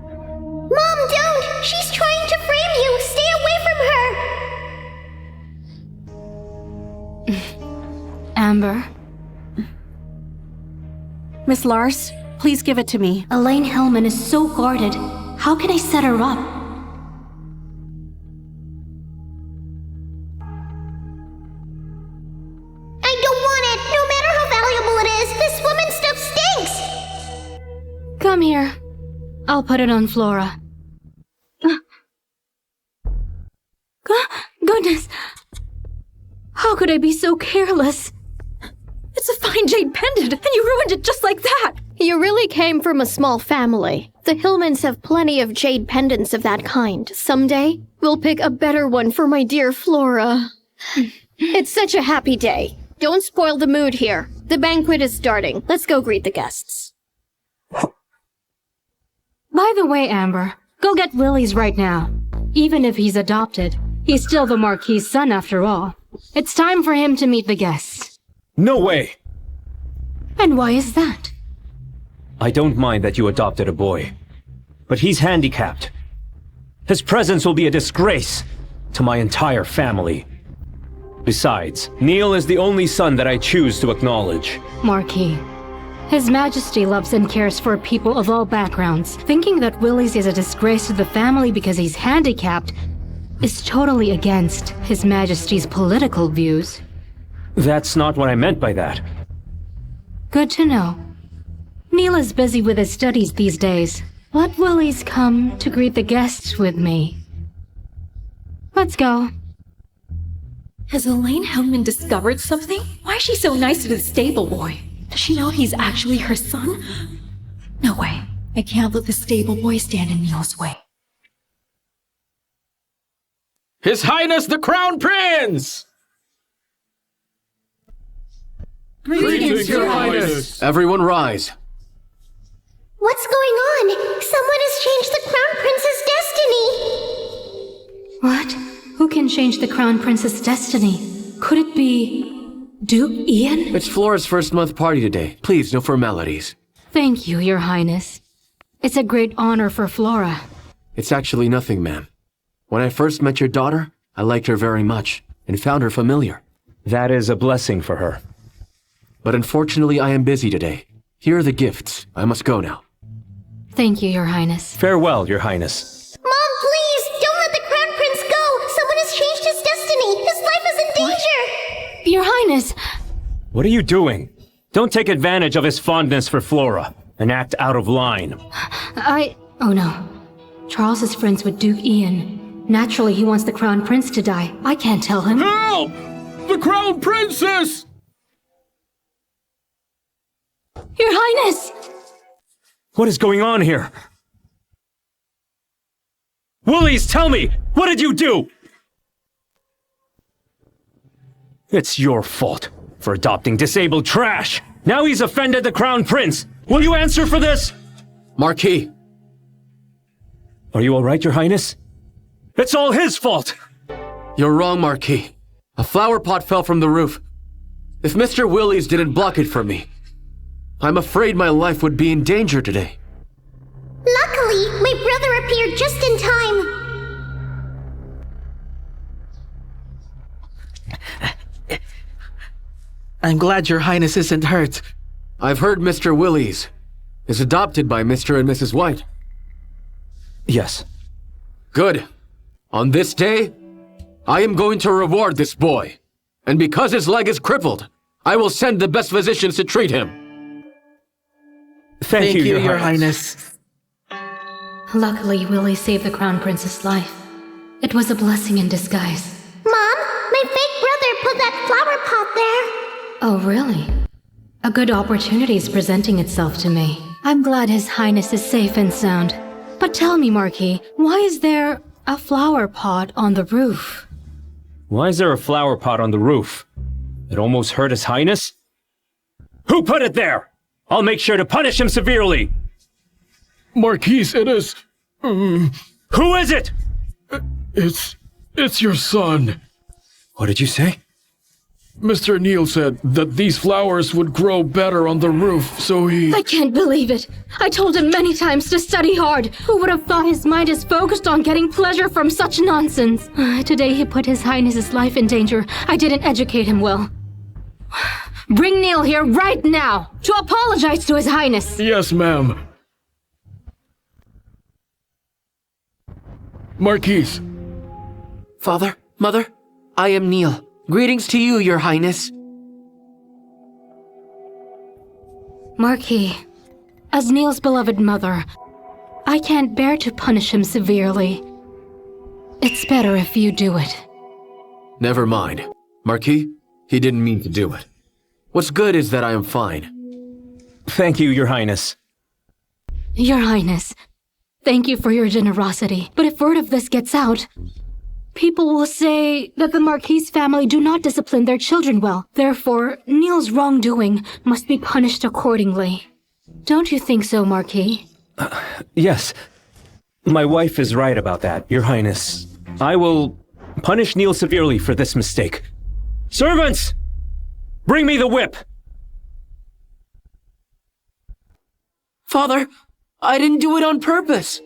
Mom, don't! She's trying to frame you! Stay away from her! Amber, Miss Lars, please give it to me. Elaine Hillman is so guarded. How can I set her up? I don't want it! No matter how valuable it is, this woman's stuff stinks! Come here. I'll put it on Flora. Goodness! How could I be so careless? It's a fine jade pendant, and you ruined it just like that! You really came from a small family. The Hillmans have plenty of jade pendants of that kind. Someday, we'll pick a better one for my dear Flora. It's such a happy day. Don't spoil the mood here. The banquet is starting. Let's go greet the guests. By the way, Amber, go get Willie's right now. Even if he's adopted, he's still the Marquis' son after all. It's time for him to meet the guests. No way! And why is that? I don't mind that you adopted a boy, but he's handicapped. His presence will be a disgrace to my entire family. Besides, Neil is the only son that I choose to acknowledge. Marquis, His Majesty loves and cares for people of all backgrounds. Thinking that Willie's is a disgrace to the family because he's handicapped is totally against His Majesty's political views. That's not what I meant by that. Good to know. Neil is busy with his studies these days. Let Willie's come to greet the guests with me. Let's go. Has Elaine Hillman discovered something? Why is she so nice to the stable boy? Does she know he's actually her son? No way. I can't let the stable boy stand in Neil's way. His Highness the Crown Prince! Greetings, Your Highness! Everyone rise. What's going on? Someone has changed the Crown Prince's destiny! What? Who can change the Crown Prince's destiny? Could it be Duke Ian? It's Flora's first month party today. Please, no formalities. Thank you, Your Highness. It's a great honor for Flora. It's actually nothing, ma'am. When I first met your daughter, I liked her very much and found her familiar. That is a blessing for her. But unfortunately, I am busy today. Here are the gifts. I must go now. Thank you, Your Highness. Farewell, Your Highness. Mom, please! Don't let the Crown Prince go! Someone has changed his destiny! His life is in danger! Your Highness! What are you doing? Don't take advantage of his fondness for Flora and act out of line. Oh no. Charles is friends with Duke Ian. Naturally, he wants the Crown Prince to die. I can't tell him. Help! The Crown Princess! Your Highness! What is going on here? Woolies, tell me! What did you do? It's your fault for adopting disabled trash. Now he's offended the Crown Prince. Will you answer for this? Marquis! Are you all right, Your Highness? It's all his fault! You're wrong, Marquis. A flower pot fell from the roof. If Mr. Willies didn't block it for me, I'm afraid my life would be in danger today. Luckily, my brother appeared just in time. I'm glad Your Highness isn't hurt. I've heard Mr. Willies is adopted by Mr. and Mrs. White. Yes. Good. On this day, I am going to reward this boy. And because his leg is crippled, I will send the best physicians to treat him. Thank you, Your Highness. Luckily, Willie saved the Crown Prince's life. It was a blessing in disguise. Mom, my fake brother put that flower pot there. Oh, really? A good opportunity is presenting itself to me. I'm glad His Highness is safe and sound. But tell me, Marquis, why is there a flower pot on the roof? Why is there a flower pot on the roof? It almost hurt His Highness? Who put it there? I'll make sure to punish him severely! Marquise, it is... Who is it? It's your son. What did you say? Mr. Neal said that these flowers would grow better on the roof, so he... I can't believe it. I told him many times to study hard. Who would have thought his mind is focused on getting pleasure from such nonsense? Today he put His Highness's life in danger. I didn't educate him well. Bring Neal here right now to apologize to His Highness. Yes, ma'am. Marquise. Father, Mother, I am Neal. Greetings to you, Your Highness. Marquis, as Neal's beloved mother, I can't bear to punish him severely. It's better if you do it. Never mind. Marquis, he didn't mean to do it. What's good is that I am fine. Thank you, Your Highness. Your Highness, thank you for your generosity. But if word of this gets out, people will say that the Marquis family do not discipline their children well. Therefore, Neal's wrongdoing must be punished accordingly. Don't you think so, Marquis? Yes. My wife is right about that, Your Highness. I will punish Neal severely for this mistake. Servants! Bring me the whip! Father, I didn't do it on purpose.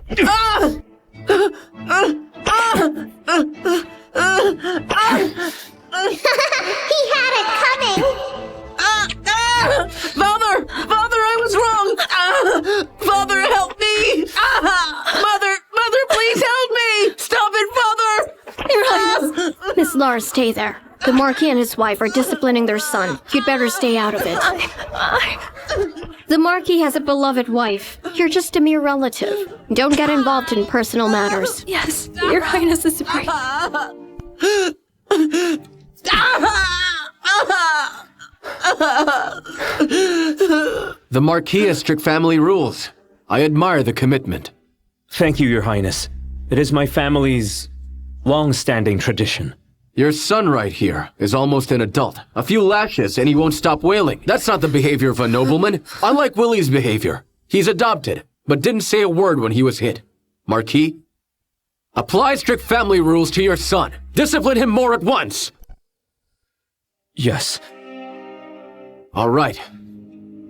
He had it coming. Father! Father, I was wrong! Father, help me! Mother, please help me! Stop it, Father! Your Highness! Miss Lars, stay there. The Marquis and his wife are disciplining their son. You'd better stay out of it. The Marquis has a beloved wife. You're just a mere relative. Don't get involved in personal matters. Yes, Your Highness is right. The Marquis has strict family rules. I admire the commitment. Thank you, Your Highness. It is my family's long-standing tradition. Your son right here is almost an adult. A few lashes and he won't stop wailing. That's not the behavior of a nobleman. Unlike Willie's behavior, he's adopted, but didn't say a word when he was hit. Marquis, apply strict family rules to your son. Discipline him more at once. Yes. All right.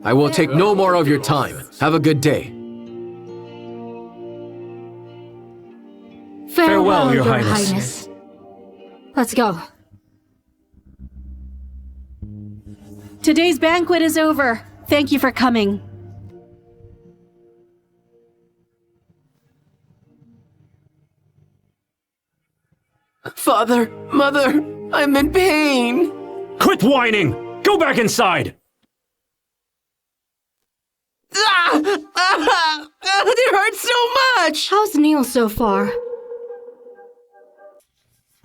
I will take no more of your time. Have a good day. Farewell, Your Highness. Let's go. Today's banquet is over. Thank you for coming. Father, Mother, I'm in pain. Quit whining! Go back inside! It hurts so much! How's Neal so far?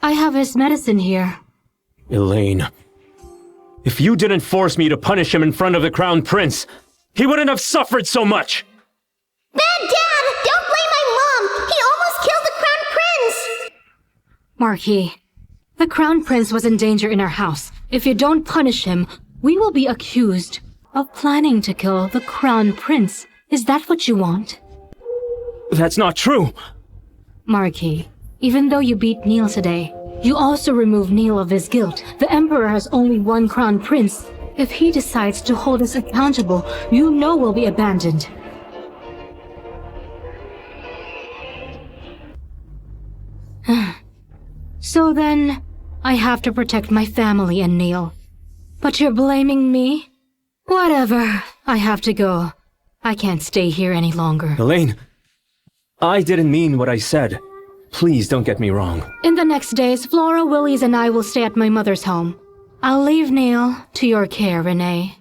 I have his medicine here. Elaine, if you didn't force me to punish him in front of the Crown Prince, he wouldn't have suffered so much! Bad Dad! Don't blame my mom! He almost killed the Crown Prince! Marquis, the Crown Prince was in danger in our house. If you don't punish him, we will be accused of planning to kill the Crown Prince Is that what you want? That's not true. Marquis, even though you beat Neil today, you also remove Neil of his guilt. The Emperor has only one crown prince. If he decides to hold us accountable, you know we'll be abandoned. So then, I have to protect my family and Neil. But you're blaming me? Whatever, I have to go. I can't stay here any longer. Elaine, I didn't mean what I said. Please don't get me wrong. In the next days, Flora, Willis, and I will stay at my mother's home. I'll leave Neil to your care, Renee.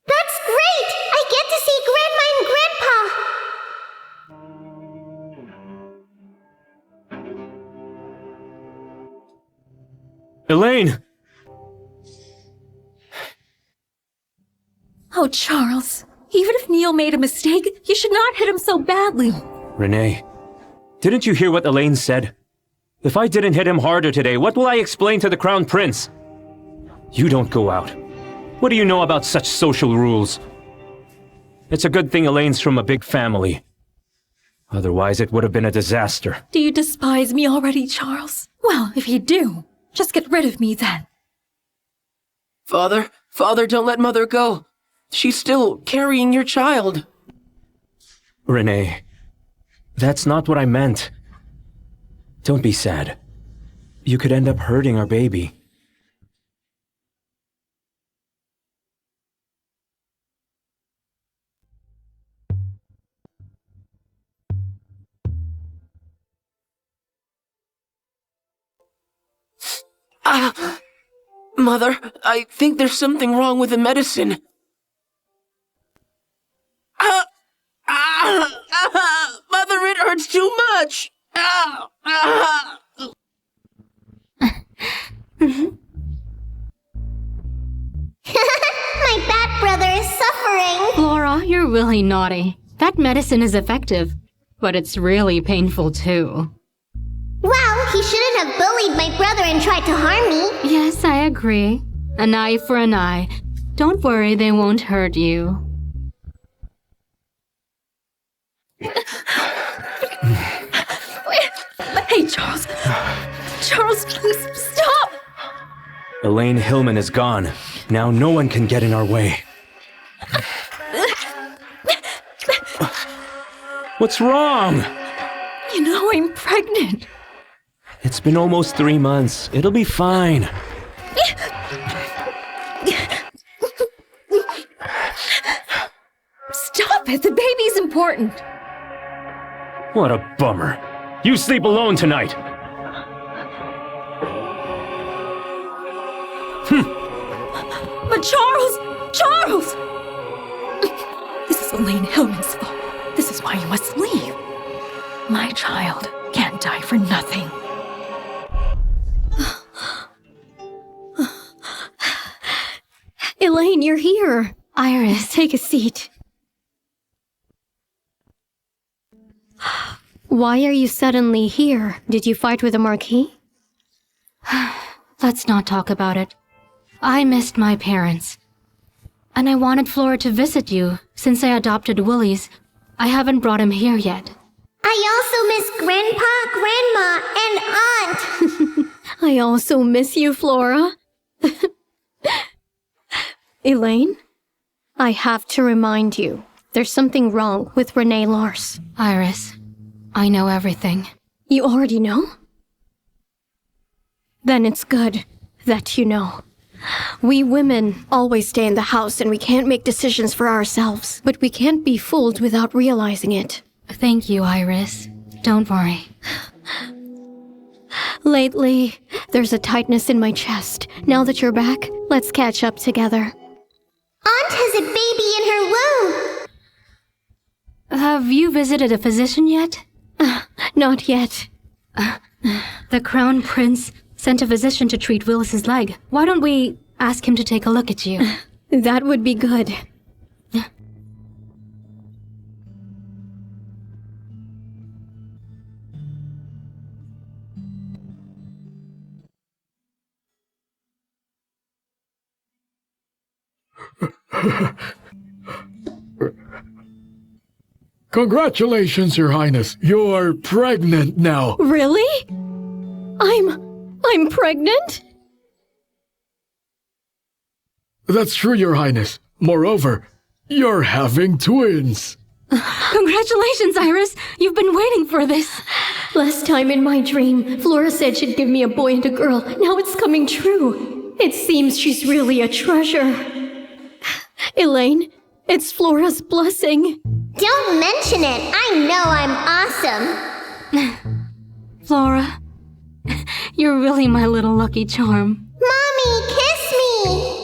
That's great! I get to see Grandma and Grandpa! Elaine! Oh, Charles. Even if Neil made a mistake, you should not hit him so badly. Renee, didn't you hear what Elaine said? If I didn't hit him harder today, what will I explain to the Crown Prince? You don't go out. What do you know about such social rules? It's a good thing Elaine's from a big family. Otherwise, it would have been a disaster. Do you despise me already, Charles? Well, if you do, just get rid of me then. Father, don't let Mother go. She's still carrying your child. Renee, that's not what I meant. Don't be sad. You could end up hurting our baby. Mother, I think there's something wrong with the medicine. Mother, it hurts too much. My bat brother is suffering! Flora, you're really naughty. That medicine is effective, but it's really painful too. Well, he shouldn't have bullied my brother and tried to harm me. Yes, I agree. An eye for an eye. Don't worry, they won't hurt you. Hey, Charles. Charles, please stop! Elaine Hillman is gone. Now no one can get in our way. What's wrong? You know I'm pregnant. It's been almost 3 months. It'll be fine. Stop it! The baby's important. What a bummer. You sleep alone tonight. But Charles! Charles! This is Elaine Hillman's fault. This is why you must leave. My child can't die for nothing. Elaine, you're here. Iris, Take a seat. Why are you suddenly here? Did you fight with the Marquis? let's not talk about it. I missed my parents. And I wanted Flora to visit you. Since I adopted Willis, I haven't brought him here yet. I also miss Grandpa, Grandma, and Aunt. I also miss you, Flora. Elaine, I have to remind you, there's something wrong with Renee Lars. Iris, I know everything. You already know? Then it's good that you know. We women always stay in the house and we can't make decisions for ourselves, but we can't be fooled without realizing it. Thank you, Iris. Don't worry. Lately, there's a tightness in my chest. Now that you're back, let's catch up together. Aunt has a baby in her womb. Have you visited a physician yet? Not yet. The Crown Prince sent a physician to treat Willis's leg. Why don't we ask him to take a look at you? That would be good. Congratulations, Your Highness. You're pregnant now. Really? I'm pregnant? That's true, Your Highness. Moreover, you're having twins. Congratulations, Iris. You've been waiting for this. Last time in my dream, Flora said she'd give me a boy and a girl. Now it's coming true. It seems she's really a treasure. Elaine, it's Flora's blessing. Don't mention it. I know I'm awesome. Flora, you're really my little lucky charm. Mommy, kiss me.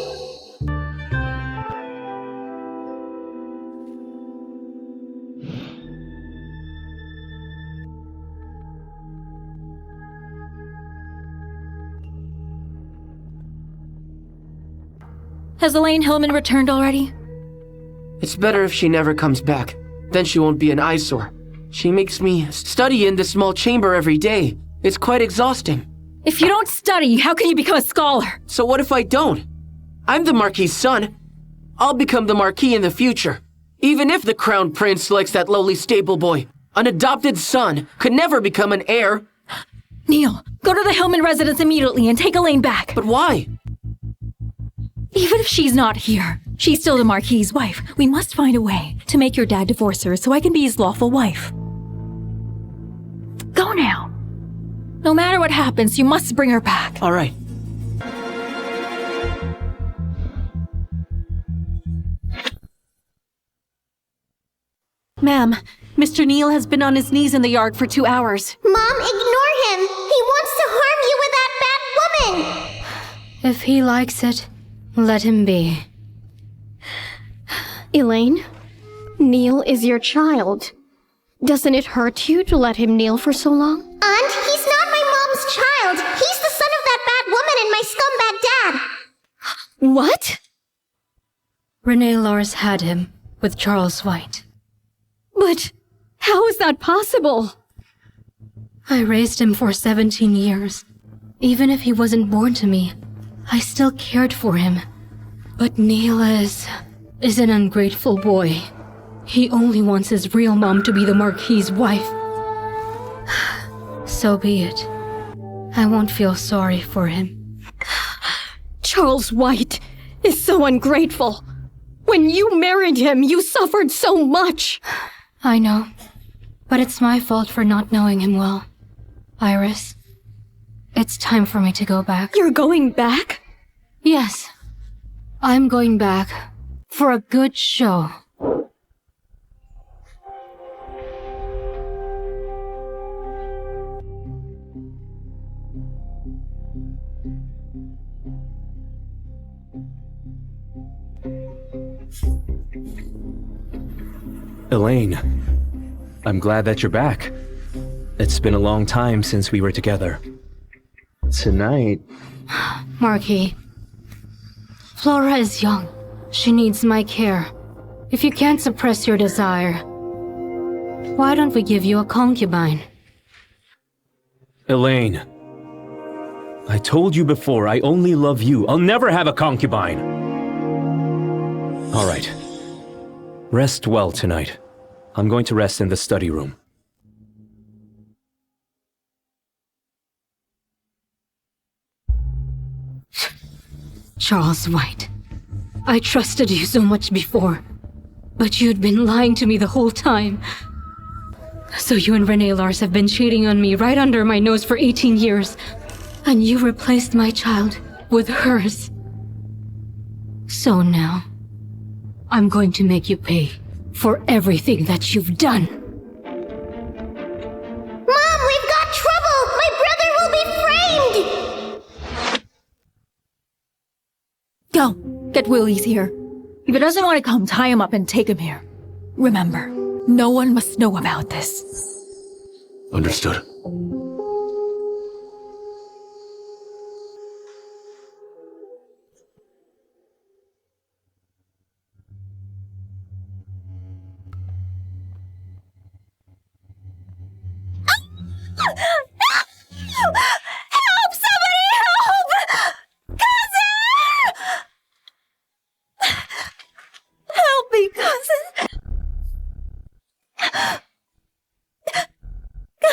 Has Elaine Hillman returned already? It's better if she never comes back. Then she won't be an eyesore. She makes me study in this small chamber every day. It's quite exhausting. If you don't study, how can you become a scholar? So what if I don't? I'm the Marquis' son. I'll become the Marquis in the future. Even if the Crown Prince likes that lowly stable boy, an adopted son could never become an heir. Neil, go to the Hillman residence immediately and take Elaine back. But why? Even if she's not here, she's still the Marquis' wife. We must find a way to make your dad divorce her so I can be his lawful wife. Go now. No matter what happens, you must bring her back. All right. Ma'am, Mr. Neil has been on his knees in the yard for 2 hours. Mom, ignore him. He wants to harm you with that bad woman. If he likes it, let him be. Elaine, Neil is your child. Doesn't it hurt you to let him kneel for so long? Aunt, he's not my mom's child. He's the son of that bad woman and my scumbag dad. What? Renee Lars had him with Charles White. But how is that possible? I raised him for 17 years. Even if he wasn't born to me, I still cared for him. But Neil is an ungrateful boy. He only wants his real mom to be the Marquis' wife. So be it. I won't feel sorry for him. Charles White is so ungrateful. When you married him, you suffered so much. I know, but it's my fault for not knowing him well. Iris, it's time for me to go back. You're going back? Yes, I'm going back for a good show. Elaine, I'm glad that you're back. It's been a long time since we were together. Tonight... Marquis, Flora is young. She needs my care. If you can't suppress your desire, why don't we give you a concubine? Elaine, I told you before, I only love you. I'll never have a concubine. All right. Rest well tonight. I'm going to rest in the study room. Charles White, I trusted you so much before, but you'd been lying to me the whole time. So you and Renee Lars have been cheating on me right under my nose for 18 years, and you replaced my child with hers. So now, I'm going to make you pay for everything that you've done. Mom, we've got trouble. My brother will be framed. Go. Get Willies here. If he doesn't want to come, tie him up and take him here. Remember, no one must know about this. Understood. Help! Somebody help! Cousin! Help me, cousin!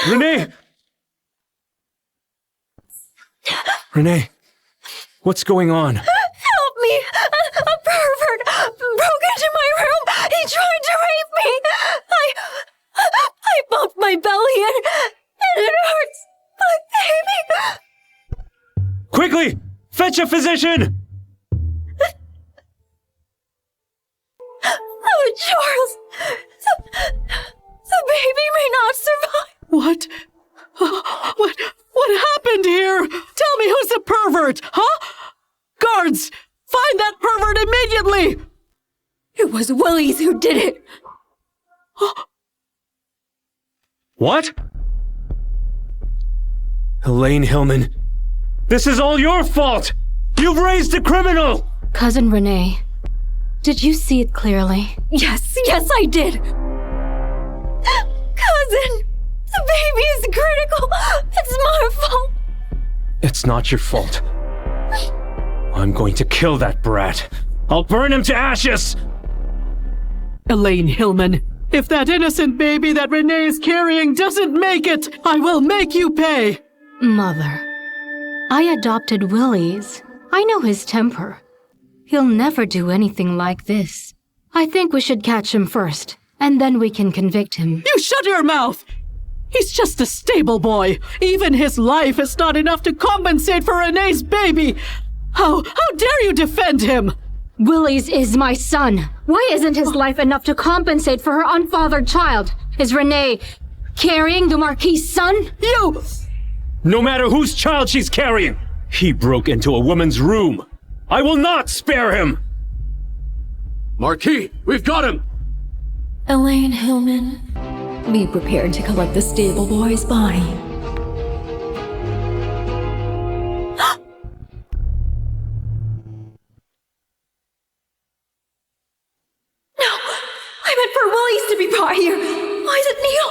Renee! Renee, what's going on? Help me! A pervert broke into my room! He tried to rape me! I bumped my belly and it hurts! My baby! Quickly! Fetch a physician! Oh, Charles! The baby may not survive! What? What happened here? Tell me who's the pervert, huh? Guards! Find that pervert immediately! It was Willie's who did it! What? Elaine Hillman, this is all your fault! You've raised a criminal! Cousin Renee, did you see it clearly? Yes, I did! Cousin! The baby is critical! It's my fault! It's not your fault. I'm going to kill that brat. I'll burn him to ashes! Elaine Hillman, if that innocent baby that Renee is carrying doesn't make it, I will make you pay! Mother, I adopted Willie's. I know his temper. He'll never do anything like this. I think we should catch him first, and then we can convict him. You shut your mouth! He's just a stable boy. Even his life is not enough to compensate for Renee's baby. How dare you defend him? Willie's is my son. Why isn't his life enough to compensate for her unfathered child? Is Renee carrying the Marquis' son? You! No matter whose child she's carrying, he broke into a woman's room. I will not spare him! Marquis, we've got him! Elaine Hillman, be prepared to collect the stable boy's body. For Willie's to be brought here. Why is it Neil?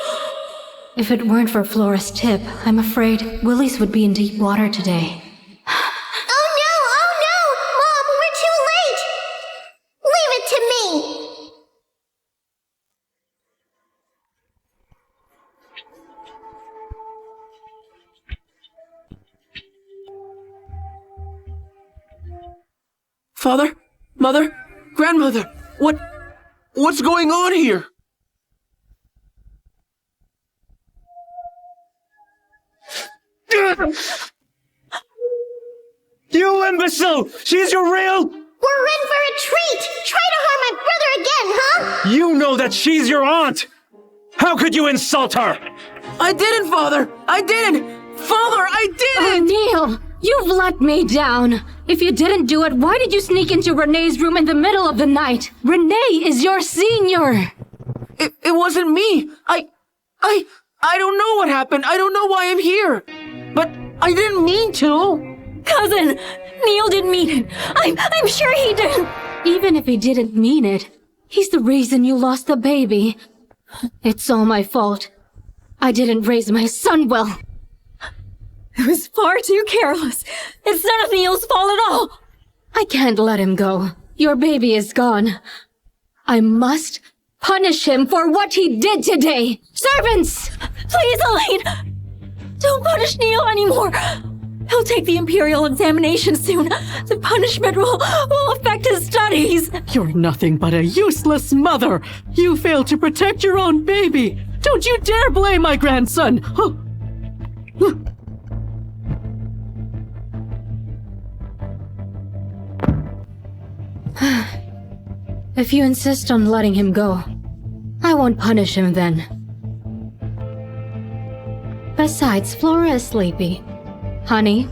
If it weren't for Flora's tip, I'm afraid Willie's would be in deep water today. Oh no! Mom, we're too late! Leave it to me! Father? Mother? Grandmother? What's going on here? You imbecile! She's your real... We're in for a treat! Try to harm my brother again, huh? You know that she's your aunt! How could you insult her? I didn't, Father! I didn't! Father, I didn't! Neil, you've let me down. If you didn't do it, why did you sneak into Renee's room in the middle of the night? Renee is your senior. It wasn't me. I don't know what happened. I don't know why I'm here. But I didn't mean to. Cousin, Neil didn't mean it. I'm sure he didn't. Even if he didn't mean it, he's the reason you lost the baby. It's all my fault. I didn't raise my son well. It was far too careless. It's none of Neil's fault at all. I can't let him go. Your baby is gone. I must punish him for what he did today. Servants! Please, Elaine! Don't punish Neil anymore. He'll take the Imperial examination soon. The punishment will affect his studies. You're nothing but a useless mother. You failed to protect your own baby. Don't you dare blame my grandson. If you insist on letting him go, I won't punish him then. Besides, Flora is sleepy. Honey,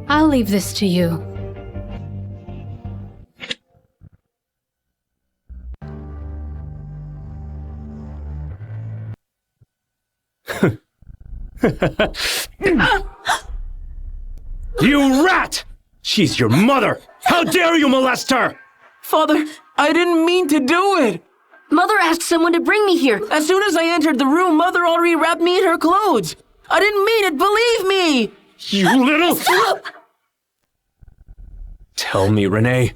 I'll leave this to you. You rat! She's your mother! How dare you molest her! Father, I didn't mean to do it. Mother asked someone to bring me here. As soon as I entered the room, Mother already wrapped me in her clothes. I didn't mean it, believe me! You little... Stop! Tell me, Renee,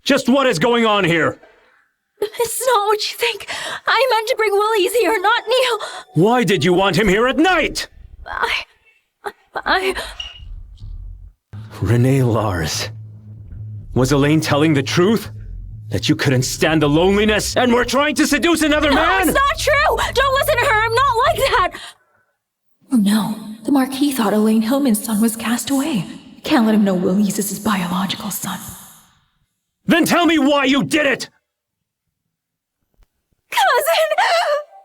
just what is going on here? It's not what you think. I meant to bring Willies here, not Neil. Why did you want him here at night? I... Renee Lars. Was Elaine telling the truth? That you couldn't stand the loneliness and were trying to seduce another man? No, it's not true! Don't listen to her, I'm not like that! Oh no, the Marquis thought Elaine Hillman's son was cast away. Can't let him know Willies is his biological son. Then tell me why you did it! Cousin!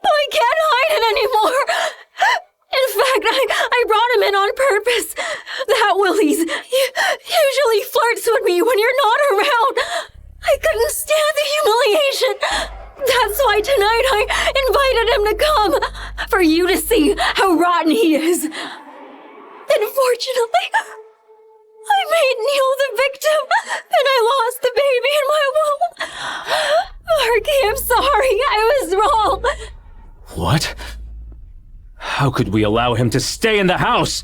I can't hide it anymore! In fact, I brought him in on purpose. That Willies usually flirts with me when you're not around. I couldn't stand the humiliation. That's why tonight I invited him to come, for you to see how rotten he is. Unfortunately, I made Neil the victim, and I lost the baby in my womb. Marky, I'm sorry, I was wrong. What? How could we allow him to stay in the house?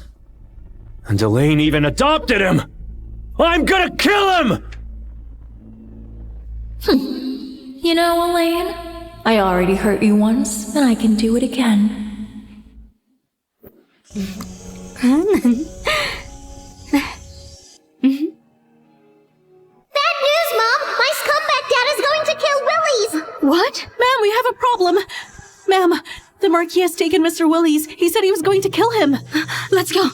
And Elaine even adopted him! I'm gonna kill him! You know, Elaine, I already hurt you once, and I can do it again. Bad news, Mom! My scumbag dad is going to kill Willies! What? Ma'am, we have a problem. Ma'am, the Marquis has taken Mr. Willies. He said he was going to kill him. Let's go.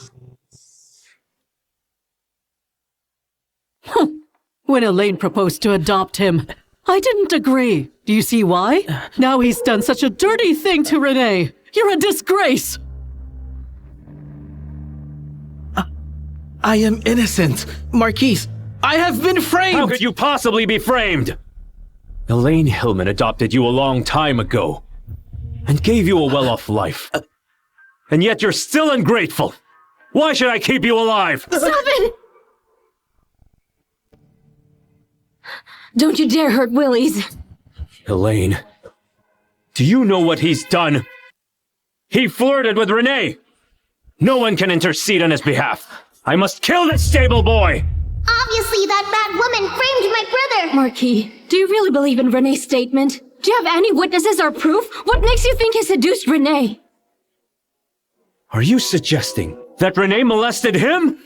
When Elaine proposed to adopt him, I didn't agree. Do you see why? Now he's done such a dirty thing to Renee. You're a disgrace. I am innocent. Marquise, I have been framed! How could you possibly be framed? Elaine Hillman adopted you a long time ago and gave you a well-off life. And yet you're still ungrateful. Why should I keep you alive? Stop it! Don't you dare hurt Willies. Elaine, do you know what he's done? He flirted with Renee. No one can intercede on his behalf. I must kill that stable boy! Obviously, that bad woman framed my brother! Marquis, do you really believe in Renee's statement? Do you have any witnesses or proof? What makes you think he seduced Renee? Are you suggesting that Renee molested him?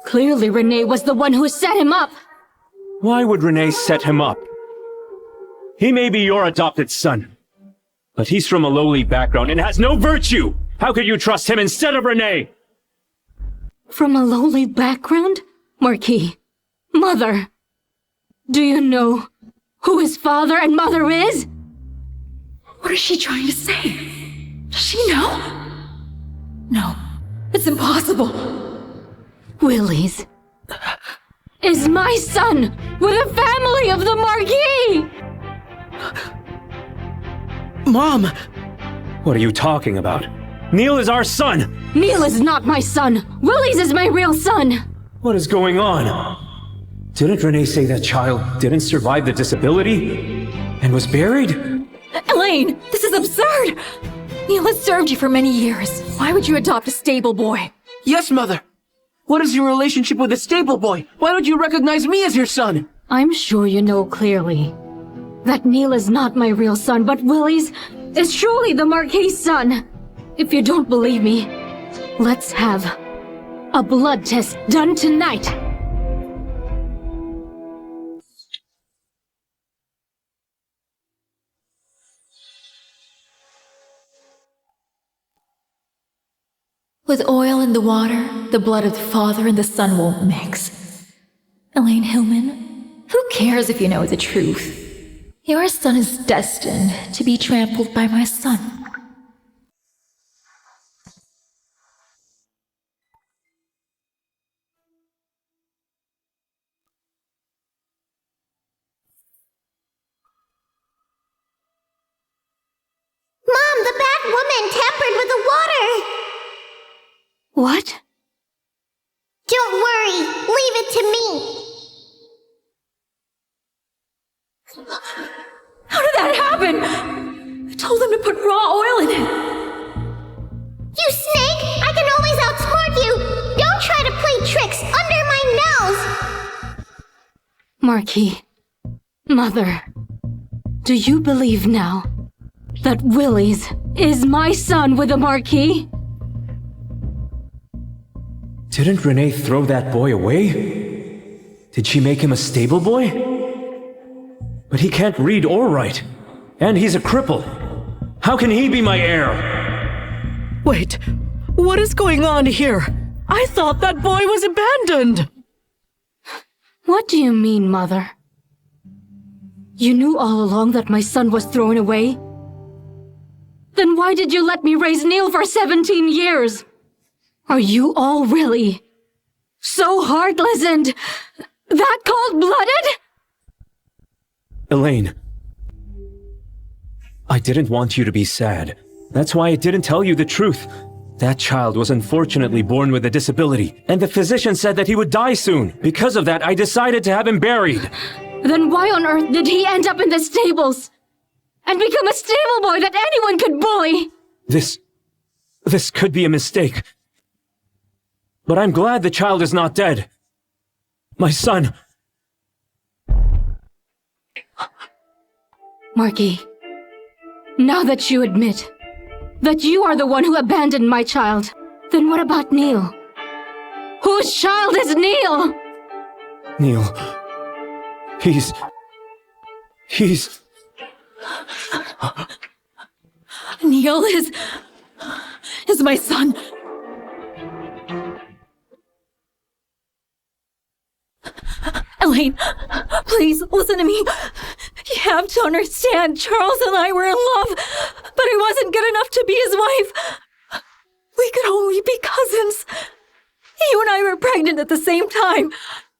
Clearly Renee was the one who set him up. Why would Renee set him up? He may be your adopted son, but he's from a lowly background and has no virtue! How could you trust him instead of Renee? From a lowly background? Marquis, mother, do you know who his father and mother is? What is she trying to say? Does she know? No, it's impossible. Willies is my son with a family of the Marquis! Mom! What are you talking about? Neil is our son! Neil is not my son! Willies is my real son! What is going on? Didn't Renee say that child didn't survive the disability and was buried? Elaine, this is absurd! Neil has served you for many years. Why would you adopt a stable boy? Yes, Mother. What is your relationship with the stable boy? Why don't you recognize me as your son? I'm sure you know clearly that Neil is not my real son, but Willies is truly the Marquis' son. If you don't believe me, let's have a blood test done tonight. With oil in the water, the blood of the father and the son won't mix. Elaine Hillman, who cares if you know the truth? Your son is destined to be trampled by my son. Mom, the bad woman tampered with the water! What? Don't worry, leave it to me. How did that happen? I told him to put raw oil in it. You snake! I can always outsmart you! Don't try to play tricks under my nose! Marquis, Mother, do you believe now that Willis is my son with the Marquis? Didn't Renee throw that boy away? Did she make him a stable boy? But he can't read or write. And he's a cripple. How can he be my heir? Wait, what is going on here? I thought that boy was abandoned. What do you mean, Mother? You knew all along that my son was thrown away? Then why did you let me raise Neil for 17 years? Are you all really so heartless and that cold-blooded? Elaine, I didn't want you to be sad. That's why I didn't tell you the truth. That child was unfortunately born with a disability, and the physician said that he would die soon. Because of that, I decided to have him buried. Then why on earth did he end up in the stables? And become a stable boy that anyone could bully? This could be a mistake. But I'm glad the child is not dead. My son. Marquis, now that you admit that you are the one who abandoned my child, then what about Neil? Whose child is Neil? Neil. He's... Neil is my son. Elaine, please listen to me. You have to understand, Charles and I were in love, but I wasn't good enough to be his wife. We could only be cousins. You and I were pregnant at the same time.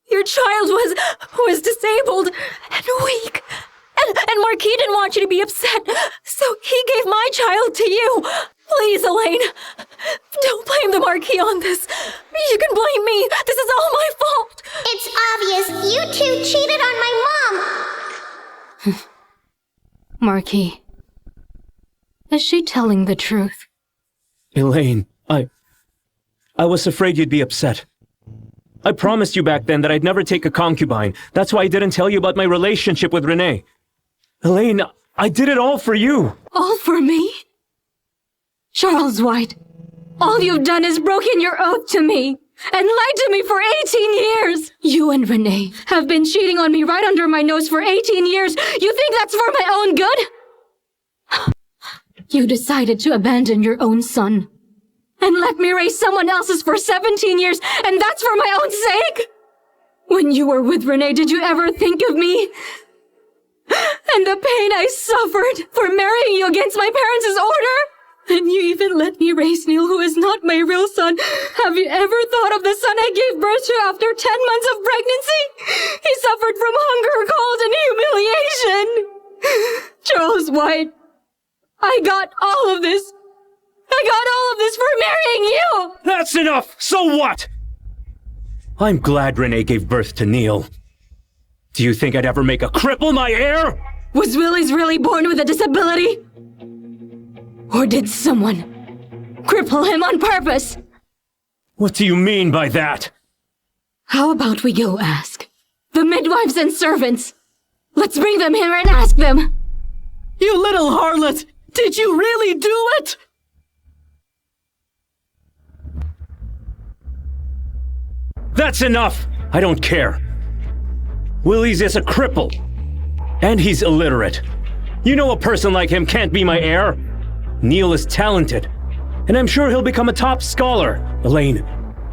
Your child was disabled and weak. And Marquis didn't want you to be upset, so he gave my child to you. Please, Elaine, don't blame the Marquis on this. You can blame me. This is all my fault. It's obvious you two cheated on my mom. Marquis, is she telling the truth? Elaine, I was afraid you'd be upset. I promised you back then that I'd never take a concubine. That's why I didn't tell you about my relationship with Renee. Elaine, I did it all for you. All for me? Charles White, all you've done is broken your oath to me and lied to me for 18 years. You and Renee have been cheating on me right under my nose for 18 years. You think that's for my own good? You decided to abandon your own son and let me raise someone else's for 17 years, and that's for my own sake? When you were with Renee, did you ever think of me? And the pain I suffered for marrying you against my parents' order? And you even let me raise Neil, who is not my real son. Have you ever thought of the son I gave birth to after 10 months of pregnancy? He suffered from hunger, cold, and humiliation. Charles White, I got all of this. I got all of this for marrying you! That's enough! So what? I'm glad Renee gave birth to Neil. Do you think I'd ever make a cripple my heir? Was Willis really born with a disability? Or did someone cripple him on purpose? What do you mean by that? How about we go ask the midwives and servants? Let's bring them here and ask them. You little harlot! Did you really do it? That's enough! I don't care. Willis is a cripple. And he's illiterate. You know a person like him can't be my heir. Neil is talented. And I'm sure he'll become a top scholar. Elaine,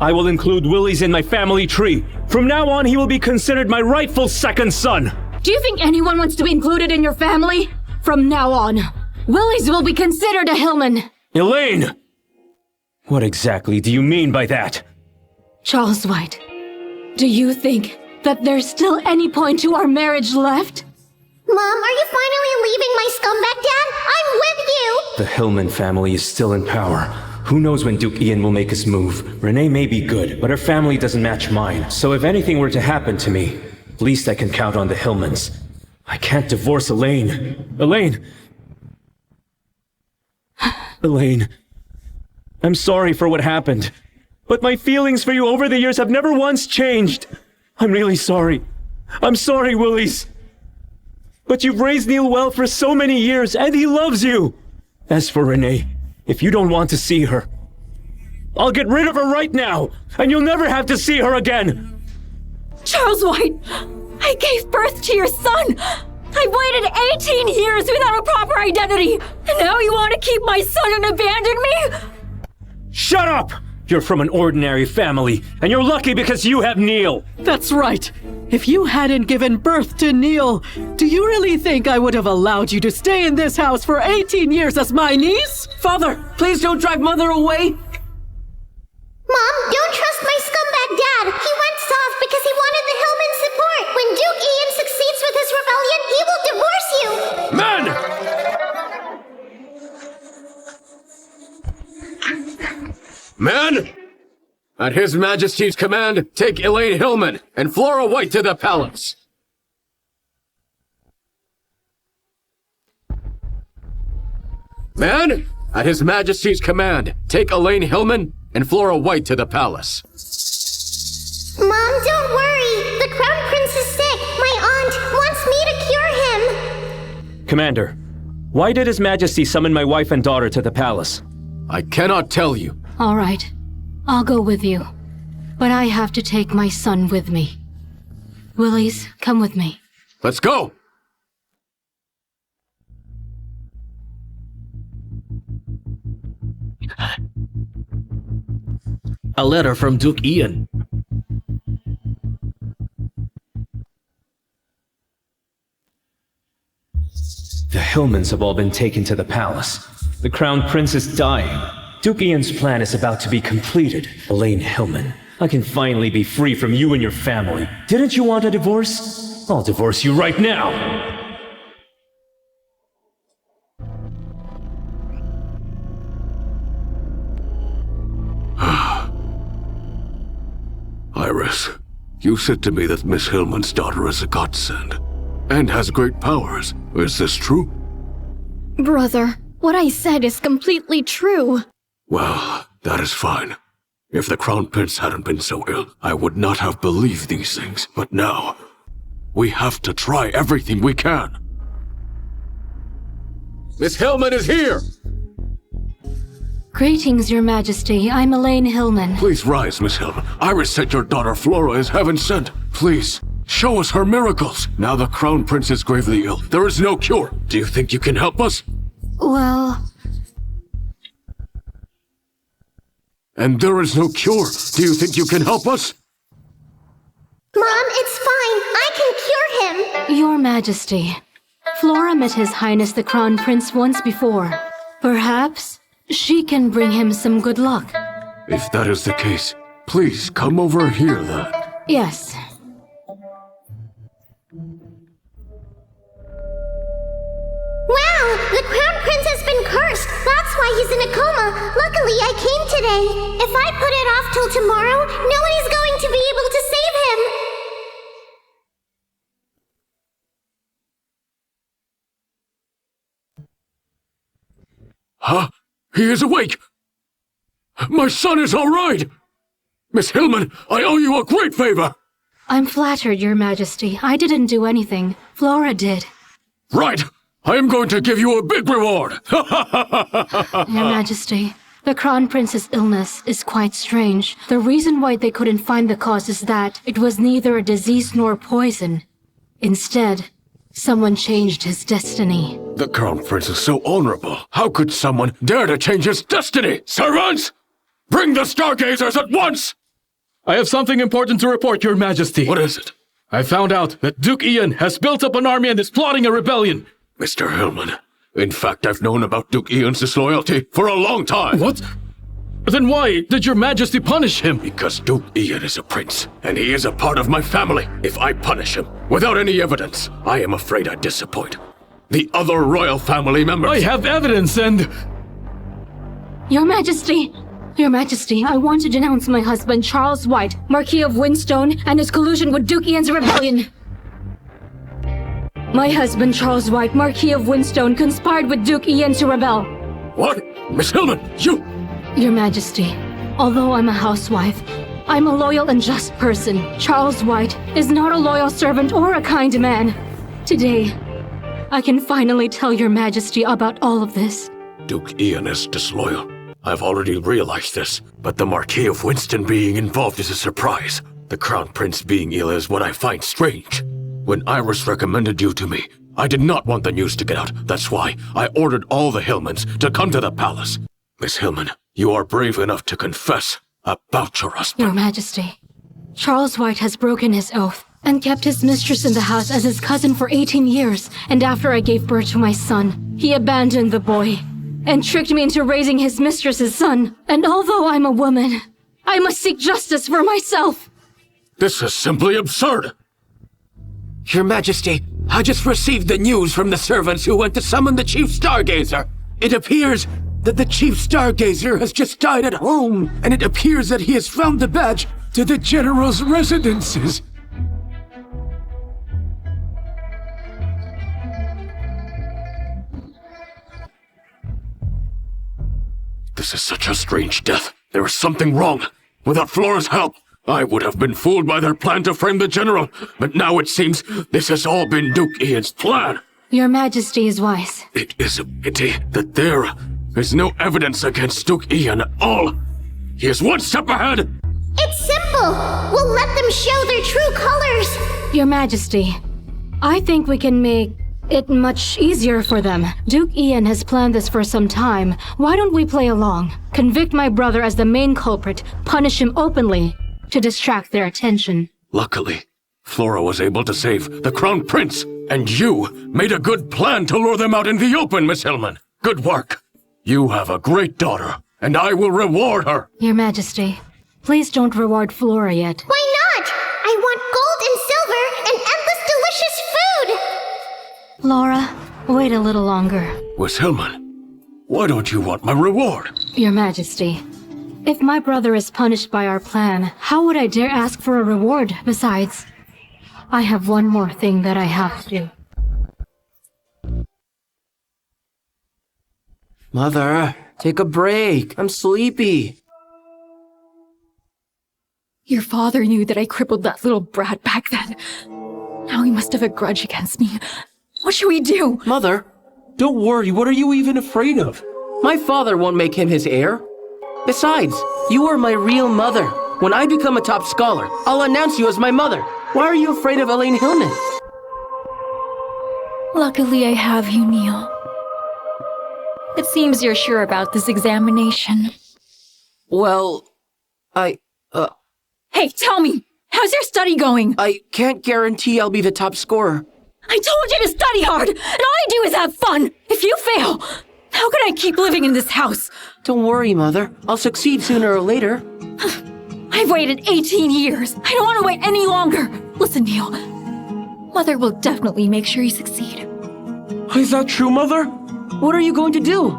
I will include Willis in my family tree. From now on, he will be considered my rightful second son. Do you think anyone wants to be included in your family? From now on, Willis will be considered a Hillman. Elaine! What exactly do you mean by that? Charles White, do you think that there's still any point to our marriage left? Mom, are you finally leaving my scumbag dad? I'm with you! The Hillman family is still in power. Who knows when Duke Ian will make his move? Renee may be good, but her family doesn't match mine. So if anything were to happen to me, at least I can count on the Hillmans. I can't divorce Elaine. Elaine! Elaine, I'm sorry for what happened. But my feelings for you over the years have never once changed. I'm really sorry. I'm sorry, Willis. But you've raised Neil well for so many years, and he loves you. As for Renee, if you don't want to see her, I'll get rid of her right now, and you'll never have to see her again. Charles White, I gave birth to your son. I waited 18 years without a proper identity, and now you want to keep my son and abandon me? Shut up! You're from an ordinary family, and you're lucky because you have Neil. That's right. If you hadn't given birth to Neil, do you really think I would have allowed you to stay in this house for 18 years as my niece? Father, please don't drive Mother away! Mom, don't trust my scumbag dad. He went soft because he wanted the Hillman support. When Duke Ian succeeds with his rebellion, he will divorce you. Men! At His Majesty's command, take Elaine Hillman and Flora White to the palace. Men! At His Majesty's command, take Elaine Hillman and Flora White to the palace. Mom, don't worry. The Crown Prince is sick. My aunt wants me to cure him. Commander, why did His Majesty summon my wife and daughter to the palace? I cannot tell you. All right, I'll go with you. But I have to take my son with me. Willis, come with me. Let's go! A letter from Duke Ian. The Hillmans have all been taken to the palace. The Crown Prince is dying. Duke Ian's plan is about to be completed. Elaine Hillman, I can finally be free from you and your family. Didn't you want a divorce? I'll divorce you right now! Iris, you said to me that Miss Hillman's daughter is a godsend, and has great powers. Is this true? Brother, what I said is completely true. Well, that is fine. If the Crown Prince hadn't been so ill, I would not have believed these things. But now, we have to try everything we can. Miss Hillman is here! Greetings, Your Majesty. I'm Elaine Hillman. Please rise, Miss Hillman. Iris said your daughter Flora is heaven sent. Please, show us her miracles. Now the Crown Prince is gravely ill. There is no cure. Do you think you can help us? Well... And there is no cure. Do you think you can help us? Mom, it's fine. I can cure him. Your Majesty, Flora met His Highness the Crown Prince once before. Perhaps she can bring him some good luck. If that is the case, please come over here then. Yes. Wow, the Crown Prince has been cursed. That's why he's in a coma. Luckily, I came today. If I put it off till tomorrow, nobody's going to be able to save him. Huh? He is awake! My son is all right! Miss Hillman, I owe you a great favor! I'm flattered, Your Majesty. I didn't do anything. Flora did. Right! I am going to give you a big reward! Your Majesty, the Crown Prince's illness is quite strange. The reason why they couldn't find the cause is that it was neither a disease nor poison. Instead, someone changed his destiny. The Crown Prince is so honorable. How could someone dare to change his destiny? Servants! Bring the Stargazers at once! I have something important to report, Your Majesty. What is it? I found out that Duke Ian has built up an army and is plotting a rebellion. Mr. Hillman, in fact, I've known about Duke Ian's disloyalty for a long time. What? Then why did Your Majesty punish him? Because Duke Ian is a prince, and he is a part of my family. If I punish him without any evidence, I am afraid I'd disappoint the other royal family members. I have evidence and... Your Majesty! Your Majesty, I want to denounce my husband, Charles White, Marquis of Winstone, and his collusion with Duke Ian's rebellion. My husband, Charles White, Marquis of Winstone, conspired with Duke Ian to rebel. What? Miss Hillman, you... Your Majesty, although I'm a housewife, I'm a loyal and just person. Charles White is not a loyal servant or a kind man. Today, I can finally tell your majesty about all of this. Duke Ian is disloyal. I've already realized this, but the Marquis of Winston being involved is a surprise. The Crown Prince being ill is what I find strange. When Iris recommended you to me, I did not want the news to get out. That's why I ordered all the Hillmans to come to the palace. Miss Hillman, you are brave enough to confess about your husband. Your Majesty, Charles White has broken his oath and kept his mistress in the house as his cousin for 18 years. And after I gave birth to my son, he abandoned the boy and tricked me into raising his mistress's son. And although I'm a woman, I must seek justice for myself. This is simply absurd. Your Majesty, I just received the news from the servants who went to summon the Chief Stargazer. It appears that the Chief Stargazer has just died at home, and it appears that he has found the badge to the General's residences. This is such a strange death. There is something wrong. Without Flora's help, I would have been fooled by their plan to frame the General, but now it seems this has all been Duke Ian's plan. Your Majesty is wise. It is a pity that there is no evidence against Duke Ian at all. He is one step ahead. It's simple. We'll let them show their true colors. Your Majesty, I think we can make it much easier for them. Duke Ian has planned this for some time. Why don't we play along? Convict my brother as the main culprit, punish him openly to distract their attention. Luckily, Flora was able to save the Crown Prince, and you made a good plan to lure them out in the open, Miss Hillman. Good work. You have a great daughter, and I will reward her. Your Majesty, please don't reward Flora yet. Why not? I want gold and silver and endless delicious food. Laura, wait a little longer. Miss Hillman, why don't you want my reward? Your Majesty, if my brother is punished by our plan, how would I dare ask for a reward? Besides, I have one more thing that I have to do. Mother, take a break. I'm sleepy. Your father knew that I crippled that little brat back then. Now he must have a grudge against me. What should we do? Mother, don't worry. What are you even afraid of? My father won't make him his heir. Besides, you are my real mother. When I become a top scholar, I'll announce you as my mother. Why are you afraid of Elaine Hillman? Luckily I have you, Neil. It seems you're sure about this examination. Well, Hey, tell me! How's your study going? I can't guarantee I'll be the top scorer. I told you to study hard, and all I do is have fun! If you fail, how can I keep living in this house? Don't worry, Mother. I'll succeed sooner or later. I've waited 18 years. I don't want to wait any longer. Listen, Neil. Mother will definitely make sure you succeed. Is that true, Mother? What are you going to do?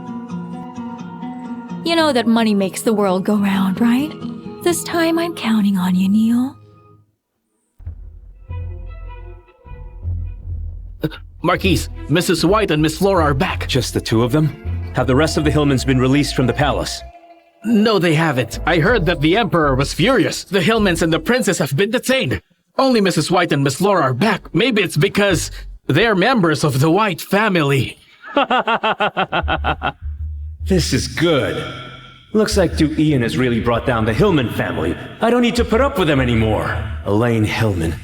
You know that money makes the world go round, right? This time I'm counting on you, Neil. Marquise, Mrs. White and Miss Flora are back. Just the two of them? Have the rest of the Hillmans been released from the palace? No, they haven't. I heard that the Emperor was furious. The Hillmans and the Princess have been detained. Only Mrs. White and Miss Flora are back. Maybe it's because they're members of the White family. This is good. Looks like Duke Ian has really brought down the Hillman family. I don't need to put up with them anymore. Elaine Hillman,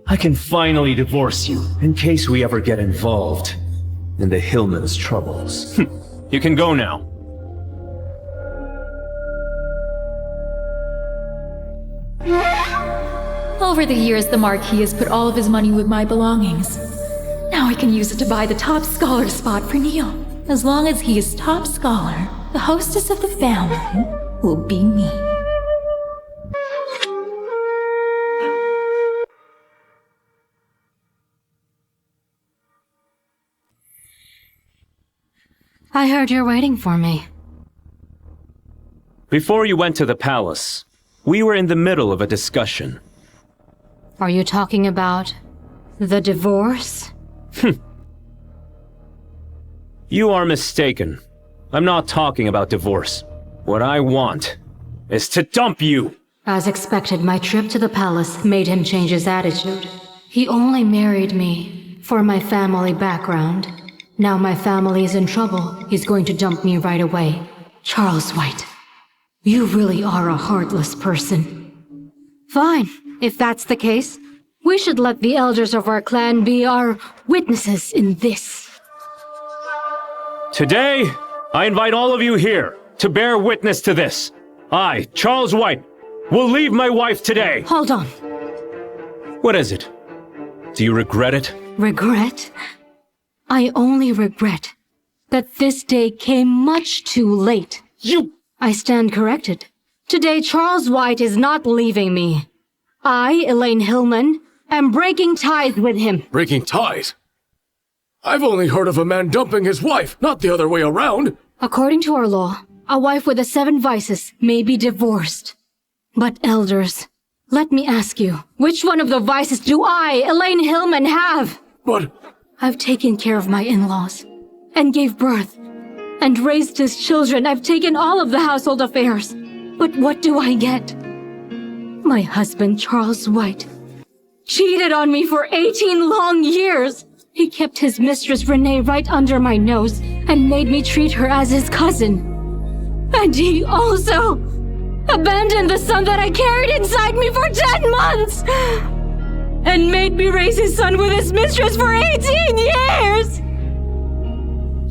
I can finally divorce you in case we ever get involved in the Hillman's troubles. You can go now. Over the years, the Marquis has put all of his money with my belongings. Now I can use it to buy the top scholar spot for Neil. As long as he is top scholar, the hostess of the family will be me. I heard you're waiting for me. Before you went to the palace, we were in the middle of a discussion. Are you talking about the divorce? You are mistaken. I'm not talking about divorce. What I want is to dump you! As expected, my trip to the palace made him change his attitude. He only married me for my family background. Now my family is in trouble. He's going to dump me right away. Charles White, you really are a heartless person. Fine, if that's the case, we should let the elders of our clan be our witnesses in this. Today, I invite all of you here to bear witness to this. I, Charles White, will leave my wife today. Hold on. What is it? Do you regret it? Regret? I only regret that this day came much too late. I stand corrected. Today, Charles White is not leaving me. I, Elaine Hillman, am breaking ties with him. Breaking ties? I've only heard of a man dumping his wife, not the other way around. According to our law, a wife with the 7 vices may be divorced. But elders, let me ask you, which one of the vices do I, Elaine Hillman, have? But I've taken care of my in-laws, and gave birth, and raised his children. I've taken all of the household affairs. But what do I get? My husband, Charles White, cheated on me for 18 long years. He kept his mistress, Renee, right under my nose, and made me treat her as his cousin. And he also abandoned the son that I carried inside me for 10 months! And made me raise his son with his mistress for 18 years!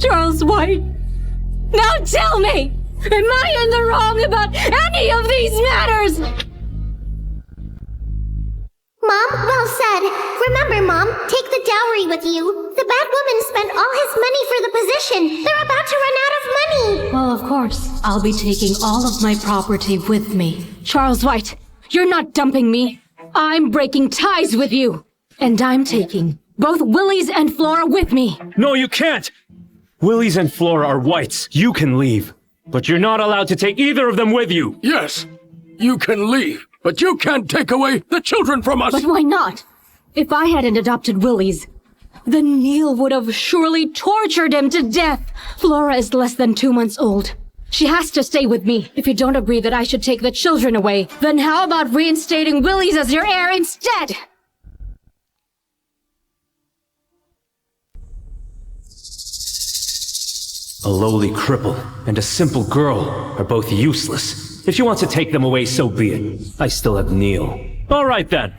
Charles White, now tell me, am I in the wrong about any of these matters? Mom, well said. Remember, Mom, take the dowry with you. The bad woman spent all his money for the position. They're about to run out of money. Well, of course, I'll be taking all of my property with me. Charles White, you're not dumping me. I'm breaking ties with you. And I'm taking both Willies and Flora with me. No, you can't! Willies and Flora are Whites. You can leave. But you're not allowed to take either of them with you. yes, you can leave, but you can't take away the children from us. But why not? If I hadn't adopted Willies, then Neil would have surely tortured him to death. Flora is less than 2 months old. She has to stay with me. If you don't agree that I should take the children away, then how about reinstating Willies as your heir instead? A lowly cripple and a simple girl are both useless. If you want to take them away, so be it. I still have Neil. All right, then.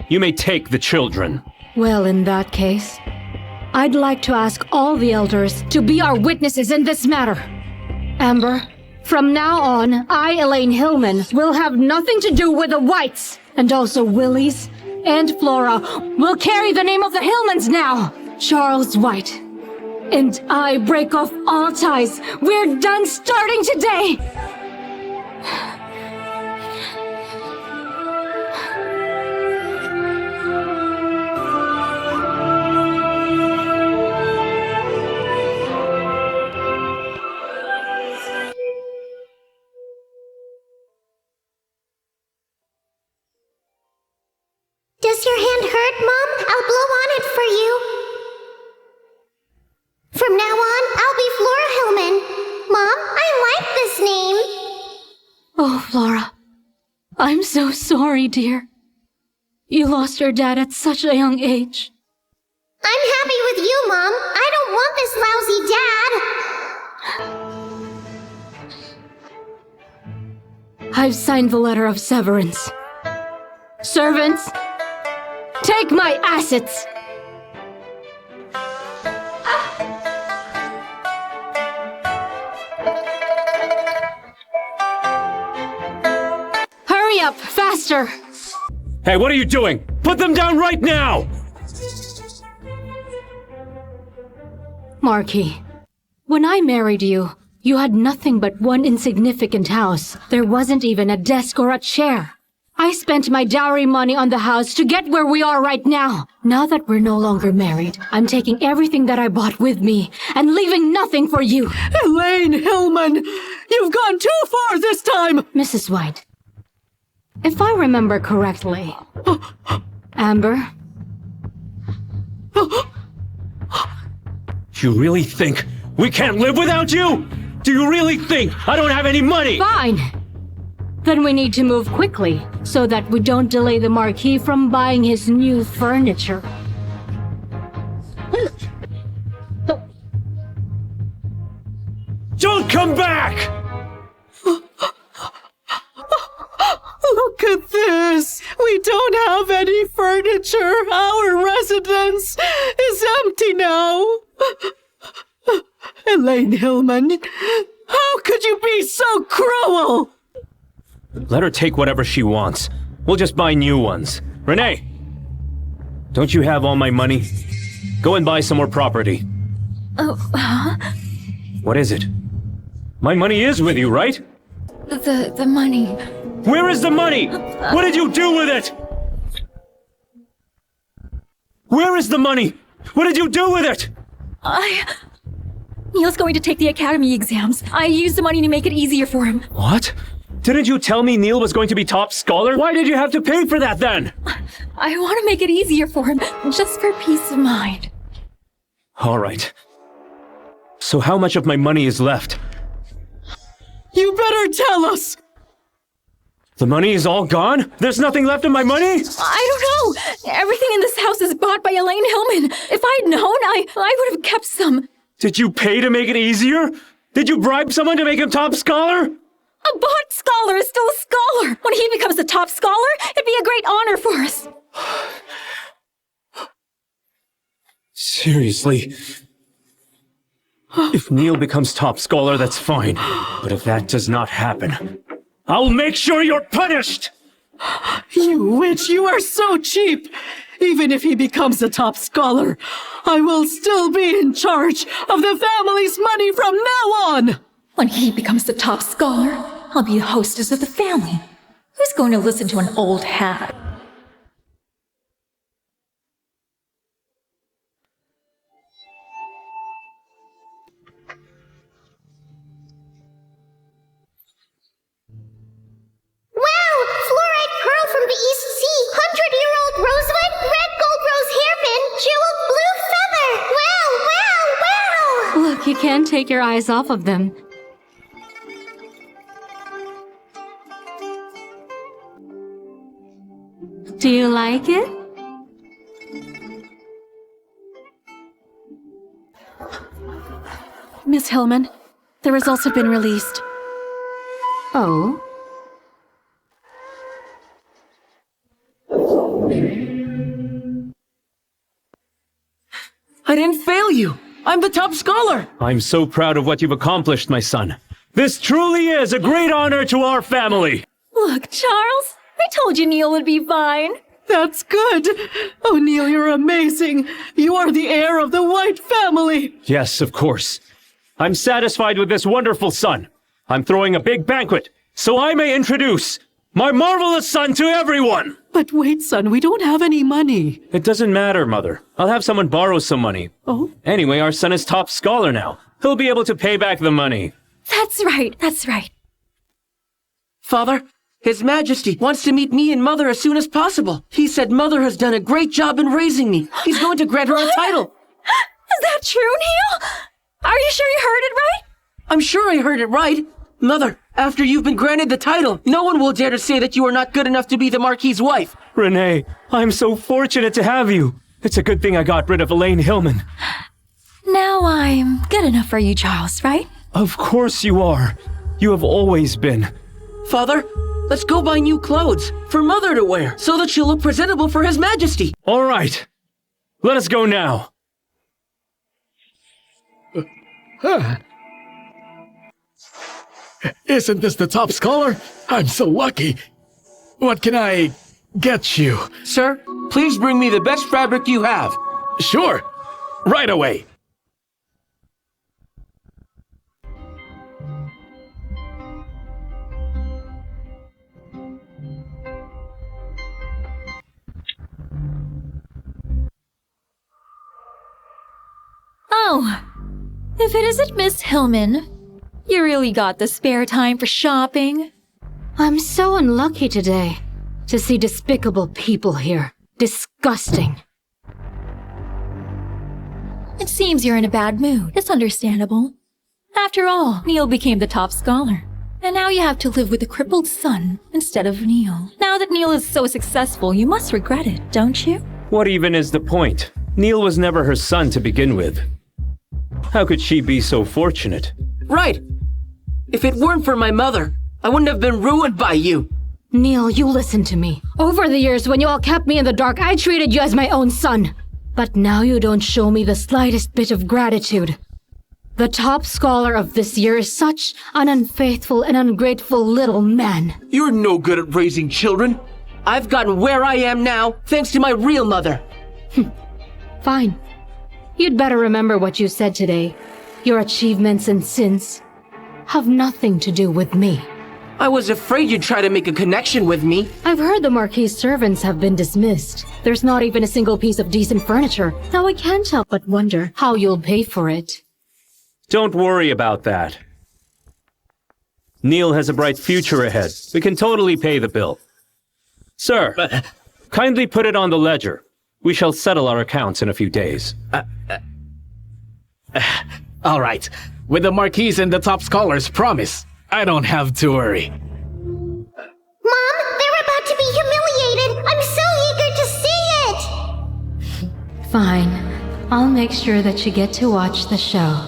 You may take the children. Well, in that case, I'd like to ask all the elders to be our witnesses in this matter. Amber, from now on, I, Elaine Hillman, will have nothing to do with the Whites. And also Willies and Flora will carry the name of the Hillmans now. Charles White. And I break off all ties. We're done starting today! Does your hand hurt, Mom? I'll blow on it for you. From now on, I'll be Flora Hillman. Mom, I like this name. Oh, Flora. I'm so sorry, dear. You lost your dad at such a young age. I'm happy with you, Mom. I don't want this lousy dad. I've signed the letter of severance. Servants, take my assets! Hurry up, faster! Hey, what are you doing? Put them down right now! Marquis, when I married you, you had nothing but one insignificant house. There wasn't even a desk or a chair. I spent my dowry money on the house to get where we are right now. Now that we're no longer married, I'm taking everything that I bought with me and leaving nothing for you. Elaine Hillman, you've gone too far this time! Mrs. White, if I remember correctly, Amber, You really think we can't live without you? Do you really think I don't have any money? fine. Then we need to move quickly so that we don't delay the Marquis from buying his new furniture. come back! Look at this! We don't have any furniture! Our residence is empty now! Elaine Hillman, how could you be so cruel? Let her take whatever she wants. We'll just buy new ones. Renee! Don't you have all my money? Go and buy some more property. What is it? My money is with you, right? The money. Where is the money? What did you do with it? Where is the money? What did you do with it? Neil's going to take the academy exams. I used the money to make it easier for him. What? Didn't you tell me Neil was going to be top scholar? Why did you have to pay for that then? I want to make it easier for him, just for peace of mind. All right. So how much of my money is left? You better tell us! The money is all gone? There's nothing left of my money? I don't know. Everything in this house is bought by Elaine Hillman. If I'd known, I would have kept some. Did you pay to make it easier? Did you bribe someone to make him top scholar? A bought scholar is still a scholar. When he becomes the top scholar, it'd be a great honor for us. Seriously? If Neil becomes top scholar, that's fine. But if that does not happen, I'll make sure you're punished! You witch, you are so cheap! Even if he becomes a top scholar, I will still be in charge of the family's money from now on! When he becomes the top scholar, I'll be the hostess of the family. Who's going to listen to an old hag? Wow! Fluorite pearl from the East Sea! 100-year-old rosewood! Red gold rose hairpin! Jeweled blue feather! Wow! Wow! Wow! Look, you can't take your eyes off of them. Do you like it? Miss Hillman, the results have been released. Oh? I didn't fail you! I'm the top scholar! I'm so proud of what you've accomplished, my son. This truly is a great honor to our family! Look, Charles, I told you Neil would be fine. That's good! Oh, Neil, you're amazing! You are the heir of the White family! Yes, of course. I'm satisfied with this wonderful son. I'm throwing a big banquet, so I may introduce my marvelous son to everyone! But wait, son, we don't have any money. It doesn't matter, Mother. I'll have someone borrow some money. Oh? Anyway, our son is top scholar now. He'll be able to pay back the money. That's right, that's right. Father, His Majesty wants to meet me and Mother as soon as possible. He said Mother has done a great job in raising me. He's going to grant her a title. Is that true, Neil? Are you sure you heard it right? I'm sure I heard it right. Mother, after you've been granted the title, no one will dare to say that you are not good enough to be the Marquis's wife. Renee, I'm so fortunate to have you. It's a good thing I got rid of Elaine Hillman. Now I'm good enough for you, Charles, right? Of course you are. You have always been. Father, let's go buy new clothes for Mother to wear so that she'll look presentable for His Majesty. All right. Let us go now. Isn't this the top scholar? I'm so lucky. What can I get you? Sir, please bring me the best fabric you have. Sure. Right away. Oh, if it isn't Miss Hillman, you really got the spare time for shopping? I'm so unlucky today to see despicable people here. Disgusting. It seems you're in a bad mood. It's understandable. After all, Neil became the top scholar. And now you have to live with a crippled son instead of Neil. Now that Neil is so successful, you must regret it, don't you? What even is the point? Neil was never her son to begin with. How could she be so fortunate? Right. If it weren't for my mother, I wouldn't have been ruined by you. Neil, you listen to me. Over the years, when you all kept me in the dark, I treated you as my own son. But now you don't show me the slightest bit of gratitude. The top scholar of this year is such an unfaithful and ungrateful little man. You're no good at raising children. I've gotten where I am now thanks to my real mother. Fine. You'd better remember what you said today. Your achievements and sins have nothing to do with me. I was afraid you'd try to make a connection with me. I've heard the Marquis' servants have been dismissed. There's not even a single piece of decent furniture. Now I can't help but wonder how you'll pay for it. Don't worry about that. Neil has a bright future ahead. We can totally pay the bill. Sir, kindly put it on the ledger. We shall settle our accounts in a few days. All right. With the Marquis and the top scholars, promise. I don't have to worry. Mom, they're about to be humiliated. I'm so eager to see it. Fine. I'll make sure that you get to watch the show.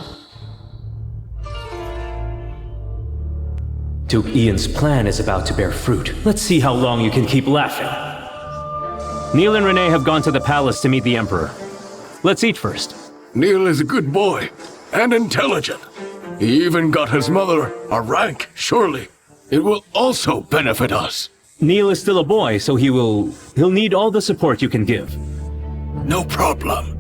Duke Ian's plan is about to bear fruit. Let's see how long you can keep laughing. Neil and Renee have gone to the palace to meet the Emperor. Let's eat first. Neil is a good boy and intelligent. He even got his mother a rank, surely. It will also benefit us. Neil is still a boy, so he'll need all the support you can give. No problem.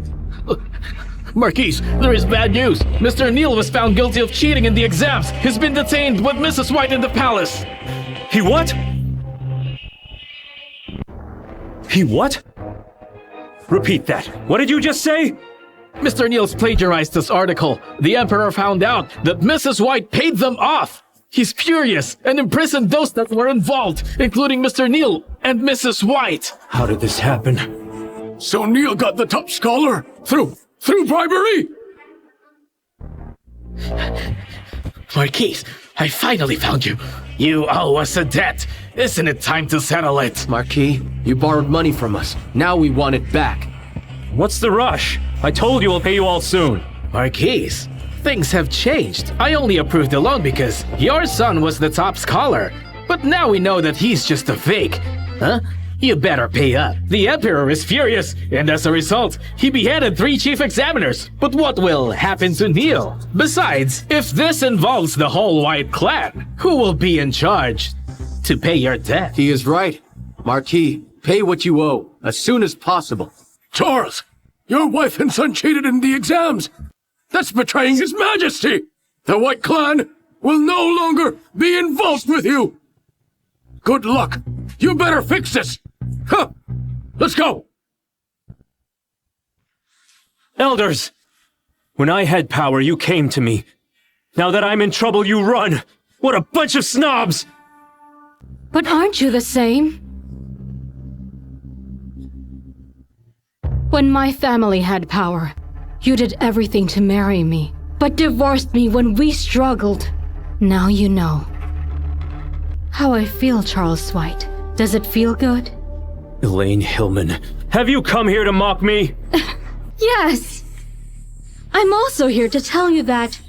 Marquis, there is bad news. Mr. Neil was found guilty of cheating in the exams. He's been detained with Mrs. White in the palace. He what? He what? Repeat that. What did you just say? Mr. Neil's plagiarized this article. The Emperor found out that Mrs. White paid them off. He's furious and imprisoned those that were involved, including Mr. Neil and Mrs. White. How did this happen? So Neil got the top scholar through bribery? Marquis, I finally found you. You owe us a debt. Isn't it time to settle it? Marquis, you borrowed money from us. Now we want it back. What's the rush? I told you I'll pay you all soon. Marquis, things have changed. I only approved the loan because your son was the top scholar. But now we know that he's just a fake. Huh? You better pay up. The Emperor is furious, and as a result, he beheaded 3 chief examiners. But what will happen to Neil? Besides, if this involves the whole White clan, who will be in charge to pay your debt? He is right. Marquis, pay what you owe, as soon as possible. Charles, your wife and son cheated in the exams. That's betraying His Majesty. The White clan will no longer be involved with you. Good luck. You better fix this. Huh. Let's go. Elders! When I had power, you came to me. Now that I'm in trouble, you run. What a bunch of snobs! But aren't you the same? When my family had power, you did everything to marry me, but divorced me when we struggled. Now you know how I feel, Charles White. Does it feel good? Elaine Hillman, have you come here to mock me? Yes! I'm also here to tell you that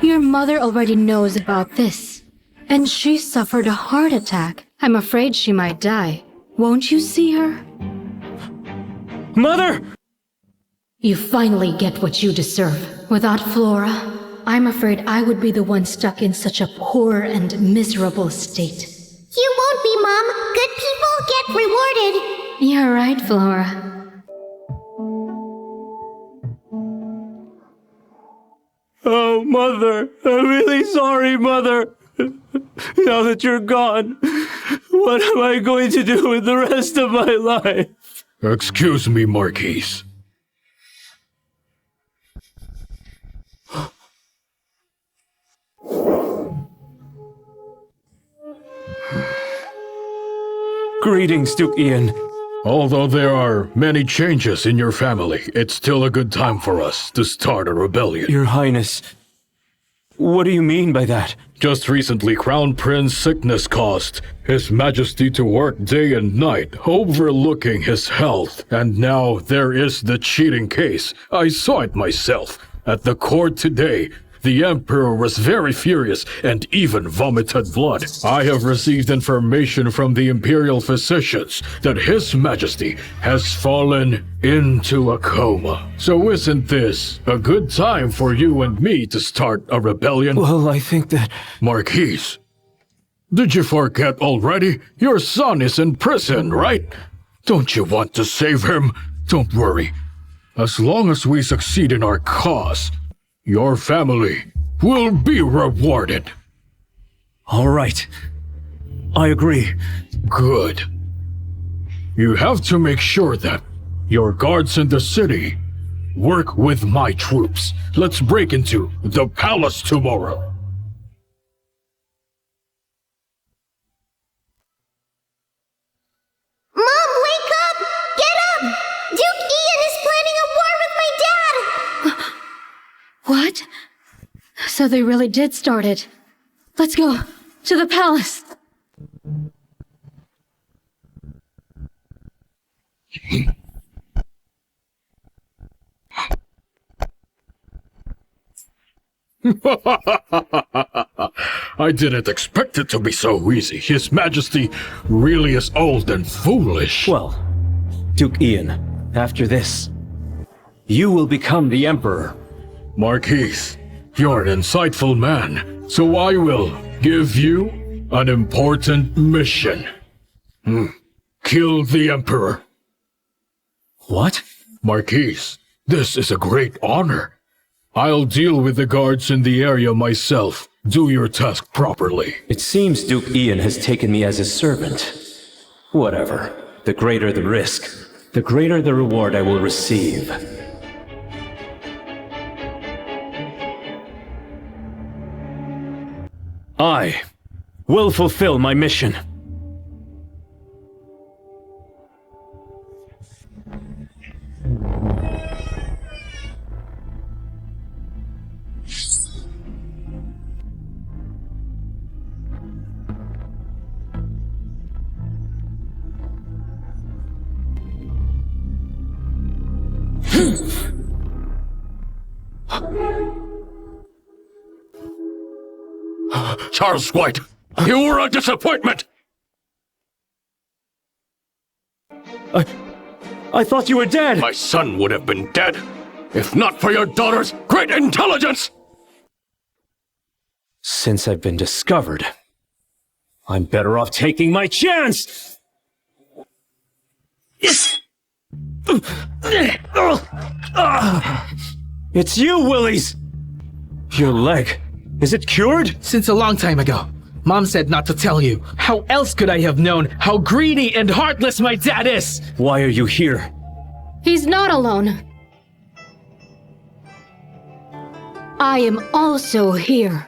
your mother already knows about this, and she suffered a heart attack. I'm afraid she might die. Won't you see her? Mother! You finally get what you deserve. Without Flora, I'm afraid I would be the one stuck in such a poor and miserable state. You won't be, Mom. Good people get rewarded. You're right, Flora. Oh, Mother. I'm really sorry, Mother. Now that you're gone, what am I going to do with the rest of my life? Excuse me, Marquis. Greetings, Duke Ian. Although there are many changes in your family, it's still a good time for us to start a rebellion. Your Highness, what do you mean by that? Just recently, Crown Prince sickness caused His Majesty to work day and night, overlooking his health. And now there is the cheating case. I saw it myself at the court today. The Emperor was very furious and even vomited blood. I have received information from the Imperial physicians that His Majesty has fallen into a coma. So isn't this a good time for you and me to start a rebellion? Well, I think that... Marquise, did you forget already? Your son is in prison, right? Don't you want to save him? Don't worry. As long as we succeed in our cause, your family will be rewarded. All right. I agree. Good. You have to make sure that your guards in the city work with my troops. Let's break into the palace tomorrow. Mom, wake up! Get up! Duke Ian is planning a war with my dad! What? So they really did start it. Let's go to the palace. I didn't expect it to be so easy. His Majesty really is old and foolish. Well, Duke Ian, after this, you will become the Emperor. Marquise, you're an insightful man, so I will give you an important mission. Kill the Emperor. What? Marquise, this is a great honor. I'll deal with the guards in the area myself. Do your task properly. It seems Duke Ian has taken me as his servant. Whatever. The greater the risk, the greater the reward I will receive. I will fulfill my mission. Charles White, you were a disappointment! I thought you were dead! My son would have been dead, if not for your daughter's great intelligence! Since I've been discovered, I'm better off taking my chance! It's you, Willies! Your leg, is it cured? Since a long time ago. Mom said not to tell you. How else could I have known how greedy and heartless my dad is? Why are you here? He's not alone. I am also here.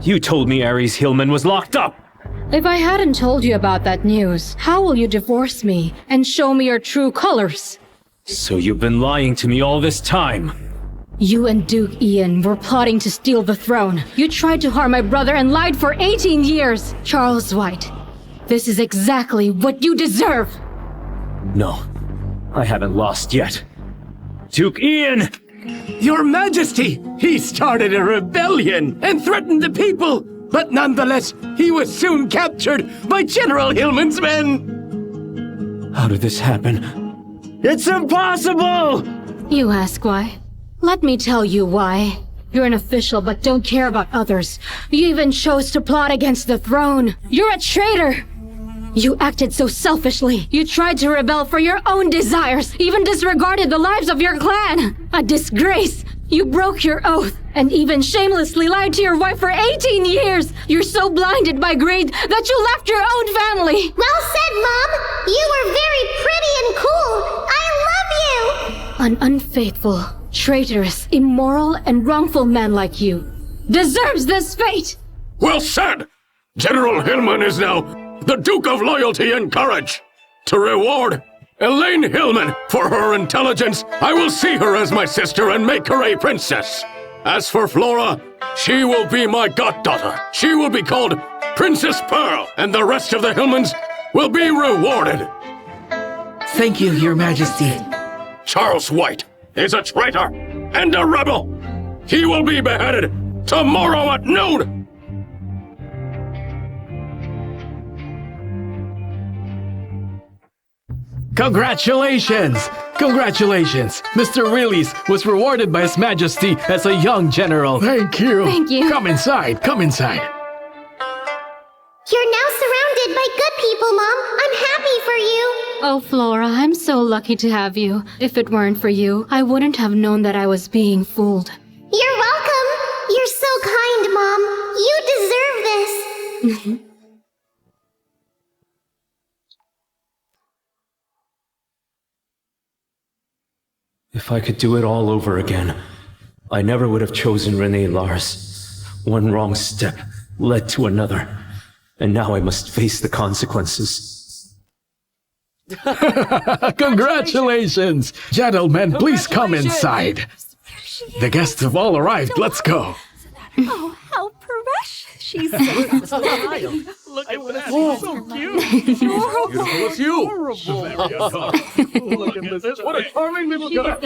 You told me Ares Hillman was locked up! If I hadn't told you about that news, how will you divorce me and show me your true colors? So you've been lying to me all this time. You and Duke Ian were plotting to steal the throne. You tried to harm my brother and lied for 18 years. Charles White, this is exactly what you deserve. No, I haven't lost yet. Duke Ian! Your Majesty, he started a rebellion and threatened the people, but nonetheless, he was soon captured by General Hillman's men. How did this happen? It's impossible! You ask why? Let me tell you why. You're an official but don't care about others. You even chose to plot against the throne. You're a traitor! You acted so selfishly. You tried to rebel for your own desires, even disregarded the lives of your clan. A disgrace! You broke your oath, and even shamelessly lied to your wife for 18 years! You're so blinded by greed that you left your own family! Well said, Mom! You were very pretty and cool! I love you! An unfaithful, traitorous, immoral, and wrongful man like you deserves this fate! Well said! General Hillman is now the Duke of Loyalty and Courage. To reward Elaine Hillman for her intelligence, I will see her as my sister and make her a princess. As for Flora, she will be my goddaughter. She will be called Princess Pearl, and the rest of the Hillmans will be rewarded. Thank you, Your Majesty. Charles White is a traitor and a rebel. He will be beheaded tomorrow at noon. Congratulations! Congratulations! Mr. Willis was rewarded by His Majesty as a young general. Thank you. Thank you. Come inside, come inside. You're now surrounded by good people, Mom. I'm happy for you. Oh, Flora, I'm so lucky to have you. If it weren't for you, I wouldn't have known that I was being fooled. You're welcome. You're so kind, Mom. You deserve this. If I could do it all over again, I never would have chosen Renee Lars. One wrong step led to another, and now I must face the consequences. Congratulations! Gentlemen, please come inside. The guests have all arrived. Let's go. Oh, how precious. She's so stunning. Look at that. Oh, so cute. Beautiful as you. Look at this. What a charming little girl.